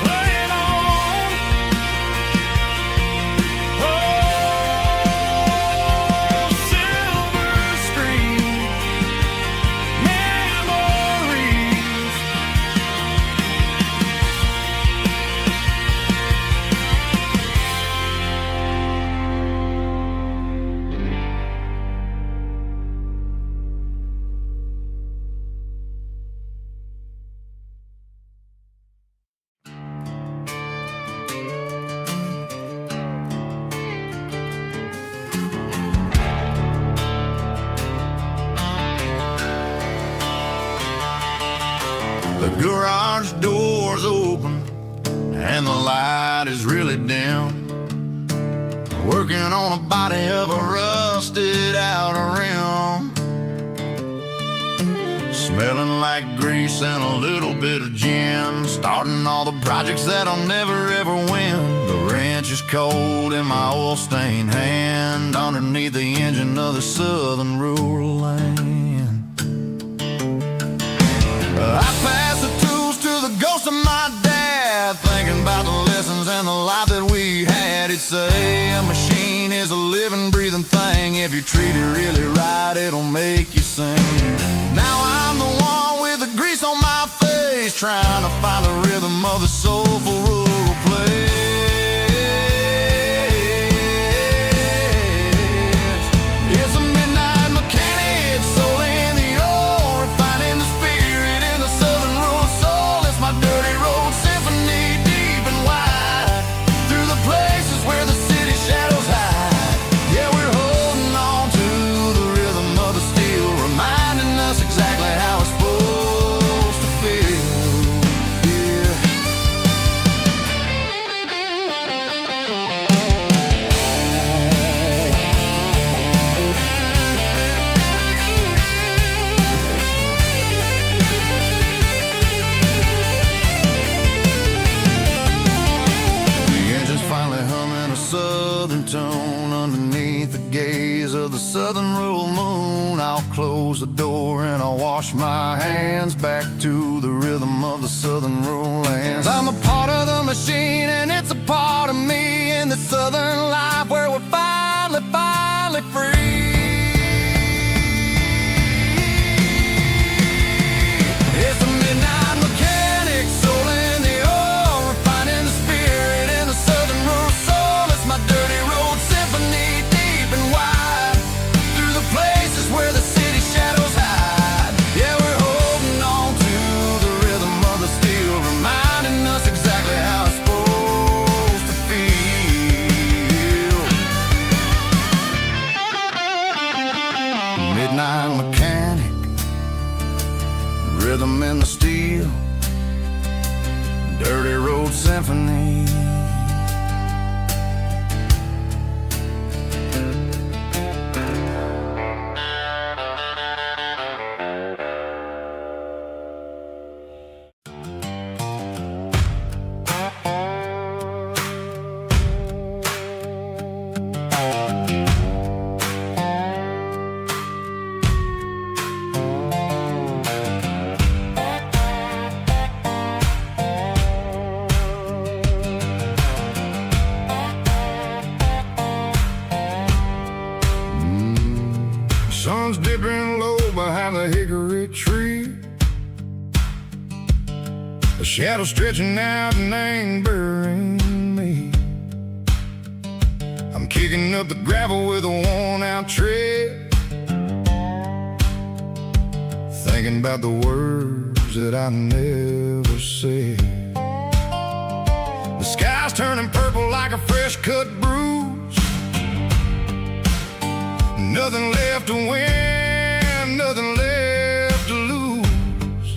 Speaker 1: Playing on. Oh, silver screen memories.
Speaker 3: The garage door's open and the light is really dim. Working on a body of a rusted out rim. Smelling like grease and a little bit of gin. Starting all the projects that I'll never ever win. The wrench is cold in my oil-stained hand, underneath the engine of the southern rural land. I pass the tools to the ghost of my dad, thinking about the lessons and the life that we had. He'd say a machine is a living, breathing thing. If you treat it really right, it'll make you sing. Now I'm the one with the grease on my face, trying to find the rhythm of the soulful rural place. It's a midnight mechanic, soul in the ore, refining the spirit in the southern rural soul. It's my dirty road symphony, deep and wide, through the places where the city shadows hide. Yeah, we're holding on to the rhythm of the steel, reminding us exactly how it's supposed
Speaker 2: wash my hands back to the rhythm of the southern rural lands. I'm a part of the machine and it's a part of me in the southern life where we're finally free. It's a midnight mechanic, soul in the oil, refining the spirit in the southern rural soul. It's my dirty road symphony, deep and wide, through the places where the city shadows hide. Yeah, we're holding on to the rhythm of the steel, reminding us exactly how it's supposed to feel. Midnight mechanic, rhythm in the steel, dirty road symphony. Sun's dipping low behind the hickory tree, a shadow stretching out and ain't burying me. I'm kicking up the gravel with a worn-out tread, thinking about the words that I never said. The sky's turning purple like a fresh-cut bruise. Nothing left to win, nothing left to lose.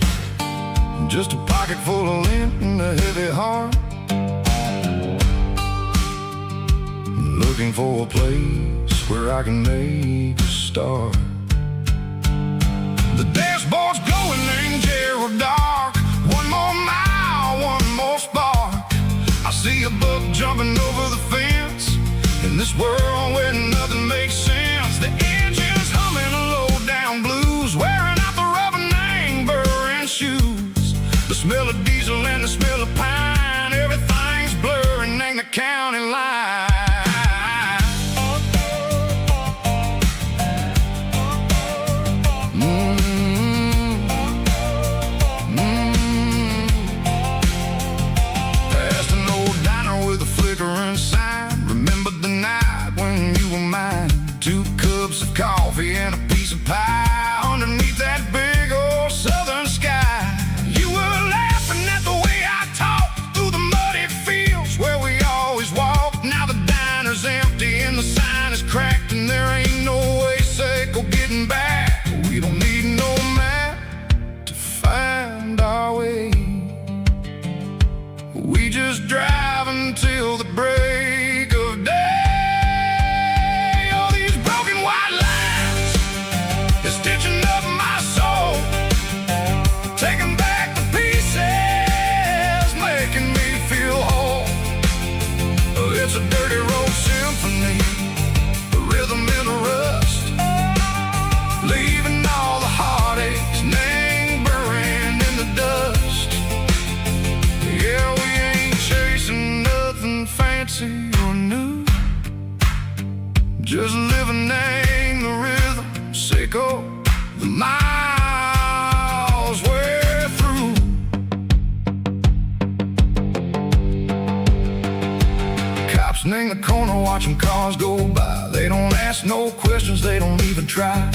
Speaker 2: Just a pocket full of lint and a heavy heart, looking for a place where I can make a start. The dashboard's glowing, ain't Gerald dark. One more mile, one more spark. I see a buck jumping over the fence in this world where nothing makes sense. The engine's humming a low-down blues, wearing out the rubber name, burring shoes. The smell of diesel and the smell of pine, everything's blurring, ain't the county line. Past an old diner with a flickering sign, remembered the night when you were mine. 2 cups of coffee and a piece of pie underneath that big old southern sky. You were laughing at the way I talked through the muddy fields where we always walked. Now the diner's empty and the sign is cracked, and there ain't no way safe or getting back. We don't need no map to find our way. We just drive until the break of day. It's a dirty road symphony, a rhythm in the rust, leaving all the heartaches, name burning in the dust. Yeah, we ain't chasing nothing fancy or new, just living in the rhythm, sick of the miles we're through. In the corner watching cars go by, they don't ask no questions, they don't even try.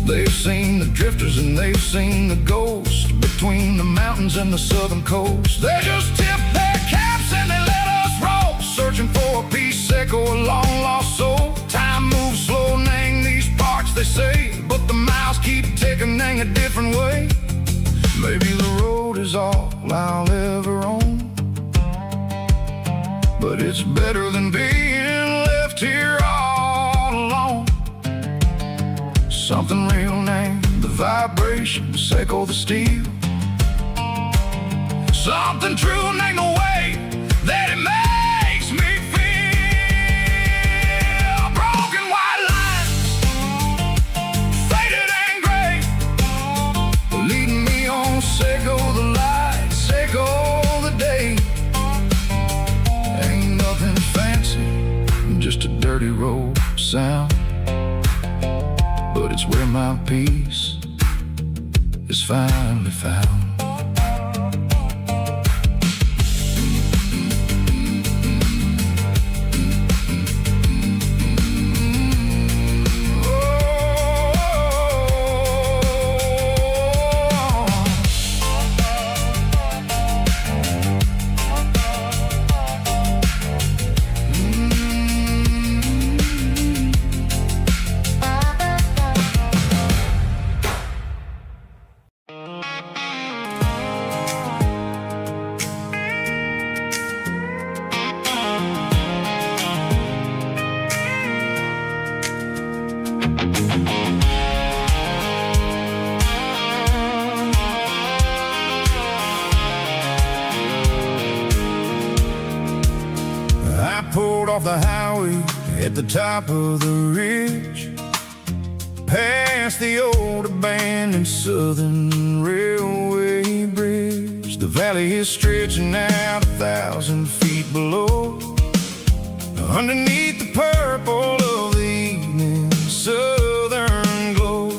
Speaker 2: They've seen the drifters and they've seen the ghosts between the mountains and the southern coast. They just tip their caps and they let us roll, searching for a piece sick or a long lost soul. Time moves slow, nang these parts they say, but the miles keep ticking, nang a different way. Maybe the road is all I'll ever own, but it's better than being left here all alone. Something real named the vibrations echo the steel. Something true named the way that it makes me feel. Broken white lines, faded and gray, dirty road sound, but it's where my peace is finally found.
Speaker 3: Off the highway at the top of the ridge, past the old abandoned Southern Railway bridge. The valley is stretching out 1,000 feet below, underneath the purple of the evening southern glow.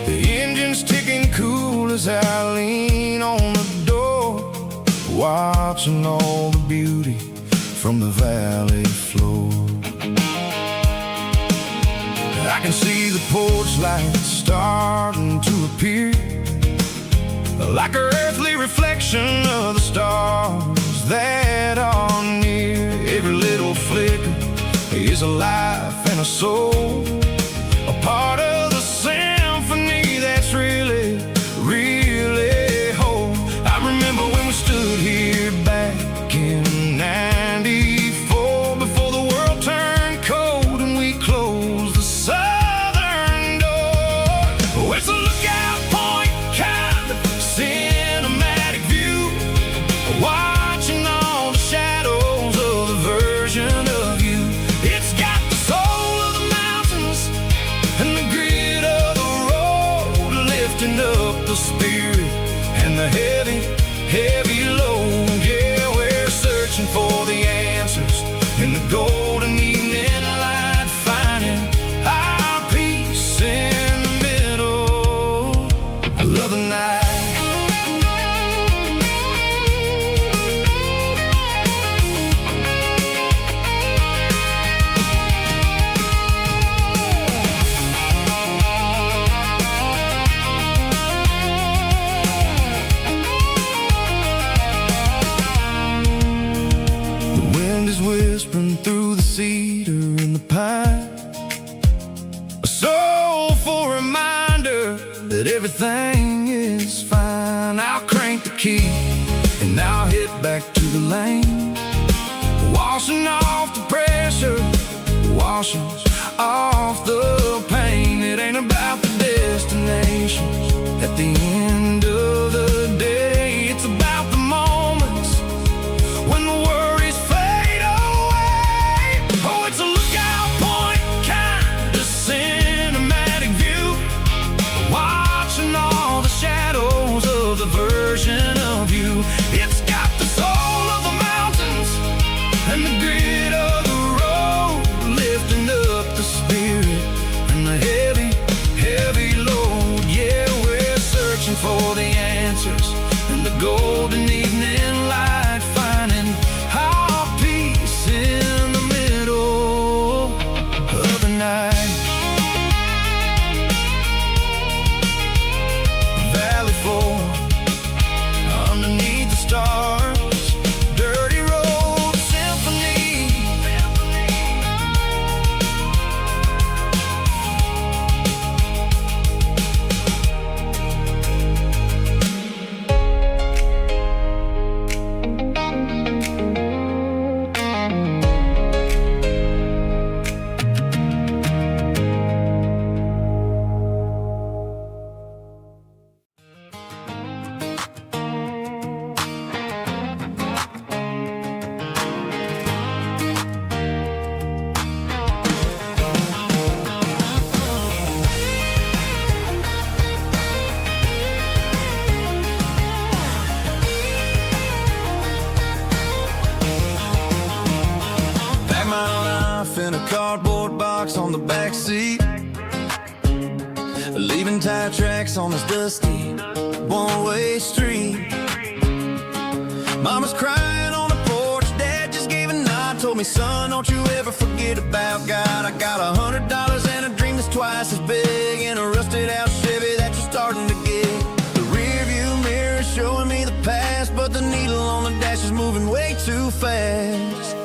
Speaker 3: The engine's ticking cool as I lean on the door, watching all the beauty from the valley floor. I can see the porch lights starting to appear, like an earthly reflection of the stars that are near. Every little flicker is a life and a soul, a part of the symphony that's really, really whole. I remember when we stood here back in '94, before the world turned cold and we closed the southern door. Oh, it's a lookout point, kind of cinematic view, watching all the shadows of the version of you. It's got the soul of the mountains and the grit of the road, lifting up the spirit and the heavy, heavy load. Yeah, we're searching for the answers in the golden evening light, finding our peace in the middle of the night. Whispering through the cedar and the pine, a soulful reminder that everything is fine. I'll crank the key and I'll head back to the lane, washing off the pressure, washing off the pain. It ain't about the destinations at the end of the day, it's about the moments when the worries fade away. Oh, it's a lookout point, kind of cinematic view, watching all the shadows of the version of you. It's got the soul of the mountains and the grit of the road, lifting up the spirit and the heavy, heavy load. Yeah, we're searching for the answers in the golden evening light, finding our peace in the middle of the night. Valley floor, underneath the stars, dirty road symphony. on the back seat, leaving tire tracks on this dusty one-way street. Mama's crying on the porch, Dad just gave a nod, told me, son, don't you ever forget about God. I got $100 and a dream that's twice as big, and a rusted out Chevy that you're starting to get. The rear view mirror is showing me the past, but the needle on the dash is moving way too fast.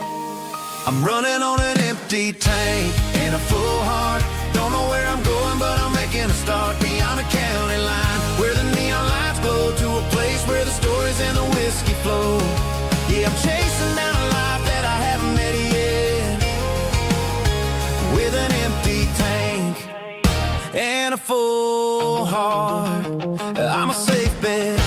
Speaker 3: I'm running on an empty tank and a full heart. Don't know where I'm going, but I'm making a start beyond the county line, where the neon lights glow, to a place where the stories and the whiskey flow. Yeah, I'm chasing down a life that I haven't met yet, with an empty tank and a full heart. I'm a safe bet.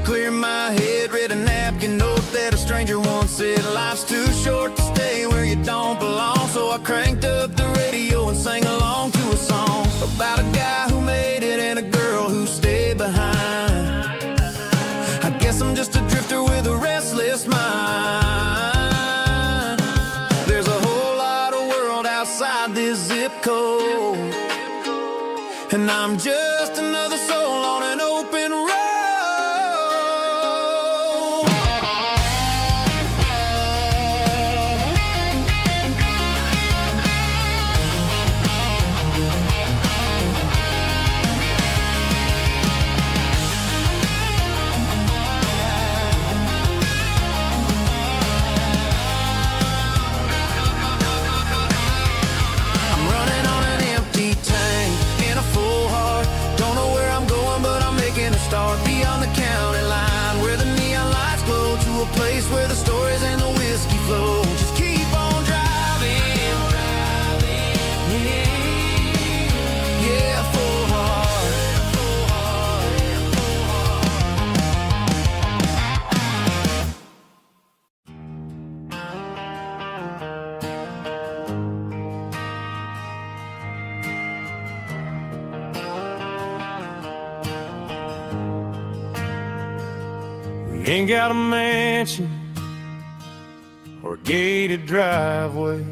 Speaker 3: Clear my head, read a napkin note that a stranger once said, life's too short to stay where you don't belong. So I cranked up the radio and sang along to a song about a guy who made it and a girl who stayed behind. I guess I'm just a drifter with a restless mind. There's a whole lot of world outside this zip code, and I'm just another soul on an open road. Start beyond the county line, where the neon lights glow, to a place where the stories and the whiskey flow. Just keep on driving, yeah, full heart.
Speaker 1: Ain't got a mansion or a gated driveway,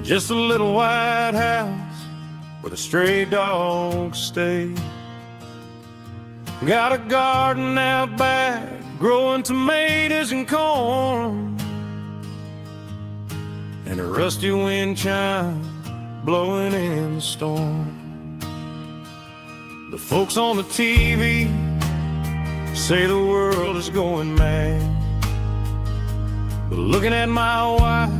Speaker 1: just a little white house where the stray dogs stay. Got a garden out back, growing tomatoes and corn, and a rusty wind chime blowing in the storm. The folks on the TV say the world is going mad, but looking at my wife,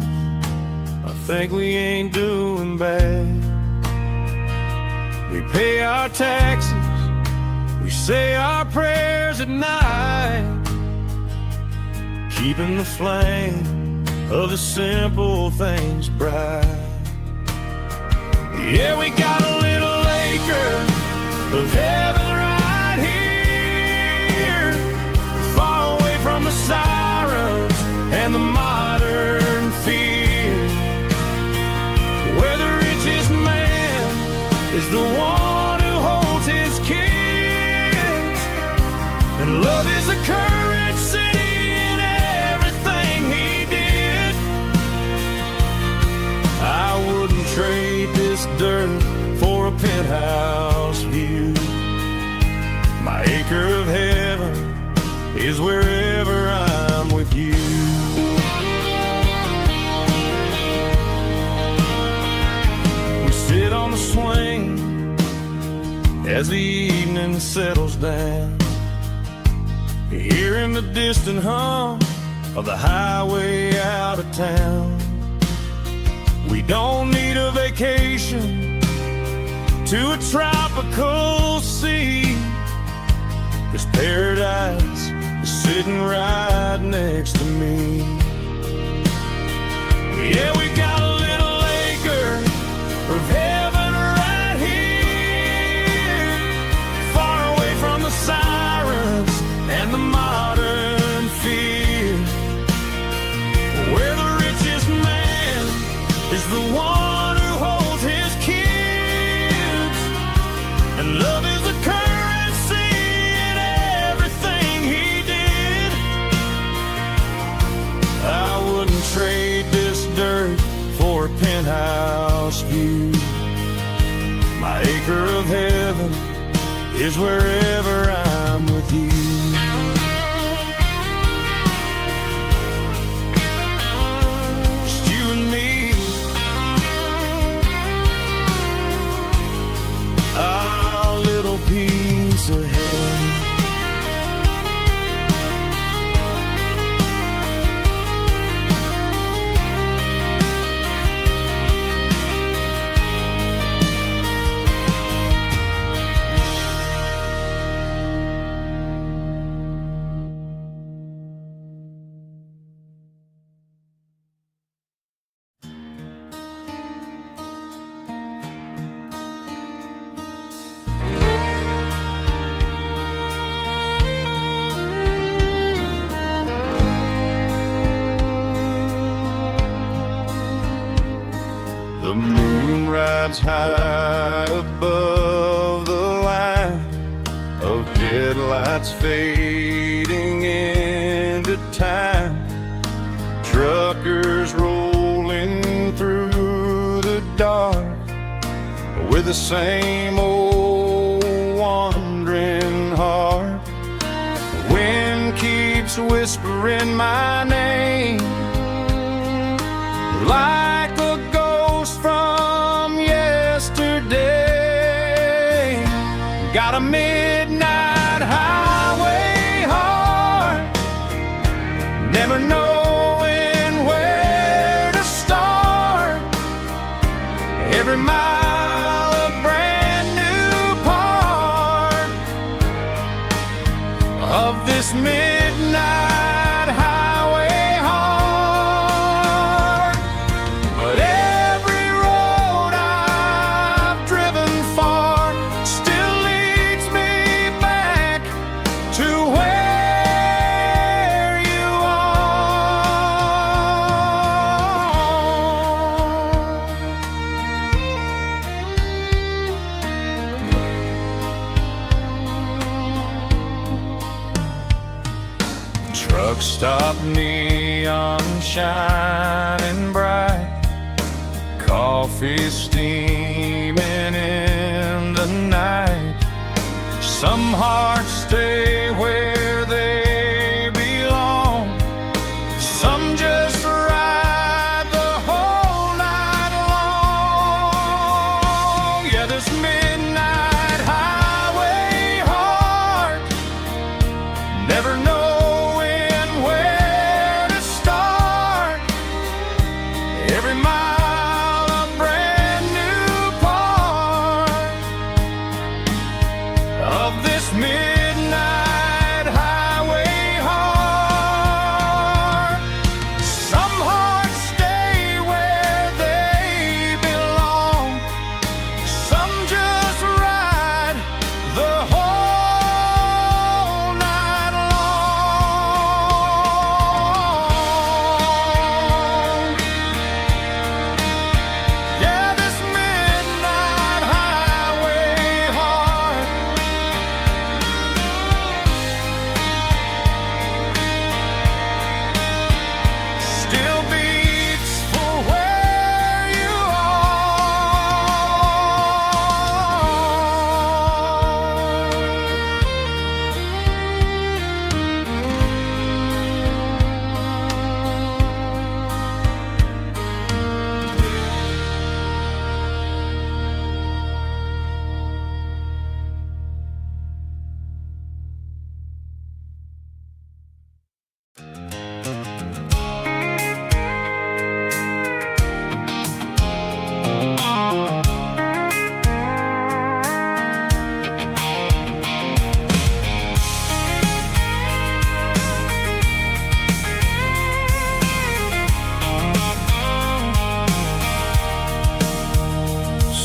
Speaker 1: I think we ain't doing bad. We pay our taxes, we say our prayers at night, keeping the flame of the simple things bright. Yeah, we got a little acre of heaven right here, far away from the sirens and the modern fear, where the richest man is the one who holds his kids, and love is a currency in everything he did. I wouldn't trade this dirt for a penthouse view. My acre of heaven is wherever I'm with you. We sit on the swing as the evening settles down, hearing the distant hum of the highway out of town. We don't need a vacation to a tropical sea, 'cause paradise is sitting right next to me. Yeah, we got a little acre of heaven right here, far away from the sirens and the modern fear, where the richest man is the one who holds his kids, and love is a currency in everything he did. lost view. My acre of heaven is wherever I'm with you. Just you and me, our little piece of heaven. The moon rides high above the line of headlights fading into time. Truckers rolling through the dark with the same old wandering heart. The wind keeps whispering my name like a ghost from yesterday. Got a midnight highway heart, never knowing where to start. Every mile a brand new part of this midnight highway heart. But every road I've driven far still leads me back to where you are. Truck stop, neon shining bright, coffee steaming in the night. Some hearts stay where they belong, some just ride the whole night long. Yeah, this midnight highway heart, never knowing where to start. Every mile a brand new part of this midnight highway heart. Some hearts stay where they belong, some just ride the whole night long. Yeah, this midnight highway heart still beats for where you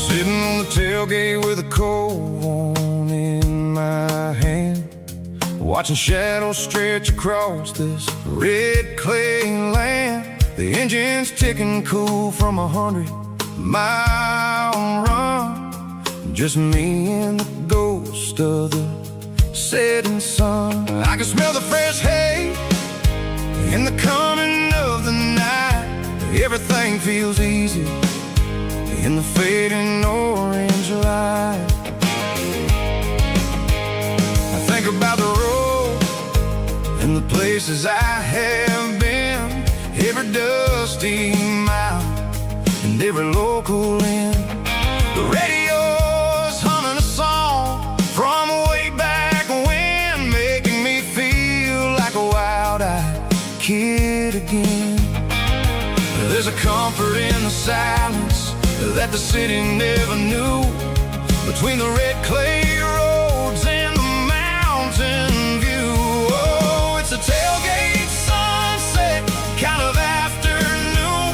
Speaker 1: sitting on the tailgate with a cold one in my hand, watching shadows stretch across this red clay land. The engine's ticking cool from 100-mile run. Just me and the ghost of the setting sun. I can smell the fresh hay in the coming of the night. Everything feels easy in
Speaker 2: in the fading orange light. I think about the road and the places I have been, every dusty mile and every local inn. The radio's humming a song from way back when, making me feel like a wild-eyed kid again. There's a comfort in the silence that the city never knew, between the red clay roads and the mountain view. Oh, it's a tailgate sunset kind of afternoon,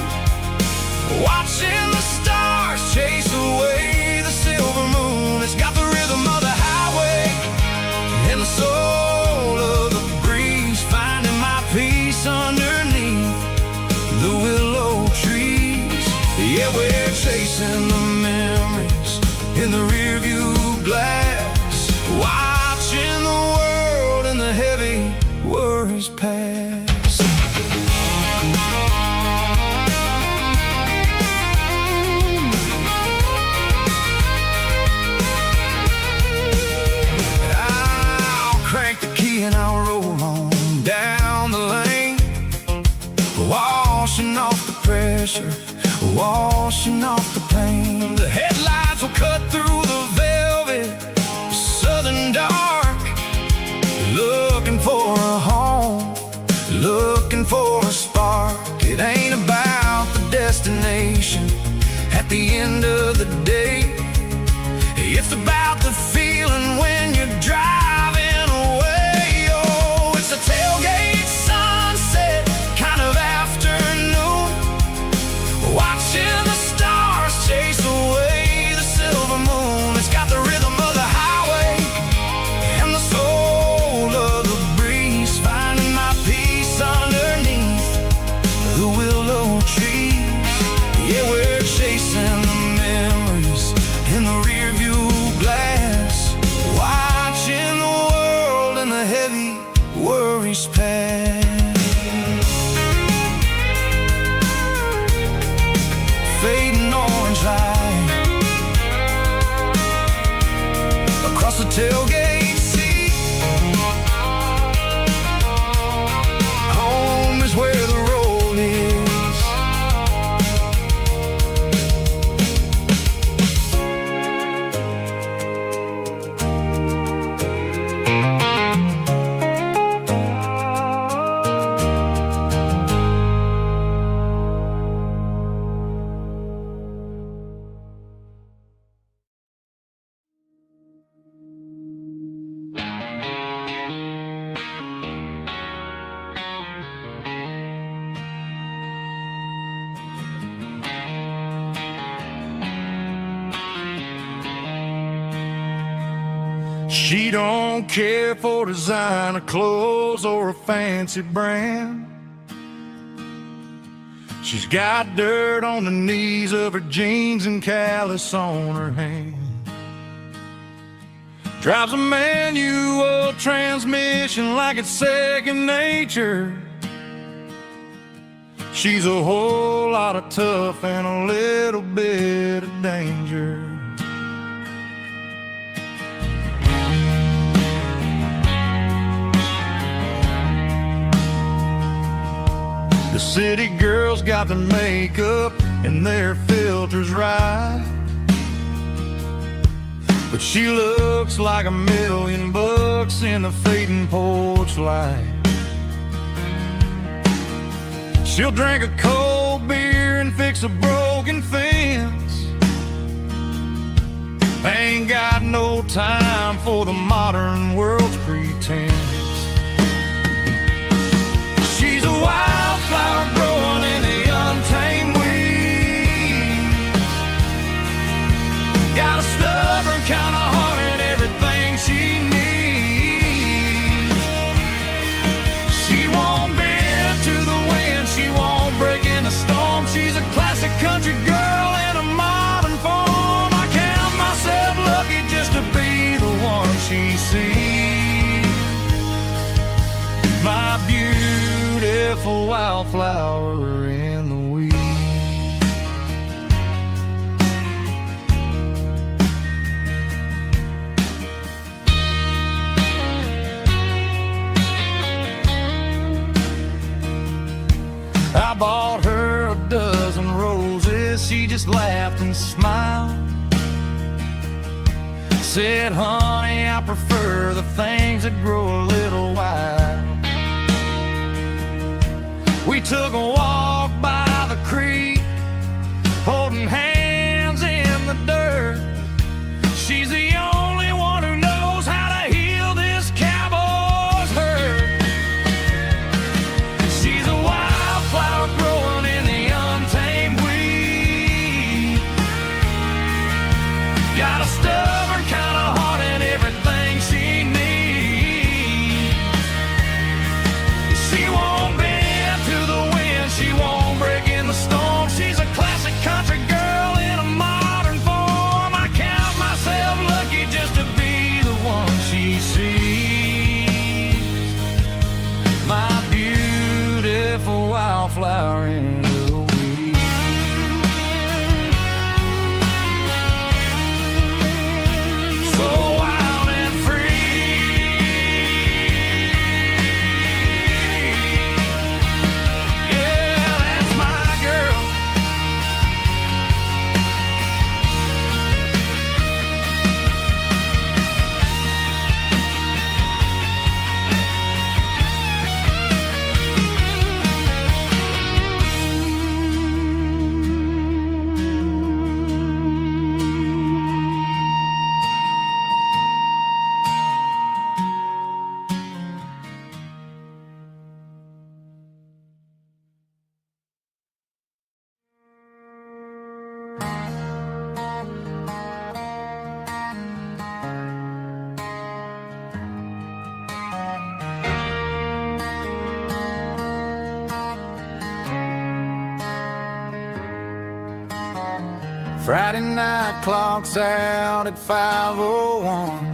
Speaker 2: watching the stars chase away the silver moon. It's got the rhythm of the highway and the soul of the breeze, finding my peace underneath the willow trees. Yeah, we're chasing the memories in the rearview glass, watching the world and the heavy worries pass. I'll crank the key and I'll roll on down the lane, washing off the pressure, washing off the pain. The headlights will cut through the velvet southern dark, looking for a home, looking for a spark. It ain't about the destination at the end of the day, it's about the feeling when you're driving away. Oh, it's a tailgate sunset kind of afternoon, watching the stars chase away the silver moon. It's got the rhythm of the highway and the soul of the breeze, finding my peace underneath the willow trees. Yeah, we're chasing the memories in the rearview glass, watching the world and the heavy worries pass. Fading orange light across the tailgate seat. Home is where the road is.
Speaker 3: She don't care for designer clothes or a fancy brand. She's got dirt on the knees of her jeans and callus on her hand. Drives a manual transmission like it's second nature. She's a whole lot of tough and a little bit of danger. The city girls got their makeup and their filters right, but she looks like $1,000,000 in the fading porch light. She'll drink a cold beer and fix a broken fence. Ain't got no time for the modern world's pretense. She's a wildflower growing in the untamed weeds. Got a stubborn kind of heart and everything she needs. She won't bend to the wind, she won't break in the storm. She's a classic country girl in a modern form. I count myself lucky just to be the one she sees. My beautiful wildflower in the weeds. just laughed and smiled. Said, honey, I prefer the things that grow a little wild. We took a walk by the creek, holding hands in the dirt. She's the only one who knows how to heal this cowboy's hurt. She's a wildflower growing in the untamed weed. Got a stubborn kind of heart and everything she needs. She won't bend to the wind, she won't break in the storm. She's a classic country girl in a modern form. I count myself lucky just to be the one she sees. My beautiful wildflower in the weed. So wild and free. Yeah, that's my girl. Friday night clock's out at 5:01.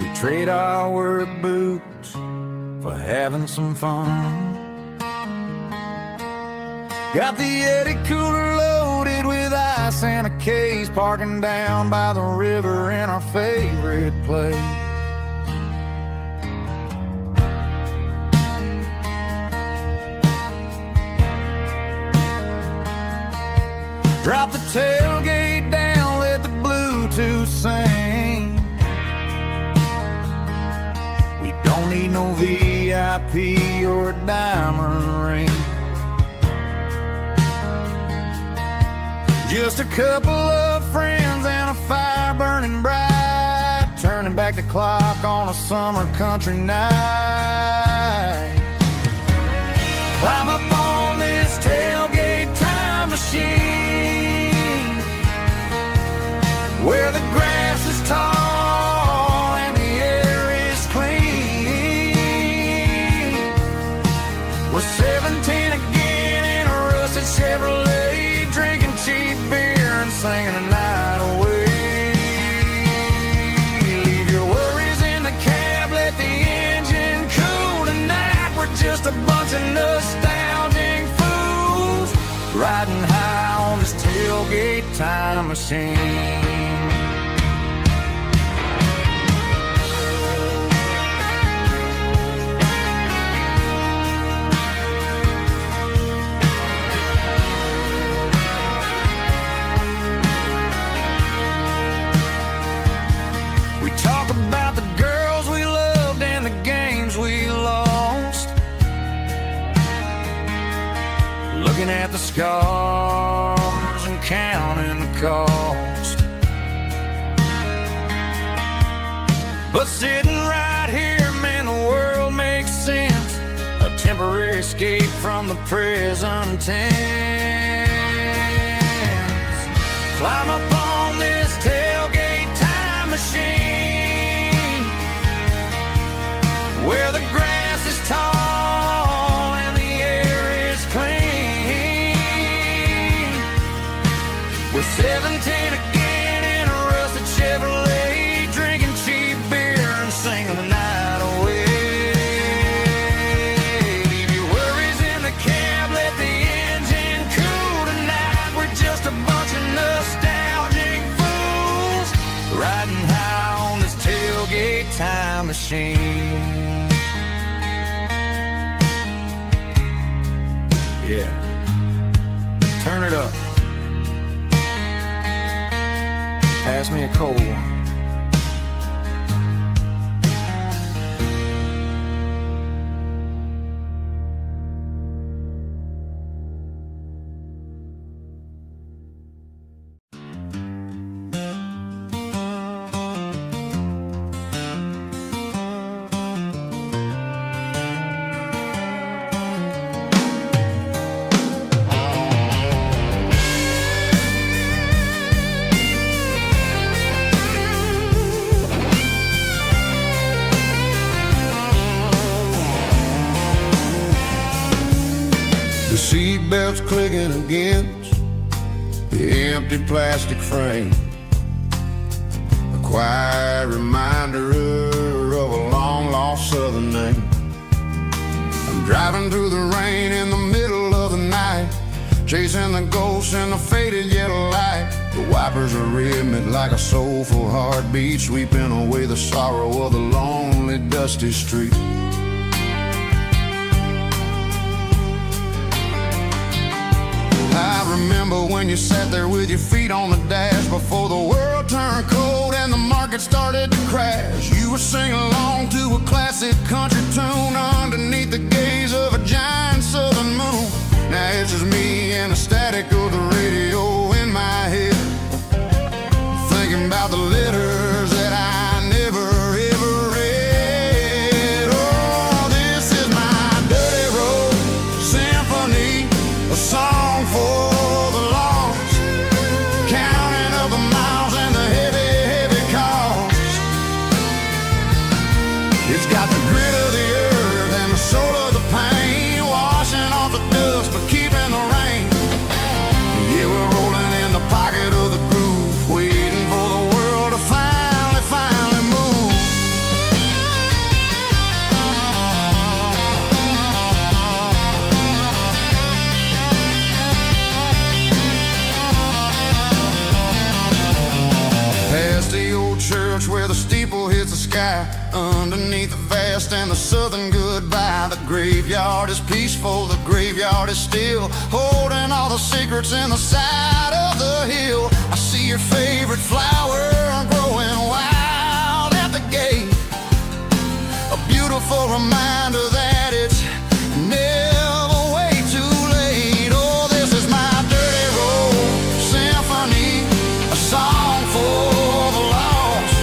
Speaker 3: We trade our work boots for having some fun. Got the Eddie cooler loaded with ice and a case, parking down by the river in our favorite place. Drop the tailgate down, let the Bluetooth sing. We don't need no VIP or a diamond ring. Just a couple of friends and a fire burning bright, turning back the clock on a summer country night. Climb up on this tailgate time machine, where the grass is tall and the air is clean. We're 17 again in a rusted Chevrolet, drinking cheap beer and singing the night away. Leave your worries in the cab, let the engine cool tonight. We're just a bunch of nostalgic fools, riding high on this tailgate time machine. We talk about the girls we loved and the games we lost, looking at the scars and counting the cost. But sitting right here, man, the world makes sense. A temporary escape from the present tense. Climb up on this tailgate time machine, where the grass is tall and the air is clean. We're 17 again in a rusted Chevrolet, drinking cheap beer and singing the night away. Leave your worries in the cab, let the engine cool tonight. We're just a bunch of nostalgic fools, riding high on this tailgate time machine. Yeah.
Speaker 1: pass me a cold one.
Speaker 2: The seatbelt's clicking against the empty plastic frame, a quiet reminder of a long-lost southern name. I'm driving through the rain in the middle of the night, chasing the ghosts in the faded yellow light. The wipers are rhythmic like a soulful heartbeat, sweeping away the sorrow of the lonely, dusty street. I remember when you sat there with your feet on the dash before the world turned cold and the market started to crash. You were singing along to a classic country tune underneath the gaze of a giant southern moon. Now it's just me and the static of the radio in my head, thinking about the letters that I never ever read. Oh, this is my dirty road symphony, a song for the lost, counting up the miles and the heavy, heavy cost. It's got the grit of the earth and the soul of the pain, washing off the dust but keeping the rain. Yeah, we're rolling in the pocket of the groove, waiting for the world to finally move. Past the old church where the steeple hits the sky, underneath the vast and the southern goodbye. The graveyard is peaceful, the graveyard is still, holding all the secrets in the side of the hill. I see your favorite flower growing wild at the gate, a beautiful reminder that it's never way too late. Oh, this is my dirty road symphony, a song for the lost,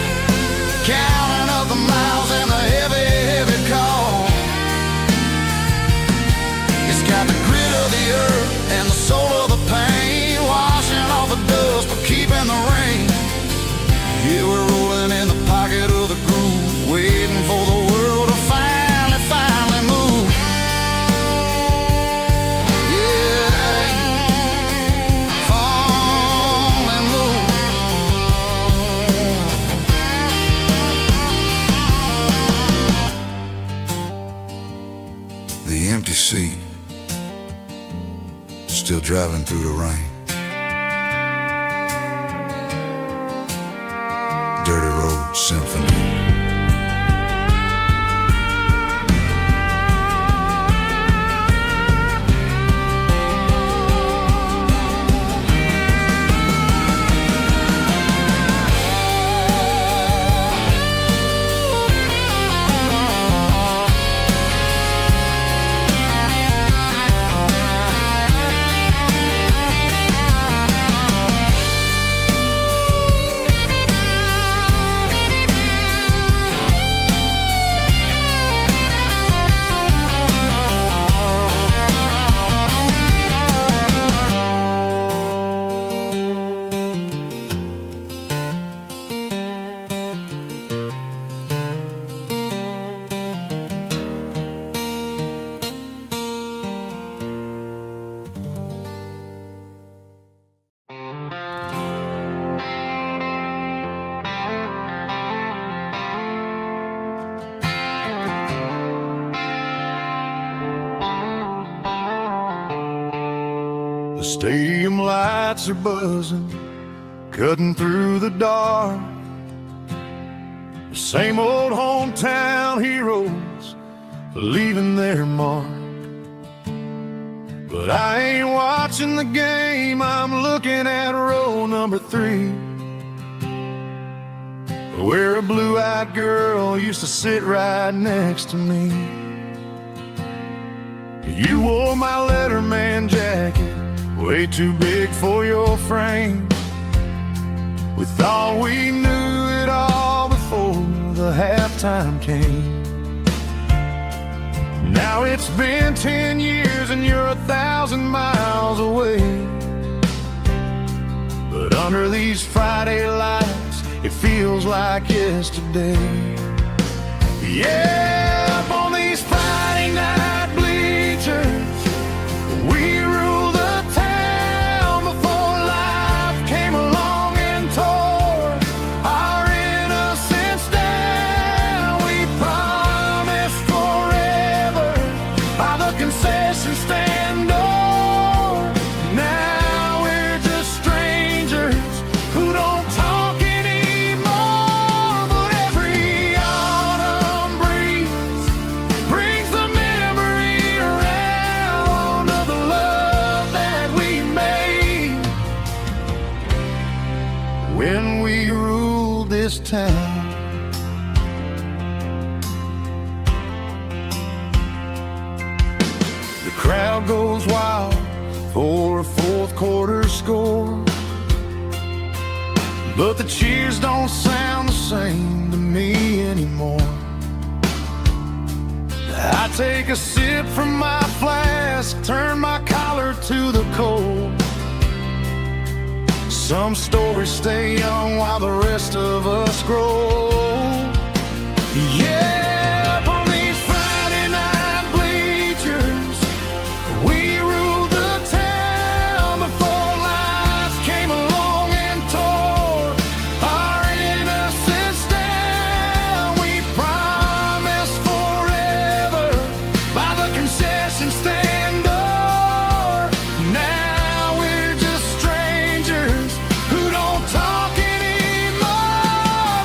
Speaker 2: counting up the miles and the heavy, heavy call. It's got the grit of the earth and the soul of the pain, washing off the dust but keeping the rain. Yeah, we're rolling in the pocket of the groove, waiting for the world to finally move. Yeah, fall and move. The empty seat, still driving through the rain. Dirty Road Symphony.
Speaker 3: The stadium lights are buzzing, cutting through the dark. The same old hometown heroes leaving their mark. But I ain't watching the game, I'm looking at row number 3.
Speaker 2: where a blue-eyed girl used to sit right next to me. You wore my Letterman jacket, way too big for your frame. We thought we knew it all before the halftime came. Now it's been 10 years and you're 1,000 miles away. But under these Friday lights, it feels like yesterday. Yeah, up on these Friday night bleachers, we rule the town before life came along and tore our innocence down. We promised forever by the concession stand door. Now we're just strangers who don't talk anymore. But every autumn breeze brings the memory around of the love that we made when we ruled this town. The crowd goes wild for a fourth quarter score, but the cheers don't sound the same to me anymore. I take a sip from my flask, turn my collar to the cold. Some stories stay young while the rest of us grow. Yeah, up on these Friday night bleachers, we ruled the town before life came along and tore our innocence down. We promised forever by the concession stand door. Now we're just strangers who don't talk anymore.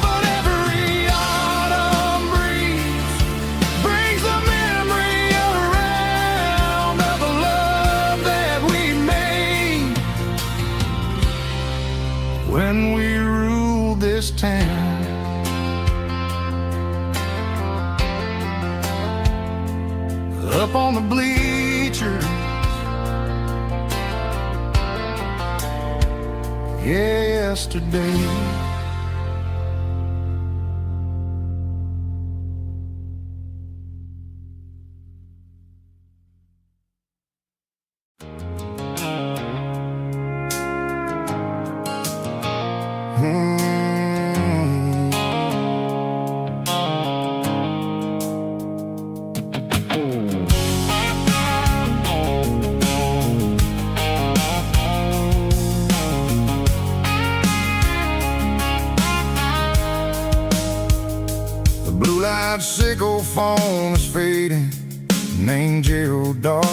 Speaker 2: But every autumn breeze brings the memory around of the love that we made when we ruled this town. Up on the bleachers, yesterday. The blue-light sickle phone is fading, named Gerald Dark.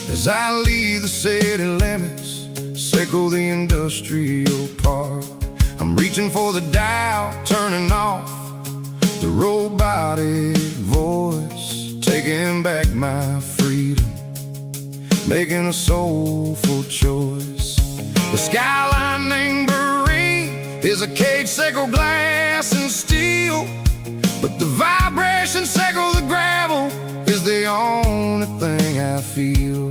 Speaker 2: As I leave the city limits, sickle the industrial park. I'm reaching for the dial, turning off the robotic voice, taking back my freedom, making a soulful choice. The skyline named Barrene is a cage sickle, glass and steel, but the vibration sickle, the gravel, is the only thing I feel.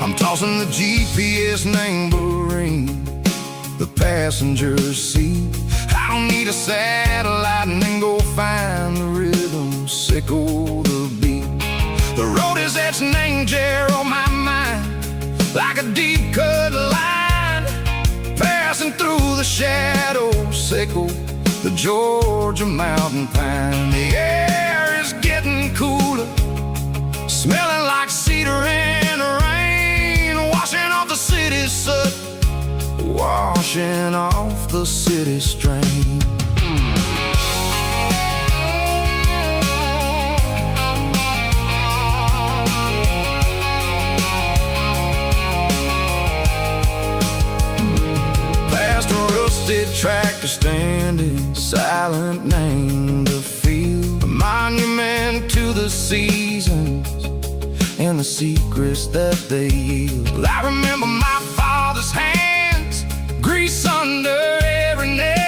Speaker 2: I'm tossing the GPS named Barrene, the passenger seat. I don't need a satellite and then go find the rhythm, sickle the beat. The road is etched named Jer on my mind, like a deep cut line, passing through the shadows, sickle the Georgia mountain pine. The air is getting cooler, smelling like cedar in the rain, washing off the city's soot, washing off the city strain. Past a rusted tractor standing silent, named the field, a monument to the seasons and the secrets that they yield. I remember my father's hands, grease under every nail,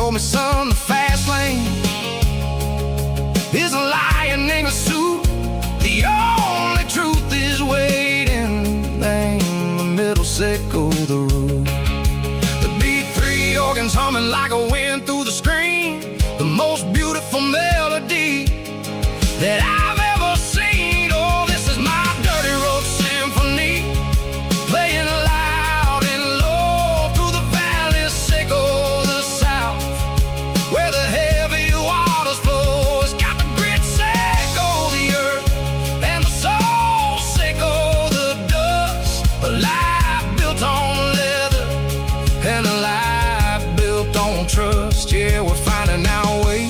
Speaker 2: told me, son, the fast lane is a lion in a suit. The only truth is waiting. Name the middle, sickle the root. The B3 organs humming like a wind through the screen. The most beautiful melody that I've ever seen. Oh, this is my dirty road symphony, playing loud and low through the valleys, sickle the south, where the heavy waters flow. It's got the grit, sickle the earth, and the soul, sickle the dust. A life built on leather, and a life built on trust. Yeah, we're finding our way.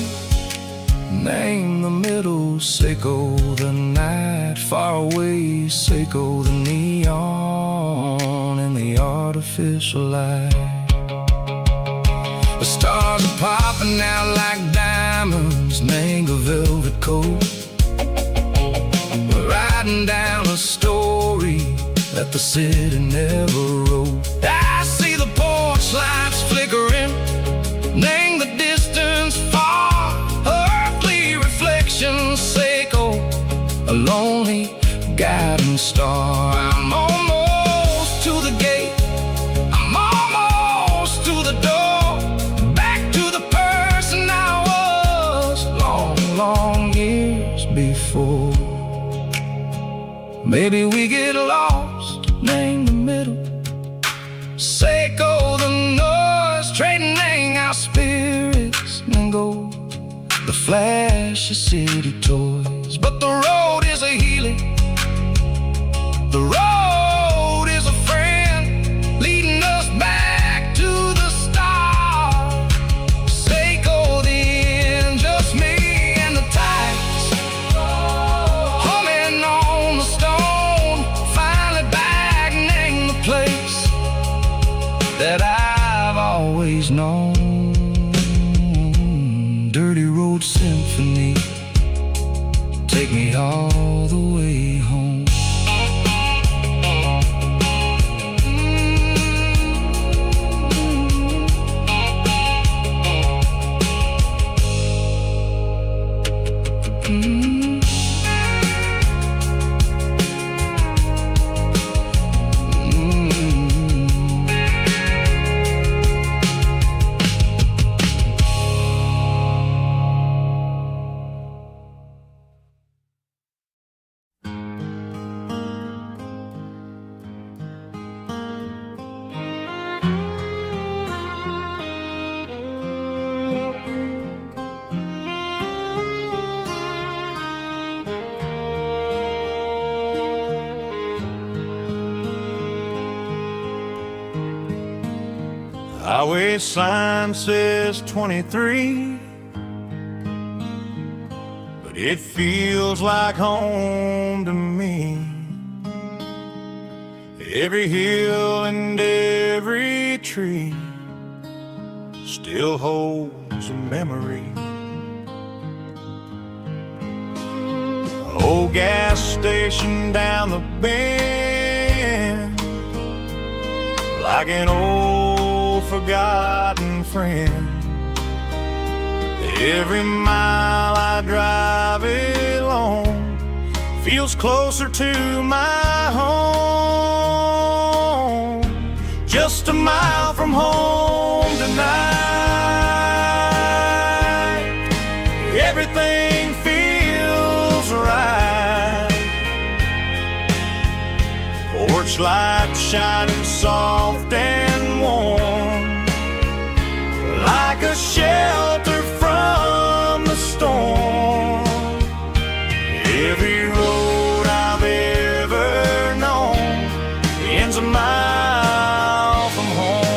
Speaker 2: Name the middle, sickle the night, far away, sickle the neon in the artificial light. The stars are popping out like diamonds, mango velvet coat. We're riding down a story that the city never wrote. I see the porch lights flickering, name the distance far, earthly reflections, sickle a lonely guiding star. I'm almost to the gate, I'm almost to the door, back to the person I was long, long years before. Maybe we get lost, name the middle, sickle the noise, trading our spirits and go the flash of city toys. But the road is a healing, the road is a friend, leading us back to the start. Sickle the end, just me and the tides, humming on the stone, finally back, name the place that I've always known. Dirty road symphony, take me all the way home.
Speaker 3: Highway sign says 23, but it feels like home to me. Every hill and every tree still holds a memory. Old gas station down the bend, like an old forgotten friend. Every mile I drive it along feels closer to my home. Just a mile from home tonight, everything feels right. Porch light shining soft and warm, like a shelter from the storm. Every road I've ever known ends a mile from home.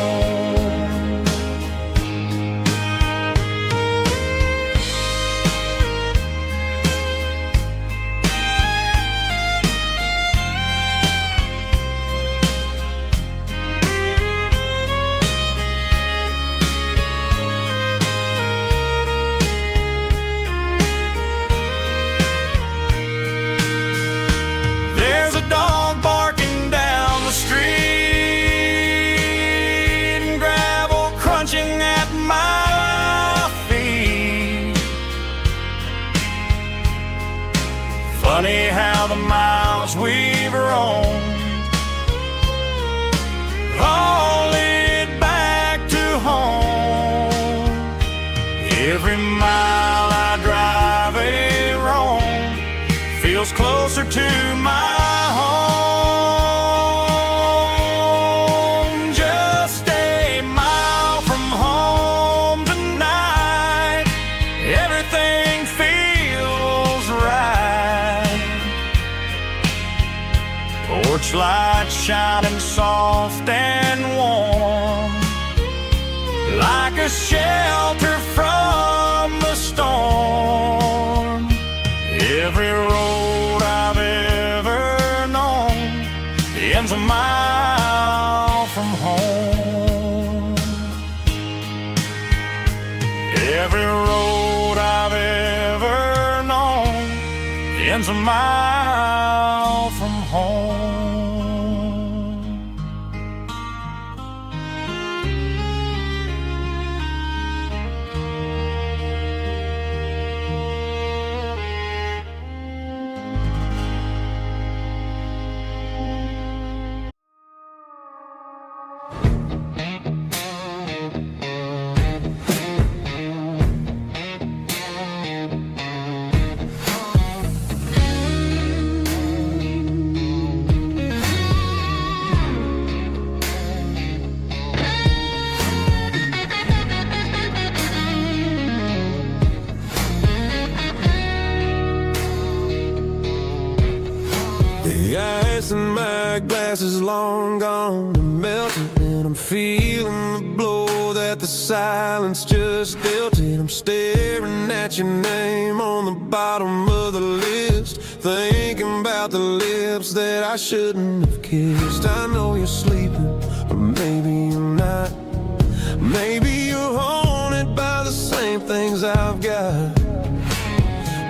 Speaker 3: Funny how the miles we've roamed all lead back to home. Every mile I drive a roam feels closer to my home. Just a mile from home tonight, everything feels right. Porch light shining soft and warm, like a shelter from the storm. Every road I've ever known ends a mile from home. Every road I've ever known ends a mile from home.
Speaker 2: The ice in my glass is long gone and melted, and I'm feeling the blow that the silence just dealt it. I'm staring at your name on the bottom of the list, thinking about the lips that I shouldn't have kissed. I know you're sleeping, but maybe you're not. Maybe you're haunted by the same things I've got.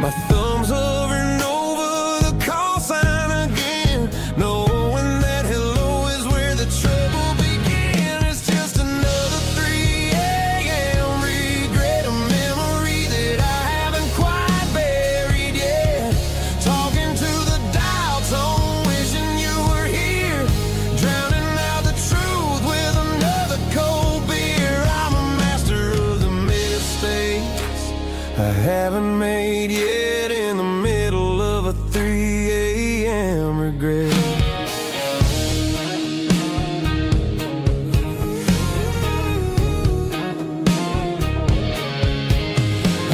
Speaker 2: My thumb's hovering over the call sign again, knowing that hello is where the trouble began. It's just another 3 a.m. regret, a memory that I haven't quite buried yet. Talking to the dial tone, wishing you were here, drowning out the truth with another cold beer. I'm a master of the mistakes I haven't made yet, in the middle of a 3 a.m. regret.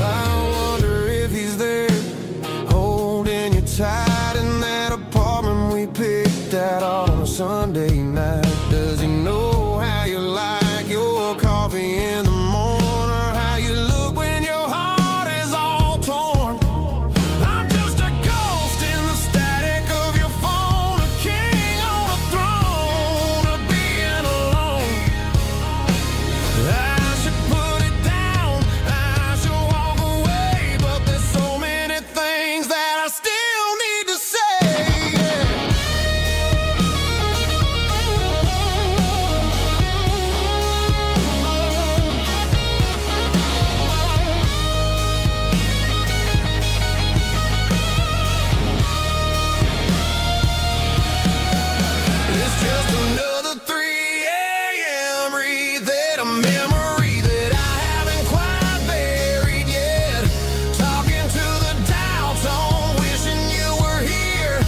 Speaker 2: I wonder if he's there, holding you tight in that apartment we picked out on a Sunday night. Does he know how you like your coffee in the morning, or how you look when your heart is all torn? I'm just a ghost in the static of your phone, a king on a throne of being alone. I should put it down, I should walk away, but there's so many things that I still need to say. It's just another 3 a.m. read, a memory that I haven't quite buried yet. Talking to the dial tone, wishing you were here,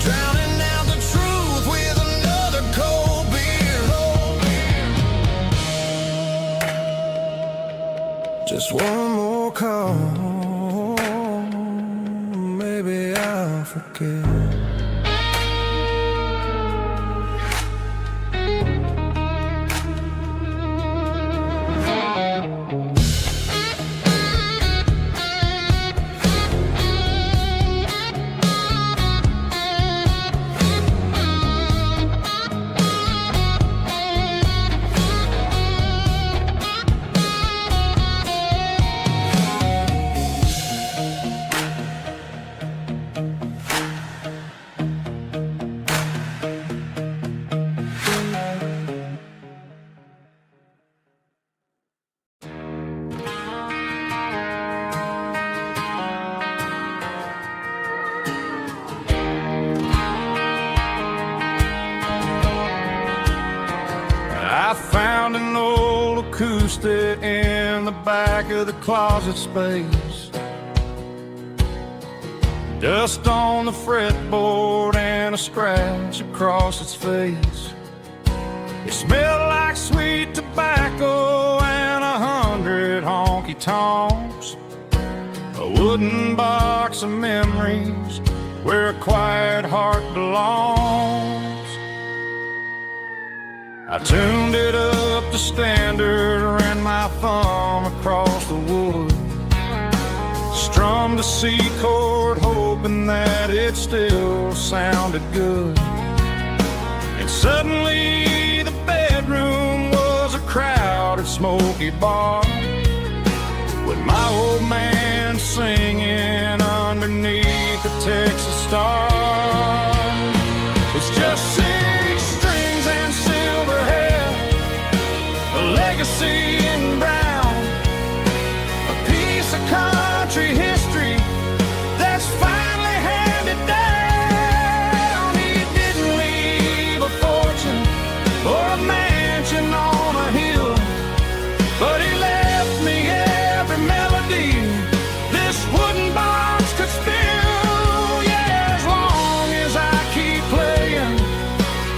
Speaker 2: drowning out the truth with another cold beer. Just one more call, maybe I'll forget.
Speaker 1: acoustic in the back of the closet space. Dust on the fretboard and a scratch across its face. It smelled like sweet tobacco and 100 honky-tonks. A wooden box of memories where a quiet heart belongs. I tuned it up to standard, ran my thumb across the wood, strummed a C chord hoping that it still sounded good. And suddenly the bedroom was a crowded smoky bar, with my old man singing underneath the Texas star. It's just 6 strings and silver hair, a legacy in brown, a piece of country history that's finally handed down. He didn't leave a fortune or a mansion on a hill, but he left me every melody this wooden box could spill. Yeah, as long as I keep playing,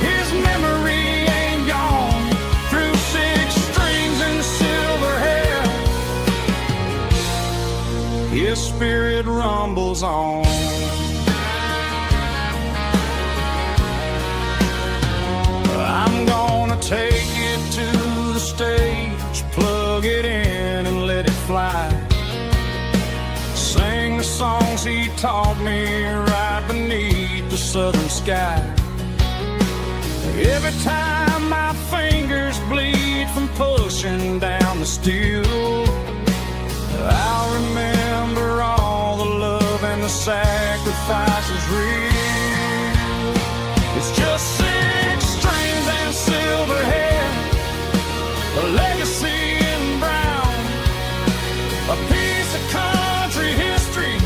Speaker 1: his memory ain't gone. Through 6 strings and silver hair, his spirit rumbles on. I'm gonna take it to the stage, plug it in and let it fly. Sing the songs he taught me right beneath the southern sky. Every time my fingers bleed from pushing down the steel, I'll remember all the love and the sacrifices real. It's just 6 strings and silver hair, a legacy in brown, a piece of country history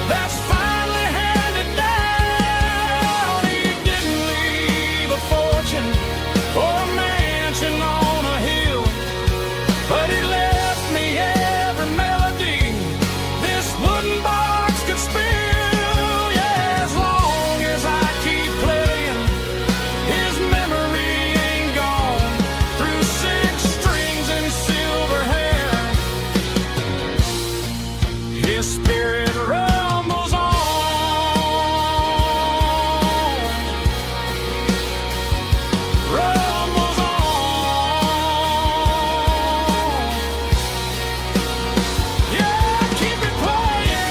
Speaker 1: that's finally handed down. He didn't leave a fortune or a mansion on a hill, but he left me every melody this wooden box could spill. Yeah, as long as I keep playing, his memory ain't gone. Through 6 strings and silver hair, his spirit rumbles on. Rumbles on. Yeah, keep it playing.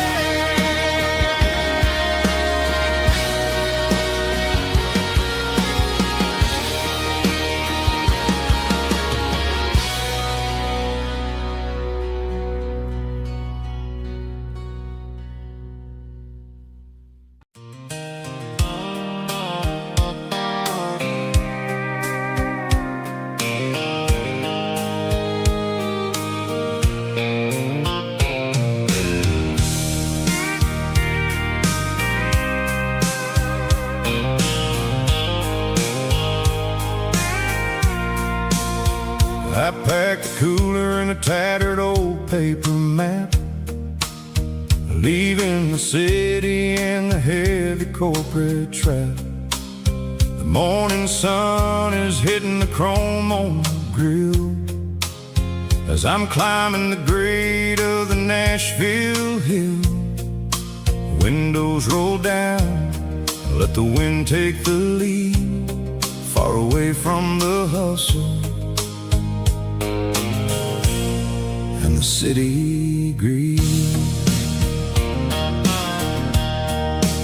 Speaker 3: I packed the cooler in a tattered old paper map, leaving the city in the heavy corporate trap. The morning sun is hitting the chrome on the grill as I'm climbing the grade of the Nashville hill. Windows roll down, let the wind take the lead, far away from the hustle and the city greed.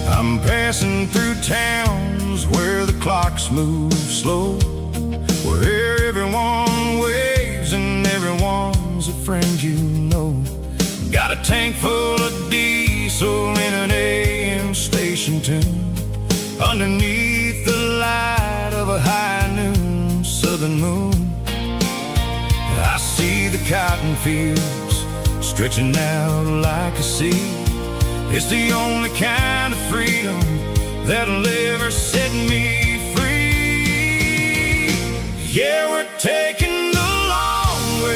Speaker 3: I'm passing through towns where the clocks move slow, where everyone waves and everyone's a friend you know. Got a tank full of diesel in an AM station tune, underneath the light of a high noon southern moon. I see the cotton fields stretching out like a sea. It's the only kind of freedom that'll ever set me free. Yeah, we're taking the long way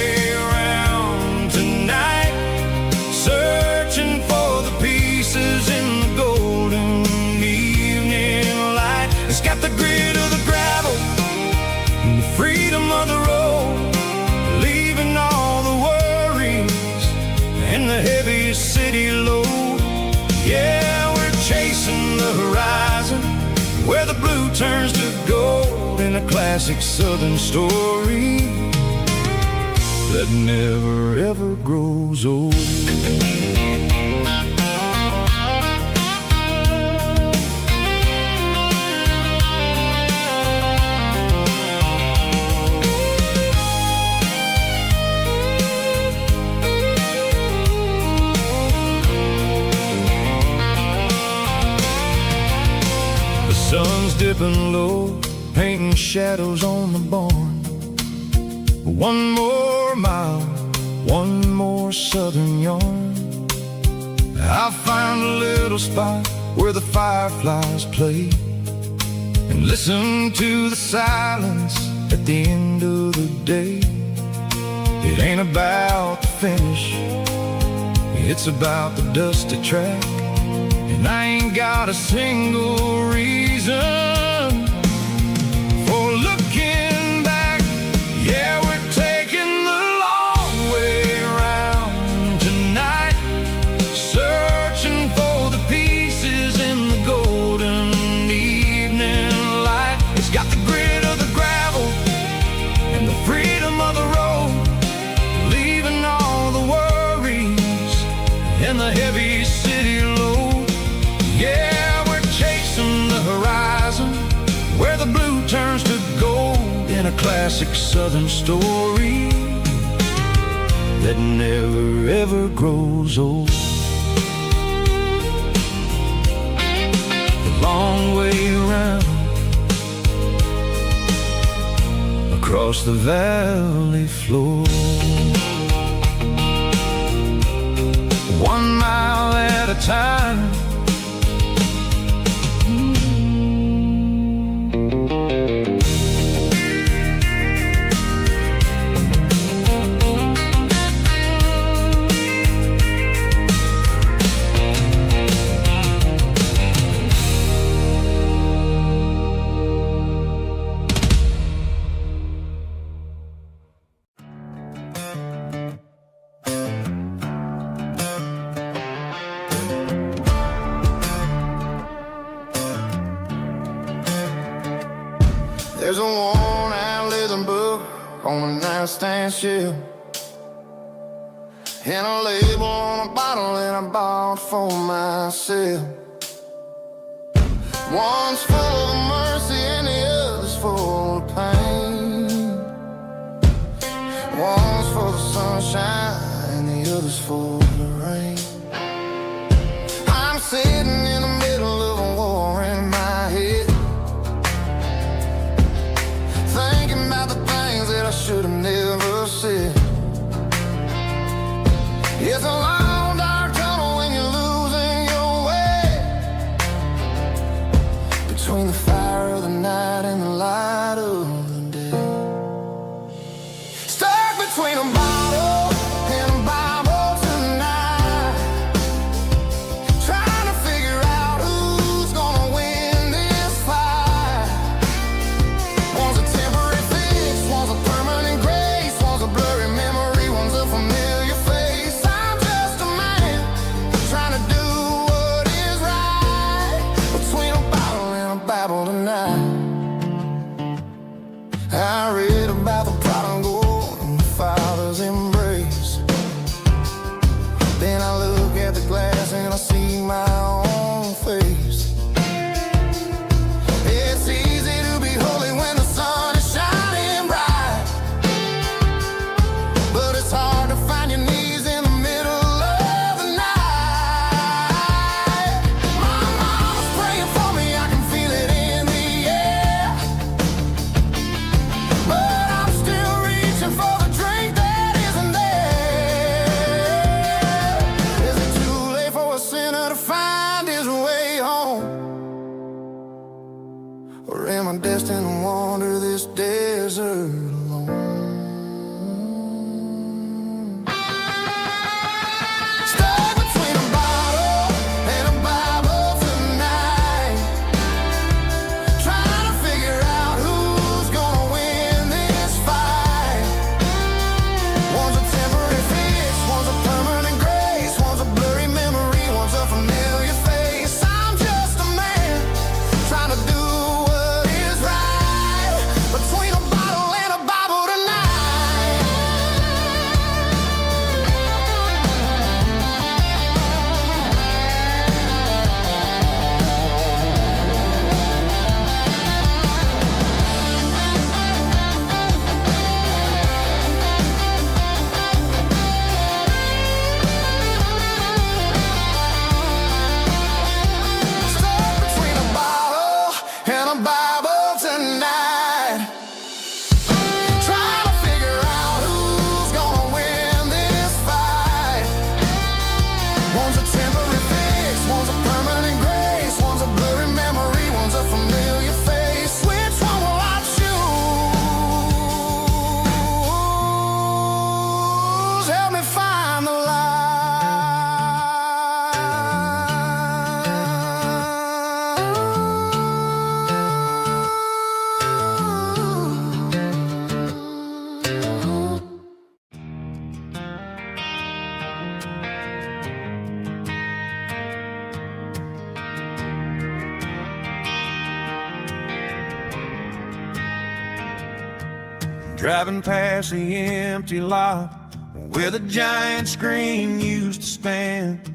Speaker 1: turns to gold in a classic southern story that never ever grows old. The sun's dipping low, painting shadows on the barn. One more mile, one more southern yarn. I'll find a little spot where the fireflies play and listen to the silence at the end of the day. It ain't about the finish, it's about the dusty track. And I ain't got a single reason for looking back. Yeah, we're taking the long way around tonight, searching for the pieces in the golden evening light. It's got the grit of the gravel and the freedom of the road, leaving all the worries and the heavy city load. Yeah, we're chasing the horizon where the blue turns to gold in a classic southern story that never ever grows old. The long way around across the valley floor, 1 mile at a time.
Speaker 2: There's a worn-out leather book on a nightstand shelf, and a label on a bottle that I bought for myself. One's full of mercy and the other's full of pain. One's for the sunshine and the other's for the rain. I'm sitting in the middle of a war in my head, thinking about the things that I should have never said. It's a long dark tunnel when you're losing your way, between the fire of the night and the light of the day. Stuck between a bottle and a Bible tonight, trying to figure
Speaker 1: driving past the empty lot where the giant screen used to stand.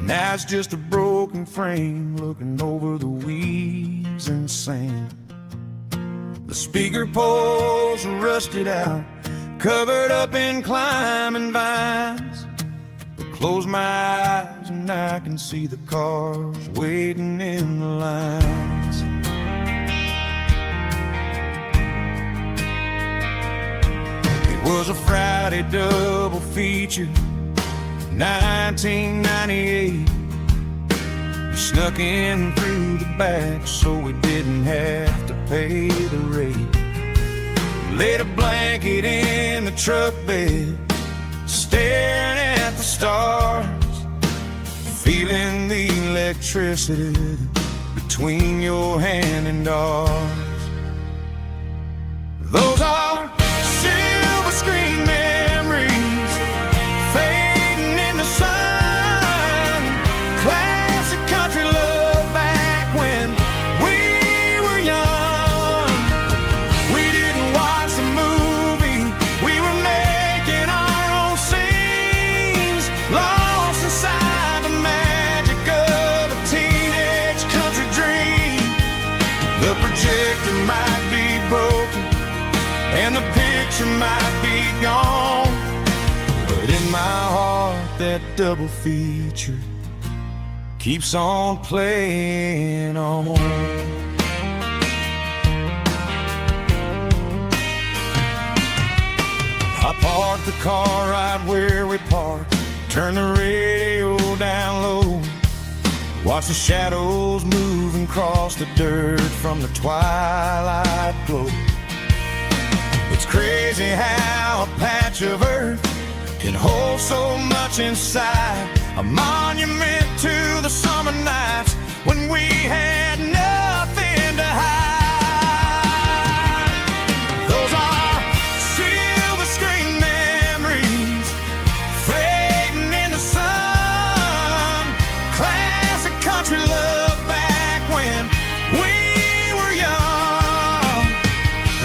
Speaker 1: Now it's just a broken frame looking over the weeds and sand. The speaker poles are rusted out, covered up in climbing vines. But close my eyes and I can see the cars waiting in the lines. It was a Friday double feature, 1998. We snuck in through the back so we didn't have to pay the rate. Laid a blanket in the truck bed, staring at the stars, feeling the electricity between your hand and ours. Those are silver screen memories fading in the sun. Classic country love back when we were young. We didn't watch the movie, we were making our own scenes, lost inside the magic of a teenage country dream. The projector might be broken and the picture might be gone, but in my heart that double feature keeps on playing on. I parked the car right where we parked, turned the radio down low, watched the shadows moving across the dirt from the twilight glow. It's crazy how a patch of earth can hold so much inside, a monument to the summer nights when we had nothing to hide. Those are silver screen memories fading in the sun. Classic country love back when we were young.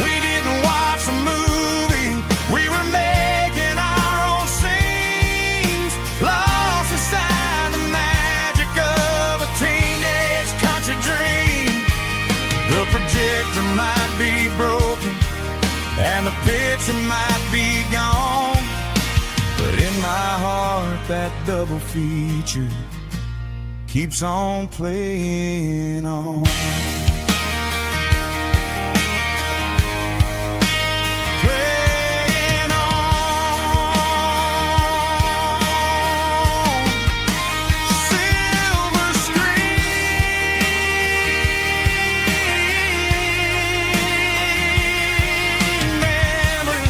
Speaker 1: We didn't watch the movie, we were making our own scenes, lost inside the magic of a teenage country dream. The projector might be broken and the picture might be gone, but in my heart that double feature keeps on playing on. Playing on. Silver screen memories.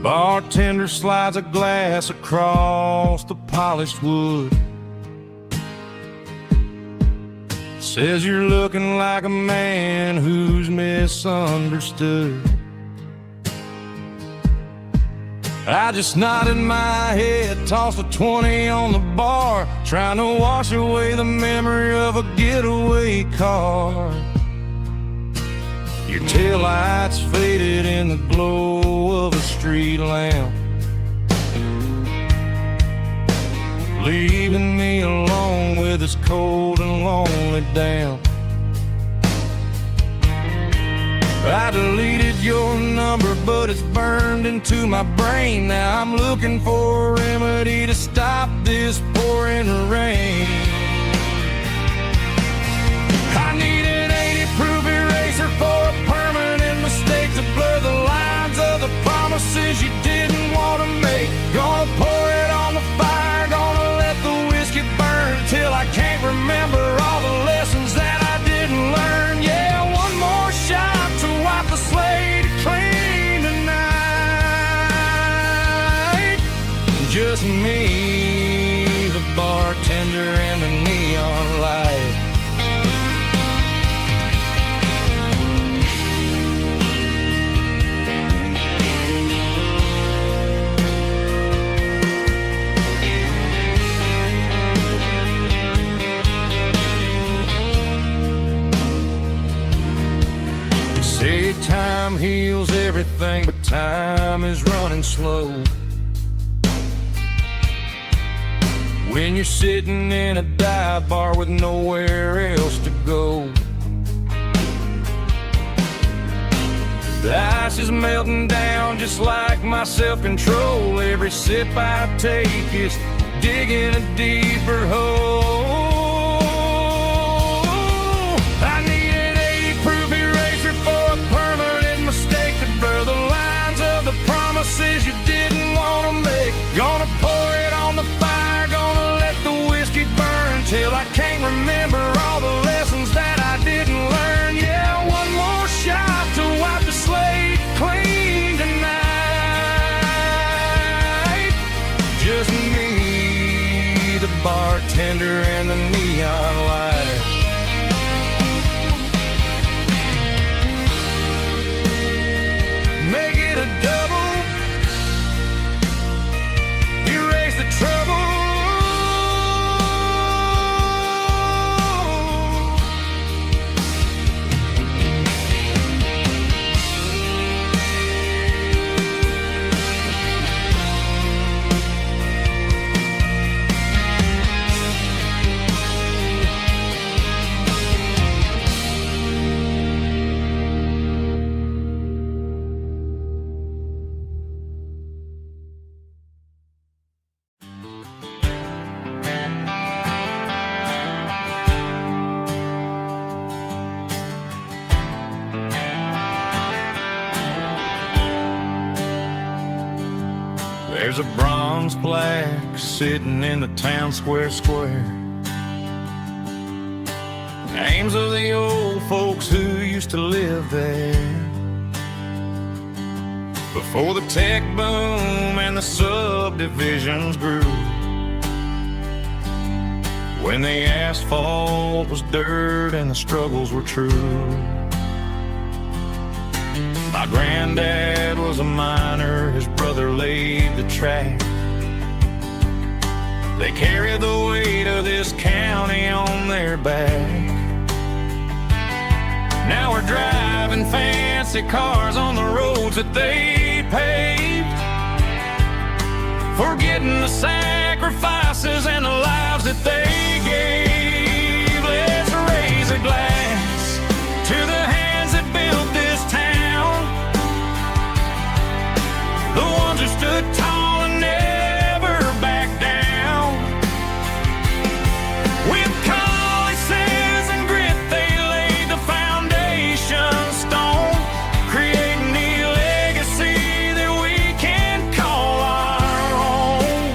Speaker 1: Bartender slides a glass across the polished wood. Says you're looking like a man who's misunderstood. I just nodded my head, tossed a 20 on the bar, trying to wash away the memory of a getaway car. Your taillights faded in the glow of a street lamp, leaving me alone with this cold and lonely damp. I deleted your number, but it's burned into my brain. Now I'm looking for a remedy to stop this pouring rain. I need an 80-proof eraser for a permanent mistake to blur the lines of the promises you didn't want to make. Gonna pour it on the fire, gonna let the whiskey burn till I can't remember all the lessons that I didn't learn. Yeah, one more shot to wipe the slate clean tonight. Say time heals everything, but time is running slow. When you're sitting in a dive bar with nowhere else to go. The ice is melting down just like my self-control. Every sip I take is digging a deeper hole. I need an 80-proof eraser for a permanent mistake to blur the lines of the promises you didn't want to make. Gonna pour it on the fire, gonna let the whiskey burn till I can't remember all the lessons that I didn't learn. Yeah, one more shot to wipe the slate clean tonight. Just me, the bartender, and the neon light. Make it a double, erase the trouble. There's a bronze plaque sitting in the town square. Names of the old folks who used to live there before the tech boom and the subdivisions grew. When the asphalt was dirt and the struggles were true. My granddad was a miner, his brother laid the track. They carried the weight of this county on their back. Now we're driving fancy cars on the roads that they paved, forgetting the sacrifices and the lives that they gave. Let's raise a glass to the hands that built this town, the ones who stood tall and never backed down. With calluses and grit they laid the foundation stone, creating the legacy that we can call our own.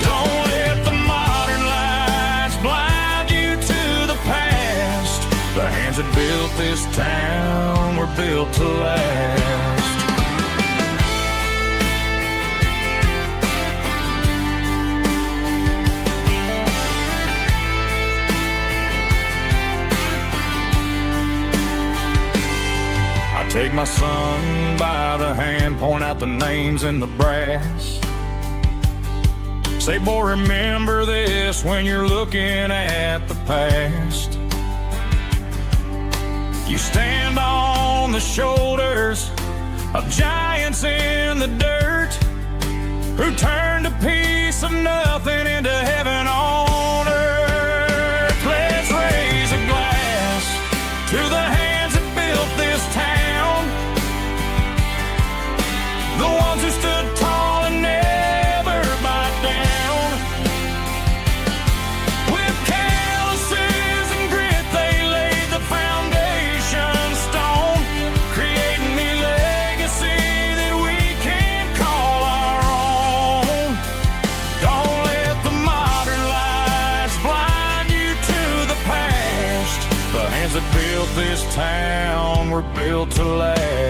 Speaker 1: Don't let the modern lights blind you to the past. The hands that built this town were built to last. Take my son by the hand, point out the names in the brass. Say, boy, remember this when you're looking at the past. You stand on the shoulders of giants in the dirt who turned a piece of nothing into heaven on earth. Let's raise a glass to the hands that built this town, the ones who stood tall and never backed down. With calluses and grit they laid the foundation stone, creating the legacy that we can call our own. Don't let the modern lights blind you to the past. The hands that built this town were built to last.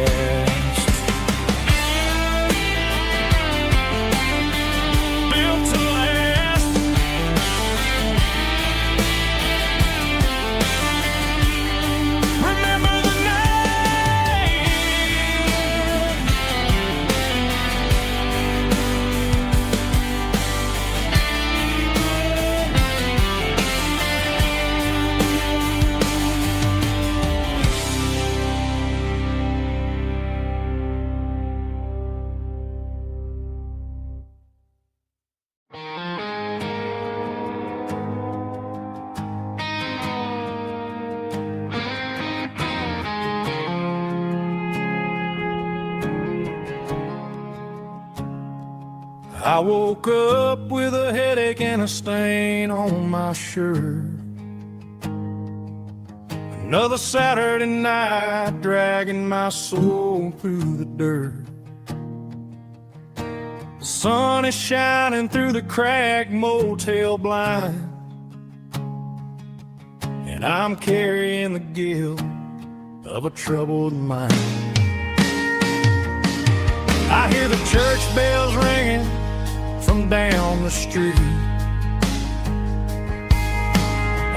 Speaker 1: I woke up with a headache and a stain on my shirt. Another Saturday night dragging my soul through the dirt. The sun is shining through the cracked motel blind, and I'm carrying the guilt of a troubled mind. I hear the church bells ringing from down the street,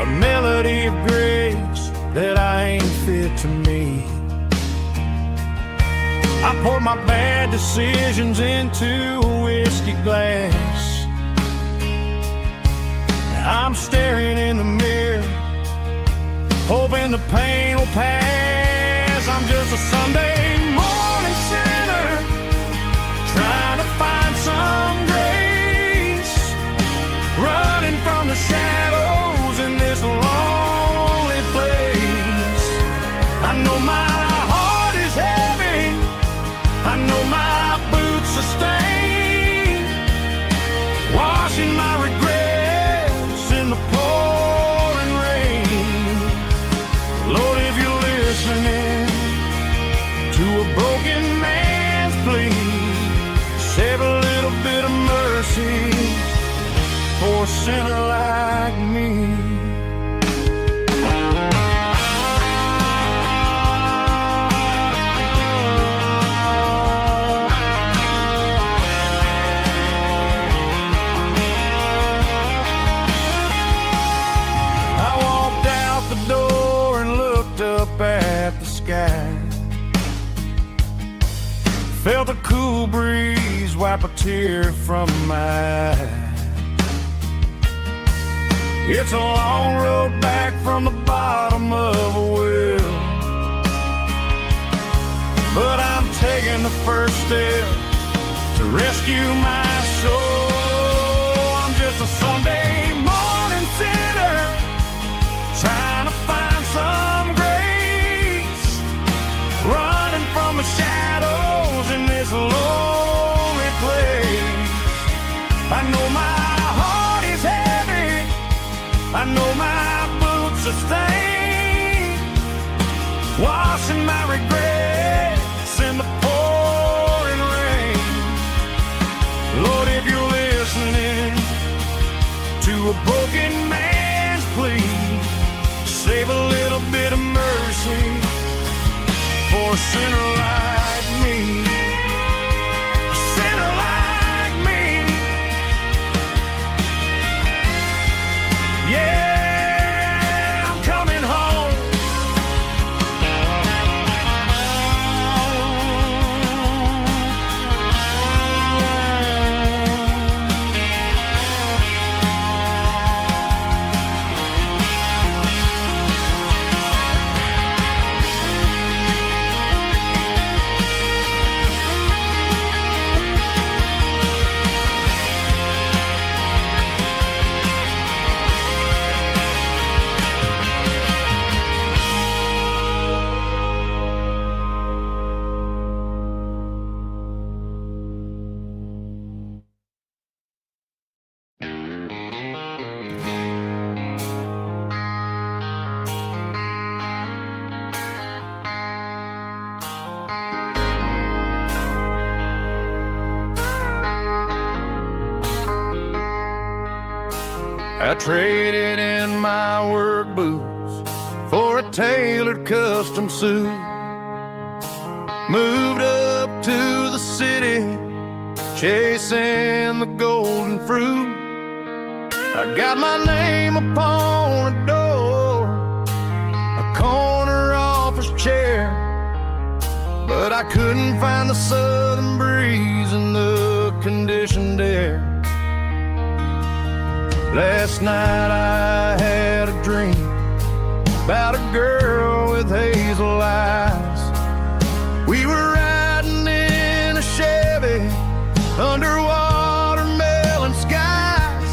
Speaker 1: a melody of grace that I ain't fit to meet. I pour my bad decisions into a whiskey glass. I'm staring in the mirror, hoping the pain will pass. I'm just a Sunday morning sinner, trying to find some grace, running from the shadows in this lonely place. I know my heart is heavy, I know my boots are stained, washing my regrets in the pouring rain. Lord, if you're listening to a broken man's plea, save a little bit of mercy for a sinner like me. I walked out the door and looked up at the sky, felt a cool breeze wipe a tear from my eye. It's a long road back from the bottom of a well, but I'm taking the first step to rescue my soul. I'm just a Sunday morning sinner, trying to find some grace, running from the shadows in this lonely place. I know my heart is heavy, I know my boots are stained, washing my regrets in the pouring rain. Lord, if you're listening to a broken man's plea, save a little bit of mercy for a sinner like me. A sinner like me. Yeah, I'm coming home. I traded in my work boots for a tailored custom suit, moved up to the city, chasing the golden fruit. I got my name upon a door, a corner office chair, but I couldn't find the southern breeze in the conditioned air. Last night I had a dream about a girl with hazel eyes. We were riding in a Chevy under watermelon skies.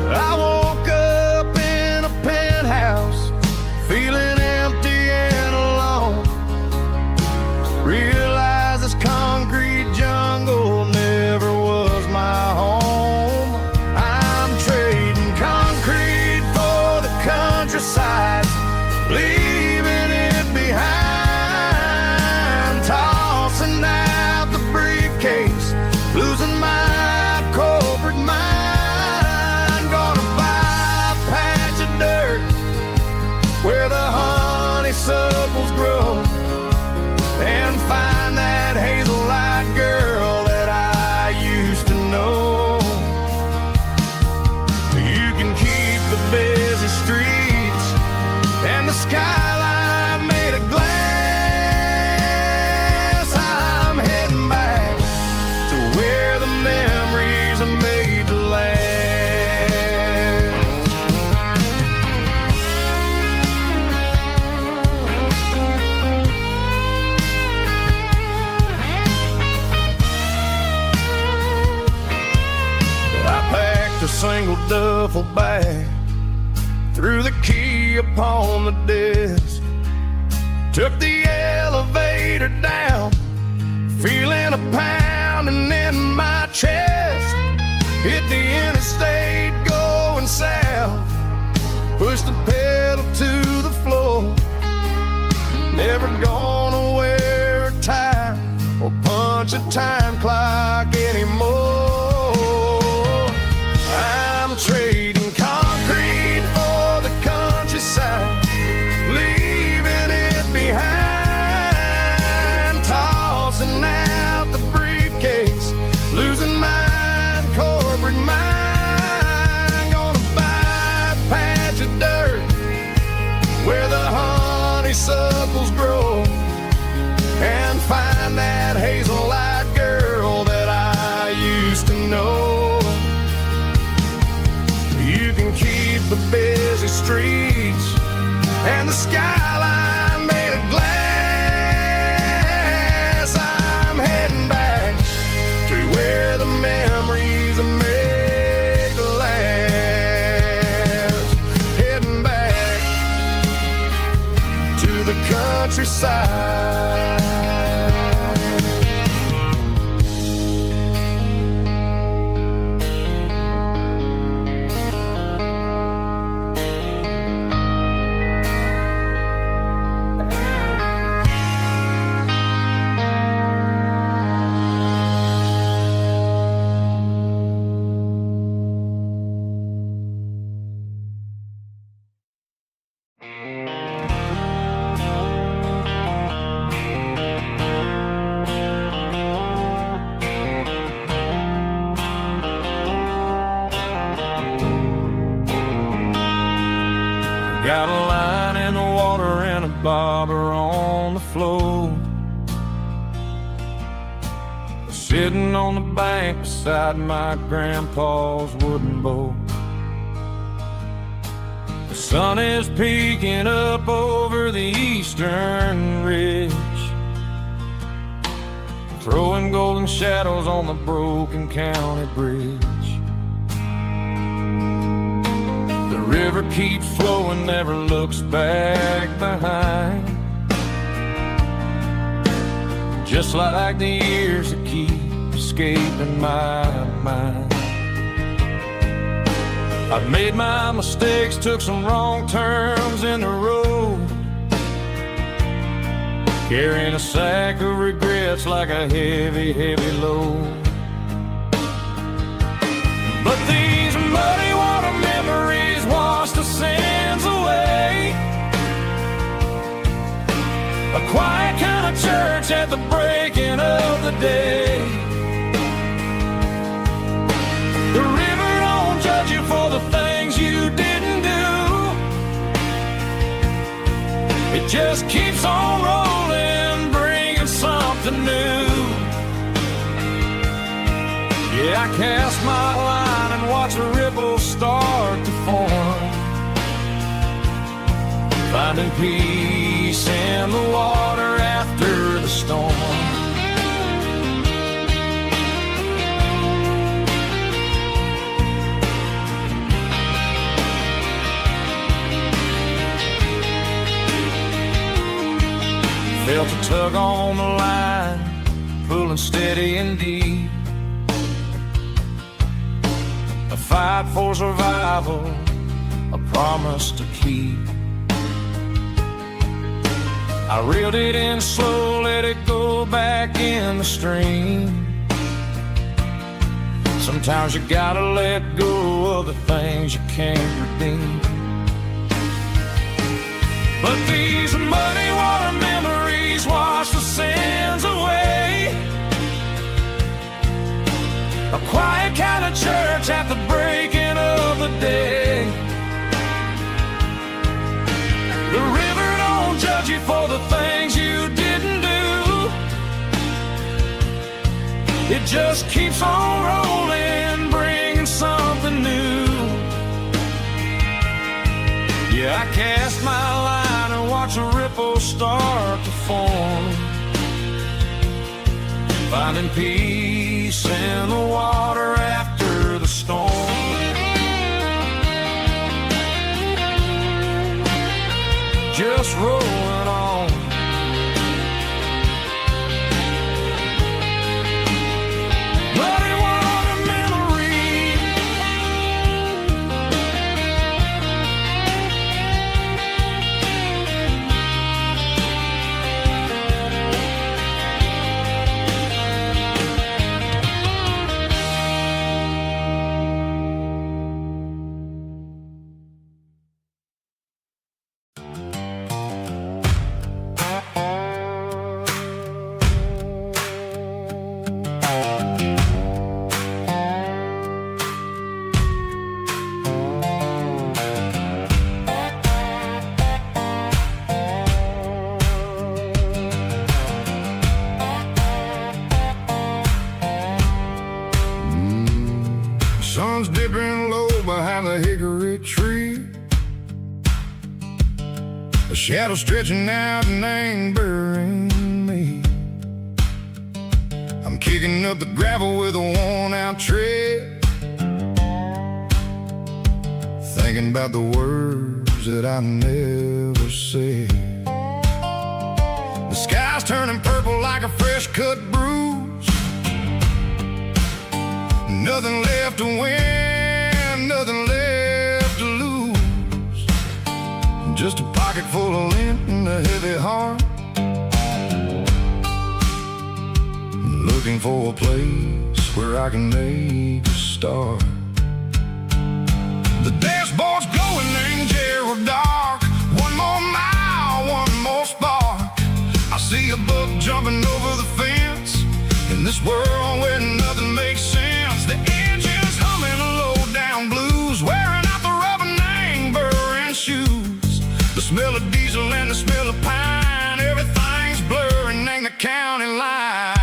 Speaker 1: I woke up in a penthouse feeling empty and alone. Realized this concrete jungle never was my
Speaker 2: duffel bag, threw the key upon the desk, took the elevator down, feeling a pounding in my chest. Hit the interstate going south, pushed the pedal to the floor. Never gonna wear a tie or punch a time clock anymore. I'm trading concrete for the countryside, leaving it behind, tossing out the briefcase, losing my corporate mind. Gonna buy a patch of dirt where the honeysuckles grow, and find that hazel-eyed girl that I used to know. You can keep the busy streets and the skyline made of glass. I'm heading back to where the memories are made to last. Heading back to the countryside.
Speaker 1: Got a line in the water and a bobber on the floor, sitting on the bank beside my grandpa's wooden boat. The sun is peeking up over the eastern ridge, throwing golden shadows on the broken county bridge. The river keeps flowing, never looks back behind, just like the years that keep escaping my mind. I've made my mistakes, took some wrong turns in the road, carrying a sack of regrets like a heavy, heavy load. But these muddy water memories wash the sins away. A quiet kind of church at the breaking of the day. The river don't judge you for the things you didn't do. It just keeps on rolling, bringing something new. Yeah, I cast my line and watch the ripples start to form, finding peace in the water after the storm. Felt a tug on the line, pulling steady and deep. A fight for survival, a promise to keep. I reeled it in slow, let it go back in the stream. Sometimes you gotta let go of the things you can't redeem. But these muddy water memories wash the sins away. A quiet kind of church at the breaking of the day. The river don't judge you for the things you didn't do. It just keeps on rolling, bringing something new. Yeah, I cast my line and watch a ripple start to form, finding peace in the water after the storm. us rolling on. But it was a memory.
Speaker 2: Sun's dipping low behind the hickory tree. A shadow stretching out and angering me. I'm kicking up the gravel with a worn-out tread, thinking about the words that I never said. The sky's turning purple like a fresh-cut bruise. Nothing left to win, nothing left to lose. Just a pocket full of lint and a heavy heart, looking for a place where I can make a start. The dashboard's glowing, angel dark. One more mile, one more spark. I see a buck jumping over the fence in this world where nothing makes sense. The engine's humming low-down blues, wearing out the rubber name burring shoes. The smell of diesel and the smell of pine, everything's blurring in the county line.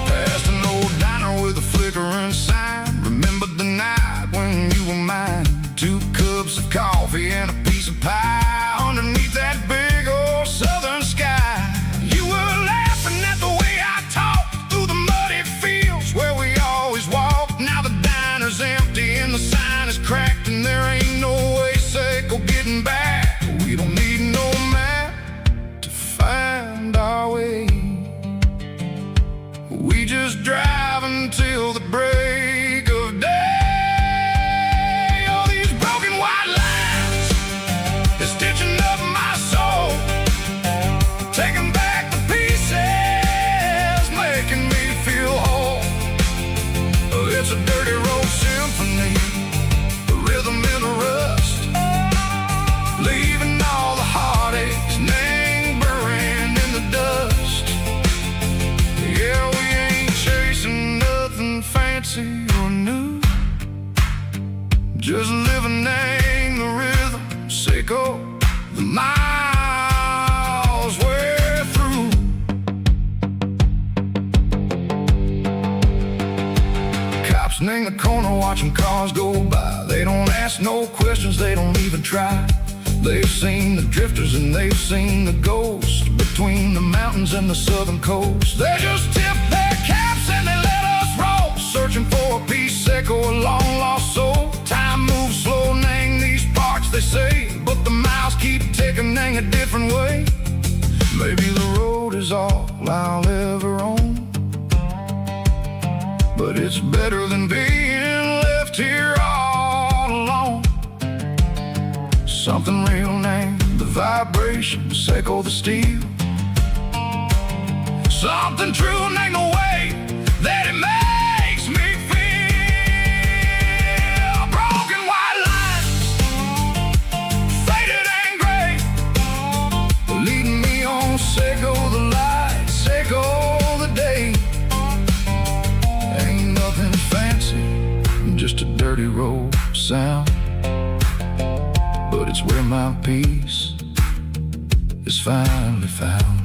Speaker 2: Past an old diner with a flickering sign. Remember the night when you were mine. 2 cups of coffee and a piece of pie underneath that big old southern sky. You were laughing at the way I talked through the muddy fields where we always walked. Now the diner's empty and the sign is cracked, and there ain't no way Seco getting back. We don't need no map to find our way. We just drive until the break of day. It's a dirty road symphony, a rhythm in the rust, leaving all the heartaches lingering in the dust. Yeah, we ain't chasing nothing fancy or new, just living in the rhythm, Seco, the miles we're through. In the corner watching cars go by. They don't ask no questions, they don't even try. They've seen the drifters and they've seen the ghosts between the mountains and the southern coast. They just tip their caps and they let us roll, searching for a piece, Seco, a long lost soul. Time moves slow, nang these parts they say, but the miles keep ticking, nang a different way. Maybe the road is all I'll ever own, but it's better than being left here all alone. Something real named the vibration, Seco the steel. Something true named the way that it makes me feel. Broken white lines, faded and gray, leading me on, Seco the light, Seco the day. Just a dirty road sound, but it's where my peace is finally found.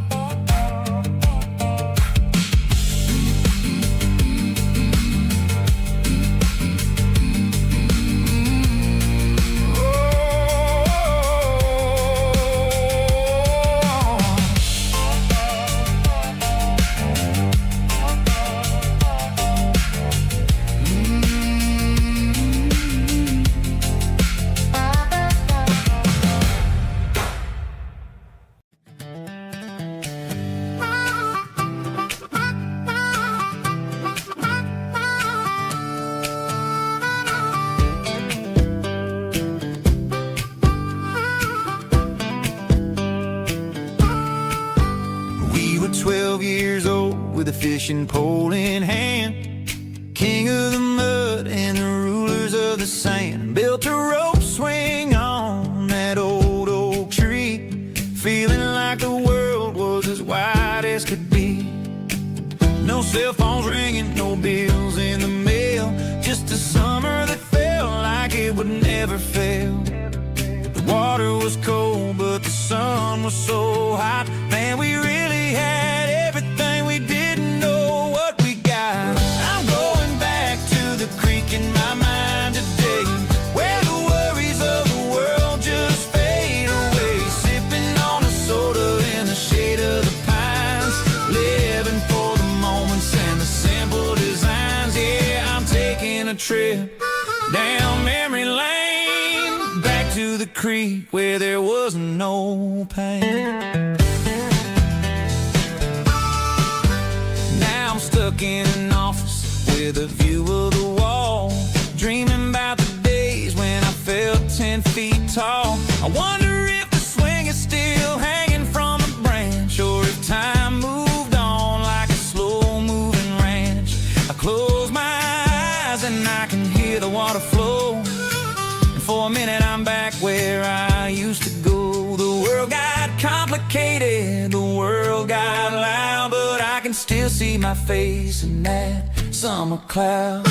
Speaker 3: fishing pole in hand. King of the mud and the rulers of the sand. Built a rope swing on that old oak tree, feeling like the world was as wide as could be. No cell phones ringing, no bills in the mail, just a summer that felt like it would never fail. The water was cold, but the sun was so hot. Man, we really had everything, we didn't know what we got. I'm going back to the creek in my mind today, where the worries of the world just fade away. Sipping on a soda in the shade of the pines, living for the moments and the simple designs. Yeah, I'm taking a trip down memory lane, back to the creek where there was no pain. Now I'm stuck in an office with a view of the wall, dreaming about the days when I felt 10 feet tall. I wonder if the swing is still hanging from a branch, or if time moved on like a slow-moving ranch. I close my eyes and I can hear the water flow, and for a minute I'm back where I used to go. The world got complicated, the world got loud, but I can still see my face in that summer cloud.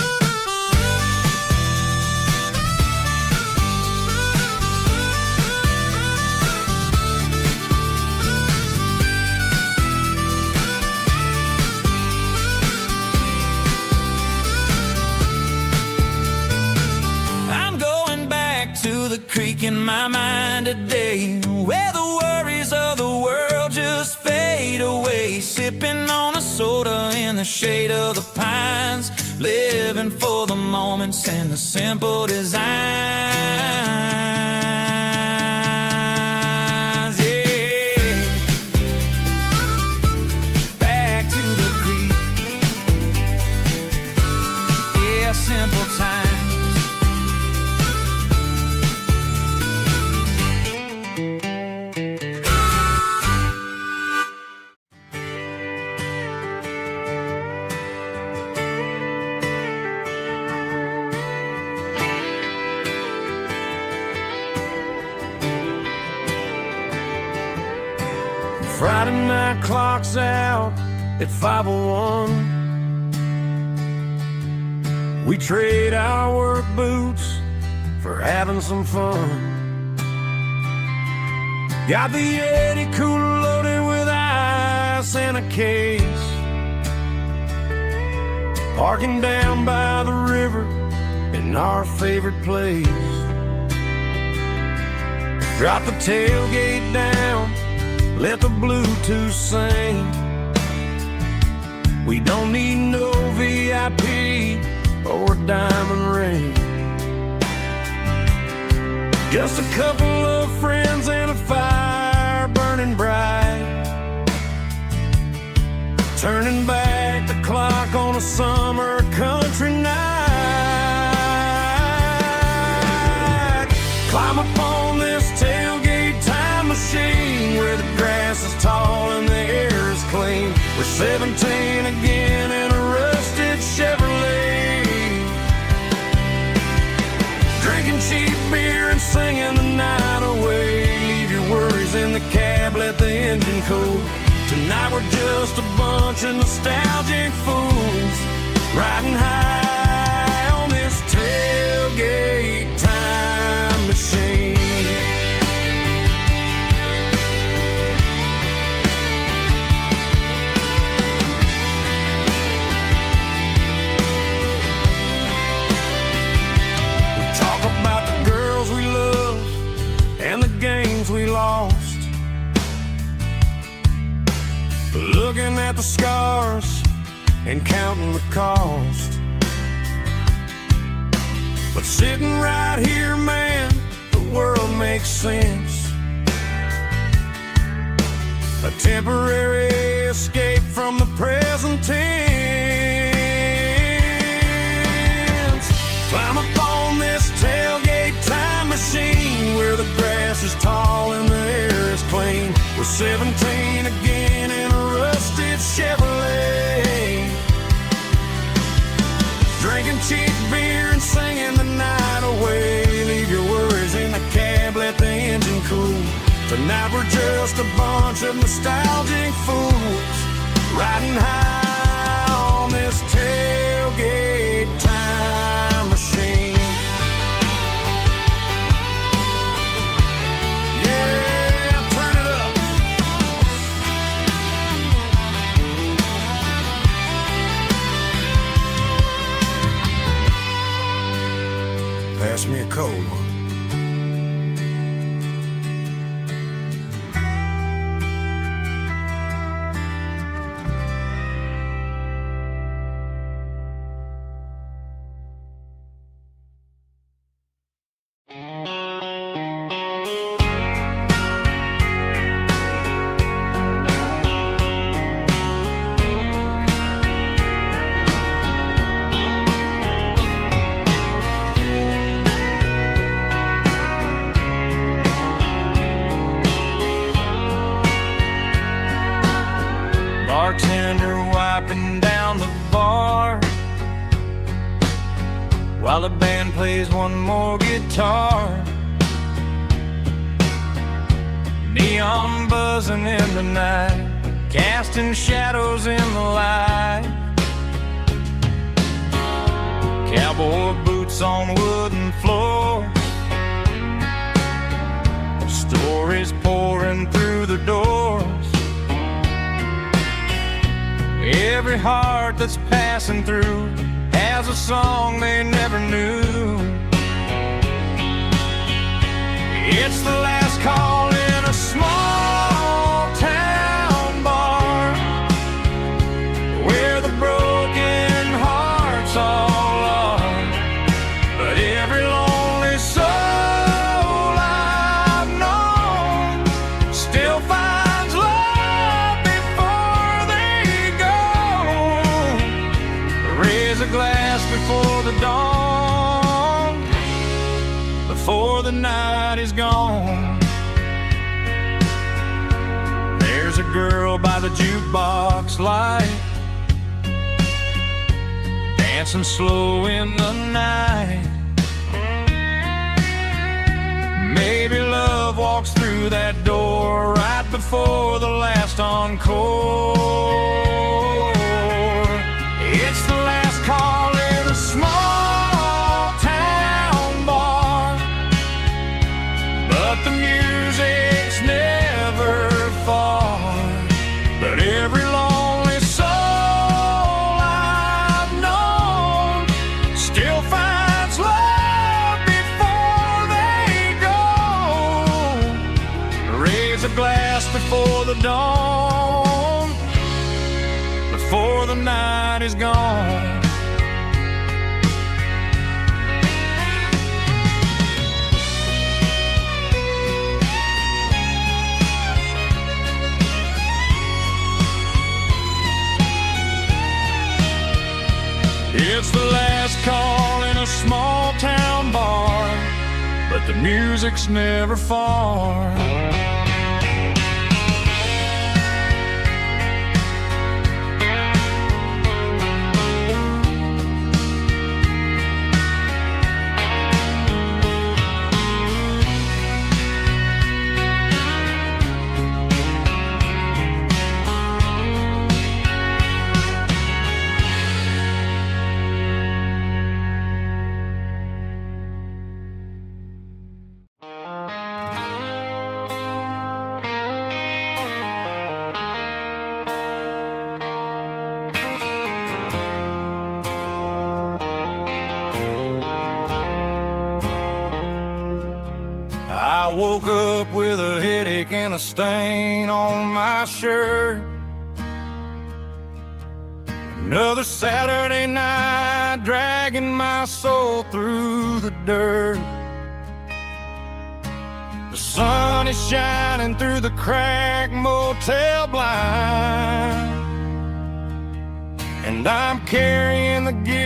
Speaker 3: I'm going back to the creek in my mind today, where the worries of the world just fade away. Sipping on a soda in the shade of the pines, living for the moments and the simple designs. Yeah, back to the creek. Yeah, simple times.
Speaker 1: Friday night clock's out at 5:01. We trade our work boots for having some fun. Got the Yeti cooler loaded with ice and a case, parking down by the river in our favorite place. Drop the tailgate down, let the Bluetooth sing. We don't need no VIP or diamond ring, just a couple of friends and a fire burning bright, turning back the clock on a summer country night. Climb up on this tailgate time machine, where the grass is tall and the air is clean. We're 17 again in a rusted Chevrolet, drinking cheap beer and singing the night away. Leave your worries in the cab, let the engine cool. Tonight we're just a bunch of nostalgic fools, riding high on this tailgate time machine. We lost, looking at the scars and counting the cost. But sitting right here, man, the world makes sense. A temporary escape from the present tense. Climb up on this tailgate time machine, where the grass is tall and the air is clean. We're 17 again in a rusted Chevrolet, drinking cheap beer and singing the night away. Leave your worries in the cab, let the engine cool. Tonight we're just a bunch of nostalgic fools, riding high on this tailgate time machine. Yeah, turn it up. Pass me a cold one. Bartender wiping down the bar while the band plays one more guitar. Neon buzzing in the night, casting shadows in the light. Cowboy boots on wooden floors, stories pouring through the doors. Every heart that's passing through has a song they never knew. It's the last call in a small town bar where the broken hearts all are. But every lonely soul I've known still finds love before they go. Raise a glass before the dawn, before the night is gone. There's a girl by the jukebox light, dancing slow in the night. Maybe love walks through that door right before the last encore. It's the last call in a small town bar, but the music's never far. But every lonely soul I've known still finds love before they go. Raise a glass before the dawn, before the night is gone. It's the last call in a small town bar, but the music's never far. I woke up with a headache and a stain on my shirt. Another Saturday night dragging my soul through the dirt. The sun is shining through the cracked motel blind, and I'm carrying the gear